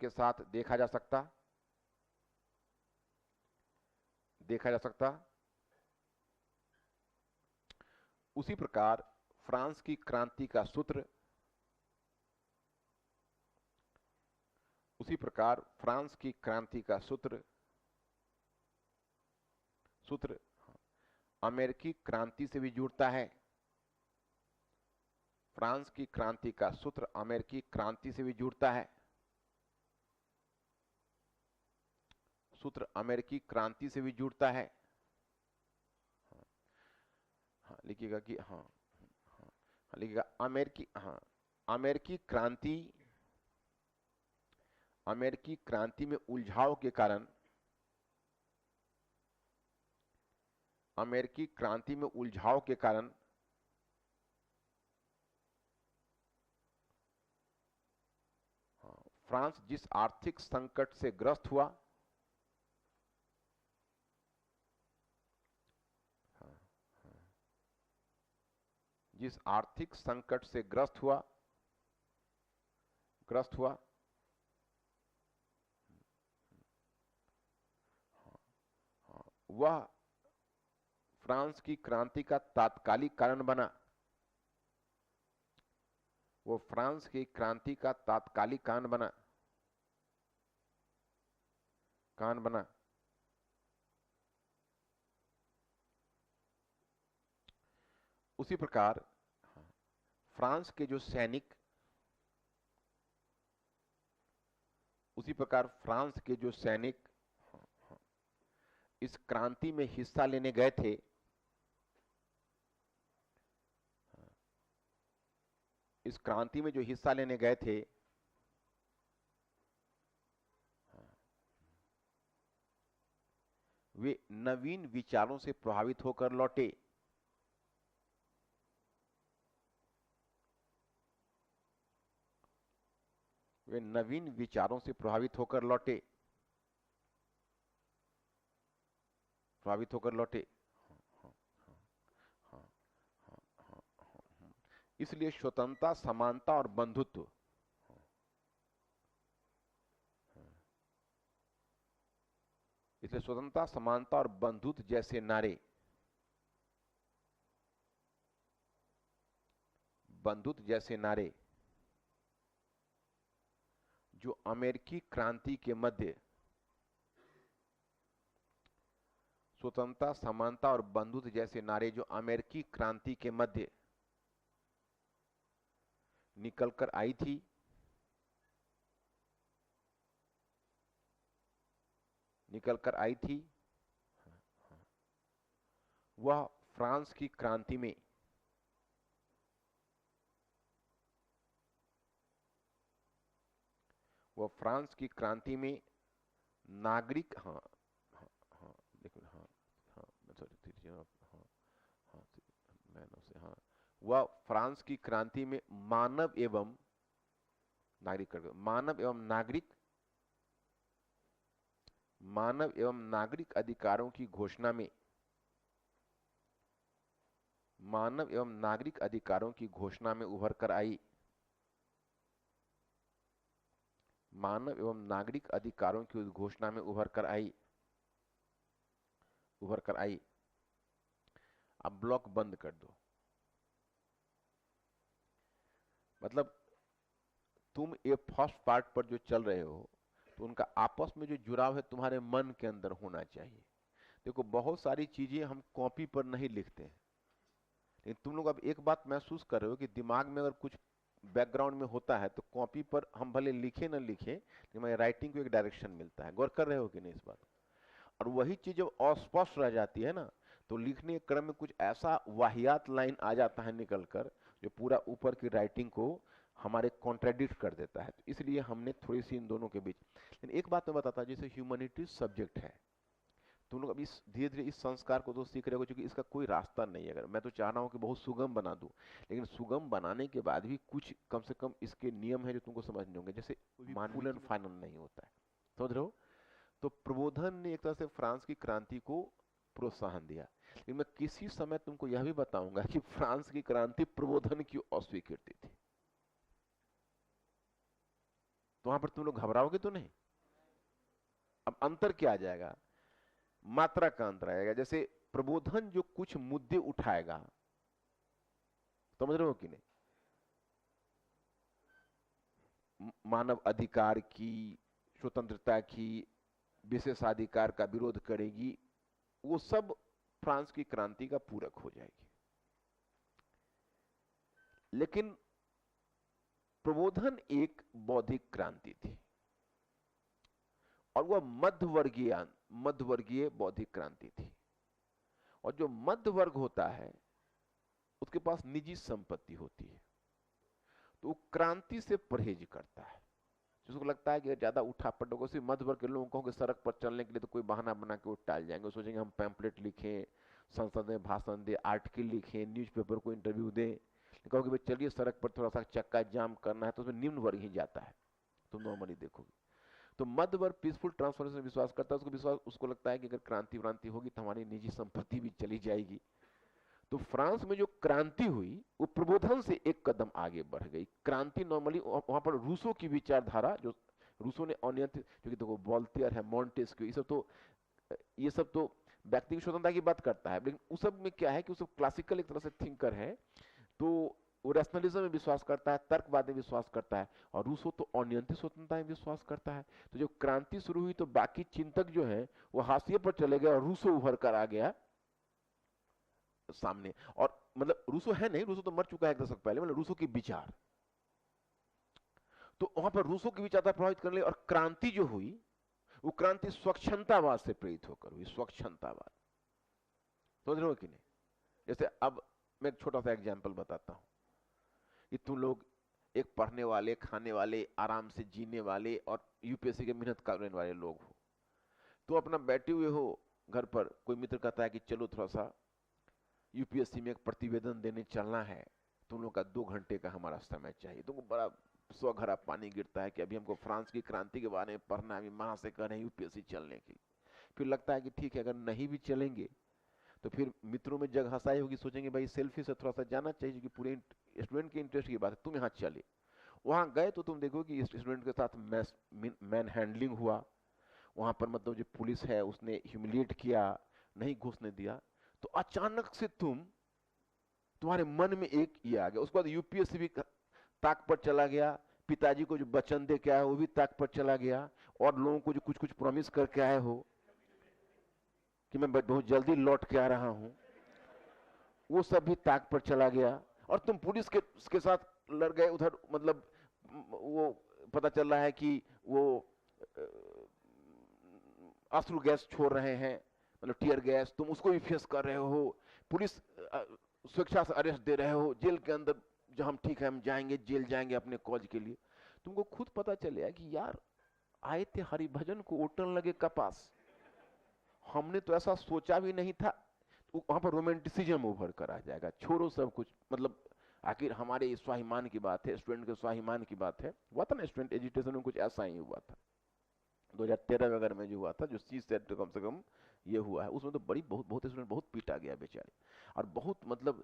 साथ देखा जा सकता। उसी प्रकार फ्रांस की क्रांति का सूत्र अमेरिकी क्रांति से भी जुड़ता है। फ्रांस की क्रांति का सूत्र अमेरिकी क्रांति से भी जुड़ता है। हाँ लिखिएगा कि हाँ लिखिएगा अमेरिकी क्रांति में उलझाव के कारण फ्रांस जिस आर्थिक संकट से ग्रस्त हुआ, वह फ्रांस की क्रांति का तात्कालिक कारण बना। उसी प्रकार फ्रांस के जो सैनिक इस क्रांति में हिस्सा लेने गए थे, वे नवीन विचारों से प्रभावित होकर लौटे। वे नवीन विचारों से प्रभावित होकर लौटे, प्रभावित होकर लौटे। इसलिए स्वतंत्रता, समानता और बंधुत्व, इसलिए स्वतंत्रता, समानता और बंधुत्व जैसे नारे, बंधुत्व जैसे नारे जो अमेरिकी क्रांति के मध्य, स्वतंत्रता, समानता और बंधुत्व जैसे नारे जो अमेरिकी क्रांति के मध्य निकलकर आई थी, निकलकर आई थी, वह फ्रांस की क्रांति में, वह फ्रांस की क्रांति में नागरिक, हाँ हाँ हाँ देखो, हाँ हाँ हाँ हाँ मैंने से, हाँ, वह फ्रांस की क्रांति में मानव एवं नागरिक, मानव एवं नागरिक, मानव एवं नागरिक अधिकारों की घोषणा में, मानव एवं नागरिक अधिकारों की घोषणा में उभर कर आई, मानव एवं नागरिक अधिकारों की घोषणा में उभर कर आई, उभर कर आई। अब ब्लॉक बंद कर दो। मतलब तुम ये फर्स्ट पार्ट पर जो चल रहे हो, तो उनका आपस में जो जुड़ाव है तुम्हारे मन के अंदर होना चाहिए। देखो, बहुत सारी चीजें हम कॉपी पर नहीं लिखते हैं, लेकिन तुम लोग अब एक बात महसूस कर रहे हो कि दिमाग में अगर कुछ बैकग्राउंड में होता है तो कॉपी पर हम भले लिखे ना लिखे, लेकिन हमारी राइटिंग को एक डायरेक्शन मिलता है। गौर कर रहे हो कि नहीं इस बात? और वही चीज जब अस्पष्ट रह जाती है ना, तो लिखने के क्रम में कुछ ऐसा वाहियात लाइन आ जाता है निकलकर, जो पूरा ऊपर की राइटिंग को हमारे कॉन्ट्राडिक्ट कर देता है। तो इसलिए हमने थोड़ी सी इन दोनों के बीच, लेकिन एक बात मैं बताता हूं, जैसे ह्यूमैनिटीज सब्जेक्ट है, तुम लोग अभी धीरे धीरे इस संस्कार को तो सीख रहे हो, क्योंकि इसका कोई रास्ता नहीं है। अगर मैं तो चाह रहा हूं कि बहुत सुगम बना दूं, लेकिन सुगम बनाने के बाद भी कुछ कम से कम इसके नियम है जो तुमको समझने होंगे। जैसे फुल एंड फाइनल नहीं होता है, समझ रहे हो? तो प्रबोधन ने एक तरह से फ्रांस की क्रांति को प्रोत्साहन दिया, लेकिन मैं किसी समय तुमको यह भी बताऊंगा कि फ्रांस की क्रांति प्रबोधन की अस्वीकृति थी। तो वहां पर तुम लोग घबराओगे तो नहीं? अब अंतर क्या आ जाएगा? मात्रा का अंतर आएगा। जैसे प्रबोधन जो कुछ मुद्दे उठाएगा, समझ रहे हो कि नहीं? मानव अधिकार की, स्वतंत्रता की, विशेषाधिकार का विरोध करेगी, वो सब फ्रांस की क्रांति का पूरक हो जाएगी। लेकिन प्रबोधन एक बौद्धिक क्रांति थी, और वह मध्यवर्गीय बौद्धिक क्रांति थी। और जो मध्य वर्ग होता है उसके पास निजी संपत्ति होती है, तो वो क्रांति से परहेज करता है। जिसको लगता है कि ज्यादा उठा पटक, सिर्फ मध्य वर्ग के लोगों को कि सड़क पर चलने के लिए तो कोई बहाना बना के वो टाल जाएंगे, सोचेंगे हम पैम्पलेट लिखें, संसद में भाषण दे, आर्टिकल लिखें, न्यूज़पेपर को इंटरव्यू दें। कहोगे भाई चलिए सड़क पर थोड़ा सा चक्का जाम करना है, तो उसमें निम्न वर्ग ही जाता है, तुम नॉर्मली देखोगे। तो मध्य वर्ग पीसफुल ट्रांसफॉर्मेशन में विश्वास करता है। उसको लगता है कि अगर क्रांति होगी तो हमारी निजी संपत्ति भी चली जाएगी। तो फ्रांस में जो क्रांति हुई वो प्रबोधन से एक कदम आगे बढ़ गई। क्रांति नॉर्मली वहां पर रूसो की विचारधारा, जो रूसो ने अनियंत्रित, क्योंकि देखो वॉल्टेयर है, मॉन्टेस्क्यू, ये सब तो व्यक्तिगत स्वतंत्रता की बात करता है, लेकिन उस सब में क्या है कि उस सब क्लासिकल एक तरह से थिंकर है, तो वो रैशनलिज्म में विश्वास करता है, तर्कवाद में विश्वास करता है, और रूसो तो अनियंत्रित स्वतंत्रता में विश्वास करता है। तो जब क्रांति शुरू हुई तो बाकी चिंतक जो है वो हाशिए पर चले गए और रूसो उभर कर आ गया सामने। और मतलब रूसो है नहीं, रूसो तो मर चुका है एक दशक पहले, मतलब रूसो के विचार, तो वहां पर रूसो की विचारधारा प्रभावित करने लगी। और क्रांति जो हुई वो क्रांति स्वच्छंदतावाद से प्रेरित होकर हुई, स्वच्छंदतावाद, समझ रहे हो कि नहीं? जैसे अब मैं एक छोटा सा एग्जांपल बताता हूं कि तुम लोग एक पढ़ने वाले, खाने वाले, आराम से जीने वाले और यूपीएससी के मेहनत करने वाले लोग हो, तो अपना बैठे हुए हो घर पर कोई मित्र कहता है कि चलो थोड़ा सा यूपीएससी में एक प्रतिवेदन देने चलना है, तुम लोग का 2 घंटे का हमारा समय चाहिए। तुमको बड़ा स्वघरा पानी गिरता है कि अभी हमको फ्रांस की क्रांति के बारे में पढ़ना है, अभी मां से कह रहे हैं यूपीएससी चलने की। फिर लगता है कि ठीक है, अगर नहीं भी चलेंगे तो फिर मित्रों में जग हंसाई होगी, सोचेंगे भाई सेल्फी से थोड़ा सा जाना चाहिए क्योंकि पूरे स्टूडेंट के इंटरेस्ट की बात है, तुम यहाँ चले। वहां गए तो तुम देखो कि स्टूडेंट के साथ मैन हैंडलिंग हुआ, वहां पर मतलब जो पुलिस है उसने ह्यूमिलिएट किया, नहीं घुसने दिया। तो अचानक से तुम्हारे मन में एक ये आ गया। उसके बाद यूपीएससी भी ताक पर चला गया, पिताजी को जो वचन दे के आया वो भी ताक पर चला गया, और लोगों को जो कुछ कुछ प्रॉमिस करके आए हो कि मैं बहुत जल्दी लौट के आ रहा हूं, वो सब भी ताक पर चला गया। और तुम पुलिस के साथ लड़ गए उधर, मतलब वो पता चल रहा है कि वो अश्रु गैस छोड़ रहे हैं, मतलब टीयर गैस, तुम उसको भी फेस कर रहे हो, पुलिस स्वेच्छा से अरेस्ट दे रहे हो, जेल के अंदर जो हम ठीक है हम जाएंगे, जेल जाएंगे अपने कॉज के लिए। तुमको खुद पता चलेगा कि यार आए थे हरिभजन को ओटन लगे कपास, हमने तो ऐसा सोचा भी नहीं था। तो वहां पर रोमांटिसिज्म उभर कर आ जाएगा, छोड़ो सब कुछ, मतलब आखिर हमारे स्वाभिमान की बात है, स्टूडेंट के स्वाभिमान की बात है। हुआ था ना स्टूडेंट एजुकेशन में कुछ ऐसा ही हुआ था 2013 वगैरह में जो हुआ था, जो सी सेट तो कम से कम ये हुआ है, उसमें तो बहुत स्टूडेंट बहुत पीटा गया बेचारे, और बहुत मतलब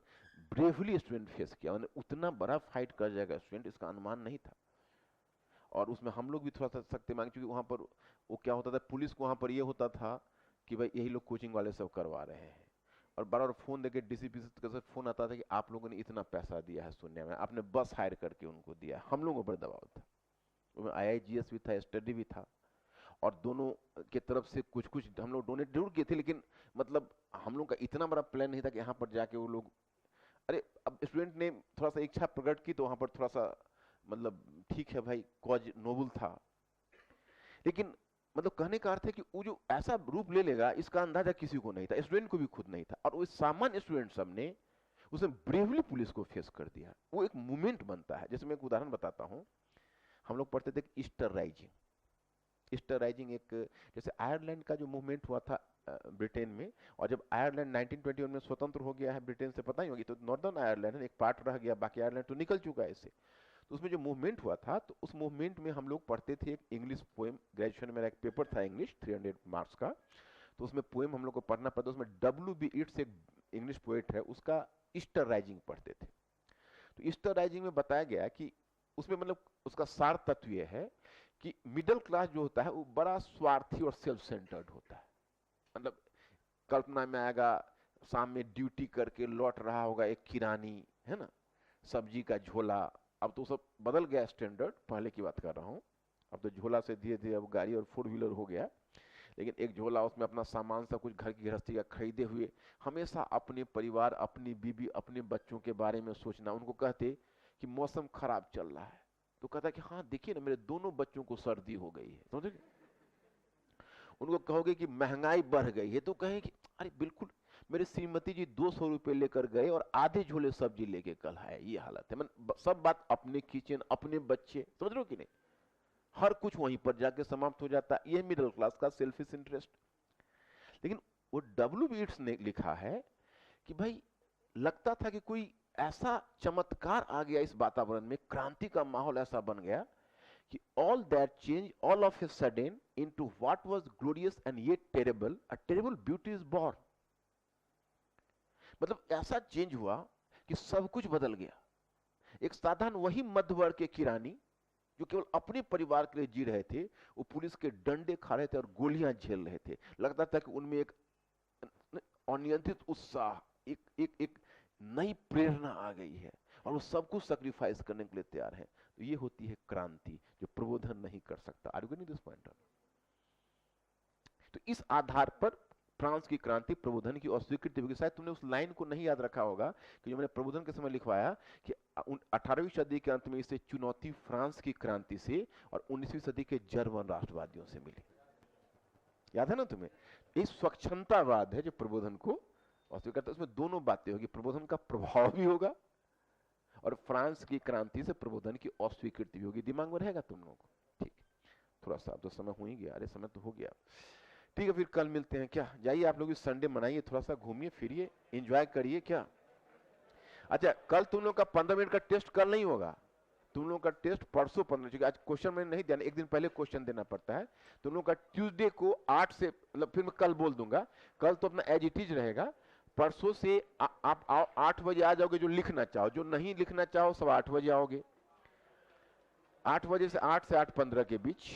ब्रेवली स्टूडेंट फेस किया, उन्हें उतना बड़ा फाइट कर जाएगा स्टूडेंट इसका अनुमान नहीं था। और उसमें हम लोग भी थोड़ा सा सख्ती मांगे, क्योंकि वहां पर वो क्या होता था, पुलिस को वहां पर ये होता था कि भाई यही लोग कोचिंग वाले सब करवा रहे हैं, और बार बार फोन देके डीसीपी से फोन आता था कि आप लोगों ने इतना पैसा दिया है सुनने में, आपने बस हायर करके उनको दिया, हम लोगों पर दबाव था। उसमें IIGS भी था, स्टडी भी था, और दोनों के तरफ से कुछ कुछ हम लोग डोनेट जरूर किए थे, लेकिन मतलब हम लोग का इतना बड़ा प्लान नहीं था कि यहाँ पर जाके वो लोग, अरे अब स्टूडेंट ने थोड़ा सा इच्छा प्रकट की तो वहां पर थोड़ा सा मतलब ठीक है भाई, कॉज नोबल था, लेकिन मतलब कहने का अर्थ है कि वो जो ऐसा रूप ले लेगा इसका अंदाजा किसी को नहीं था, स्टूडेंट को भी खुद नहीं था, और वो सामान्य स्टूडेंट सब ने उसने ब्रेवली पुलिस को फेस कर दिया। वो एक मूवमेंट बनता है, जैसे मैं एक उदाहरण बताता हूं, हम लोग पढ़ते थे ईस्टर राइजिंग। ईस्टर राइजिंग एक, जैसे आयरलैंड का जो मूवमेंट हुआ था ब्रिटेन में, और जब आयरलैंड 1921 में स्वतंत्र हो गया है ब्रिटेन से, पता ही होगी, तो नॉर्दर्न आयरलैंड एक पार्ट रह गया, बाकी आयरलैंड तो निकल चुका है इससे। तो उसमें जो मूवमेंट हुआ था, तो उस मूवमेंट में हम लोग पढ़ते थे एक इंग्लिश पोएम, ग्रेजुएशन में मेरा एक पेपर था इंग्लिश 300 मार्क्स का, तो उसमें पोएम हम लोग को पढ़ना पड़ता, उसमें W.B. Yeats एक इंग्लिश पोएट है, उसका ईस्टर राइजिंग पढ़ते थे। तो ईस्टर राइजिंग में बताया गया कि उसमें मतलब उसका सार तत्व यह है कि मिडिल क्लास जो होता है वो बड़ा स्वार्थी और सेल्फ सेंटर्ड होता है। मतलब कल्पना में आएगा, शाम में ड्यूटी करके लौट रहा होगा एक किरानी, है ना, सब्जी का झोला, अब तो सब बदल गया स्टैंडर्ड, पहले की बात कर रहा हूँ, अब तो झोला से धीरे धीरे अब गाड़ी और 4 व्हीलर हो गया, लेकिन एक झोला, उसमें अपना सामान सब कुछ घर की गृहस्थी का खरीदे हुए, हमेशा अपने परिवार, अपनी बीबी, अपने बच्चों के बारे में सोचना। उनको कहते कि मौसम खराब चल रहा है, तो कहता कि हाँ देखिए ना मेरे दोनों बच्चों को सर्दी हो गई है, समझे। उनको कहोगे कि महंगाई बढ़ गई है, तो कहें कि अरे बिल्कुल, मेरे श्रीमती जी 200 रुपए लेकर गए और आधे झोले सब्जी लेके कल आए, ये हालत है। सब बात अपने किचन, अपने बच्चे, समझ रहे हो कि नहीं, हर कुछ वहीं पर जाके समाप्त हो जाता है। ये मिडिल क्लास का सेल्फिश इंटरेस्ट। लेकिन वो W.B. Yeats ने लिखा है कि भाई लगता था कि कोई ऐसा चमत्कार आ गया इस वातावरण में, क्रांति का माहौल ऐसा बन गया कि all that change all of a sudden into what was glorious and yet terrible, a terrible beauty is born। मतलब ऐसा चेंज हुआ कि सब कुछ बदल गया। एक साधारण वही मध्य वर्ग के किरानी जो केवल अपने परिवार के लिए जी रहे थे, वो पुलिस के डंडे खा रहे थे और गोलियां झेल रहे थे। लगता था कि उनमें एक अनियंत्रित उत्साह, एक नई प्रेरणा आ गई है, और वो सब कुछ सैक्रिफाइस करने के लिए तैयार है। तो ये होती है क्रांति, जो प्रबोधन नहीं कर सकता। Are you getting this point? तो इस आधार पर फ्रांस की क्रांति प्रबोधन की अस्वीकृति होगी। शायद तुमने उस लाइन को नहीं याद रखा होगा कि जो मैंने प्रबोधन के समय लिखवाया कि 18वीं सदी के अंत में इसे चुनौती फ्रांस की क्रांति से और 19वीं सदी के जर्मन राष्ट्रवादियों से मिली। याद है ना तुम्हें? ये स्वच्छंदतावाद है जो प्रबोधन को अस्वीकार करता है। उसमें दोनों बातें होगी, प्रबोधन का प्रभाव भी होगा और फ्रांस की क्रांति से प्रबोधन की अस्वीकृति भी होगी। दिमाग में रहेगा तुम लोगों को? ठीक, थोड़ा सा अब तो समय हो ही गया, अरे समय तो हो गया, ठीक है, फिर कल मिलते हैं। क्या जाइए आप लोग, इस संडे मनाइए, थोड़ा सा घूमिए फिरिए, एंजॉय करिए। क्या अच्छा, कल तुम लोग का 15 मिनट का टेस्ट कल नहीं होगा, तुम लोग का टेस्ट परसों 15, क्योंकि आज क्वेश्चन में नहीं देना, एक दिन पहले क्वेश्चन देना पड़ता है। तुम लोग का ट्यूसडे को 8 से, मतलब फिर मैं कल बोल दूंगा, कल तो अपना एज इट इज रहेगा। परसों से आप आओ 8 बजे आ जाओगे, जो लिखना चाहो, जो नहीं लिखना चाहो सब 8 बजे आओगे। 8 बजे से 8 से 8:15 के बीच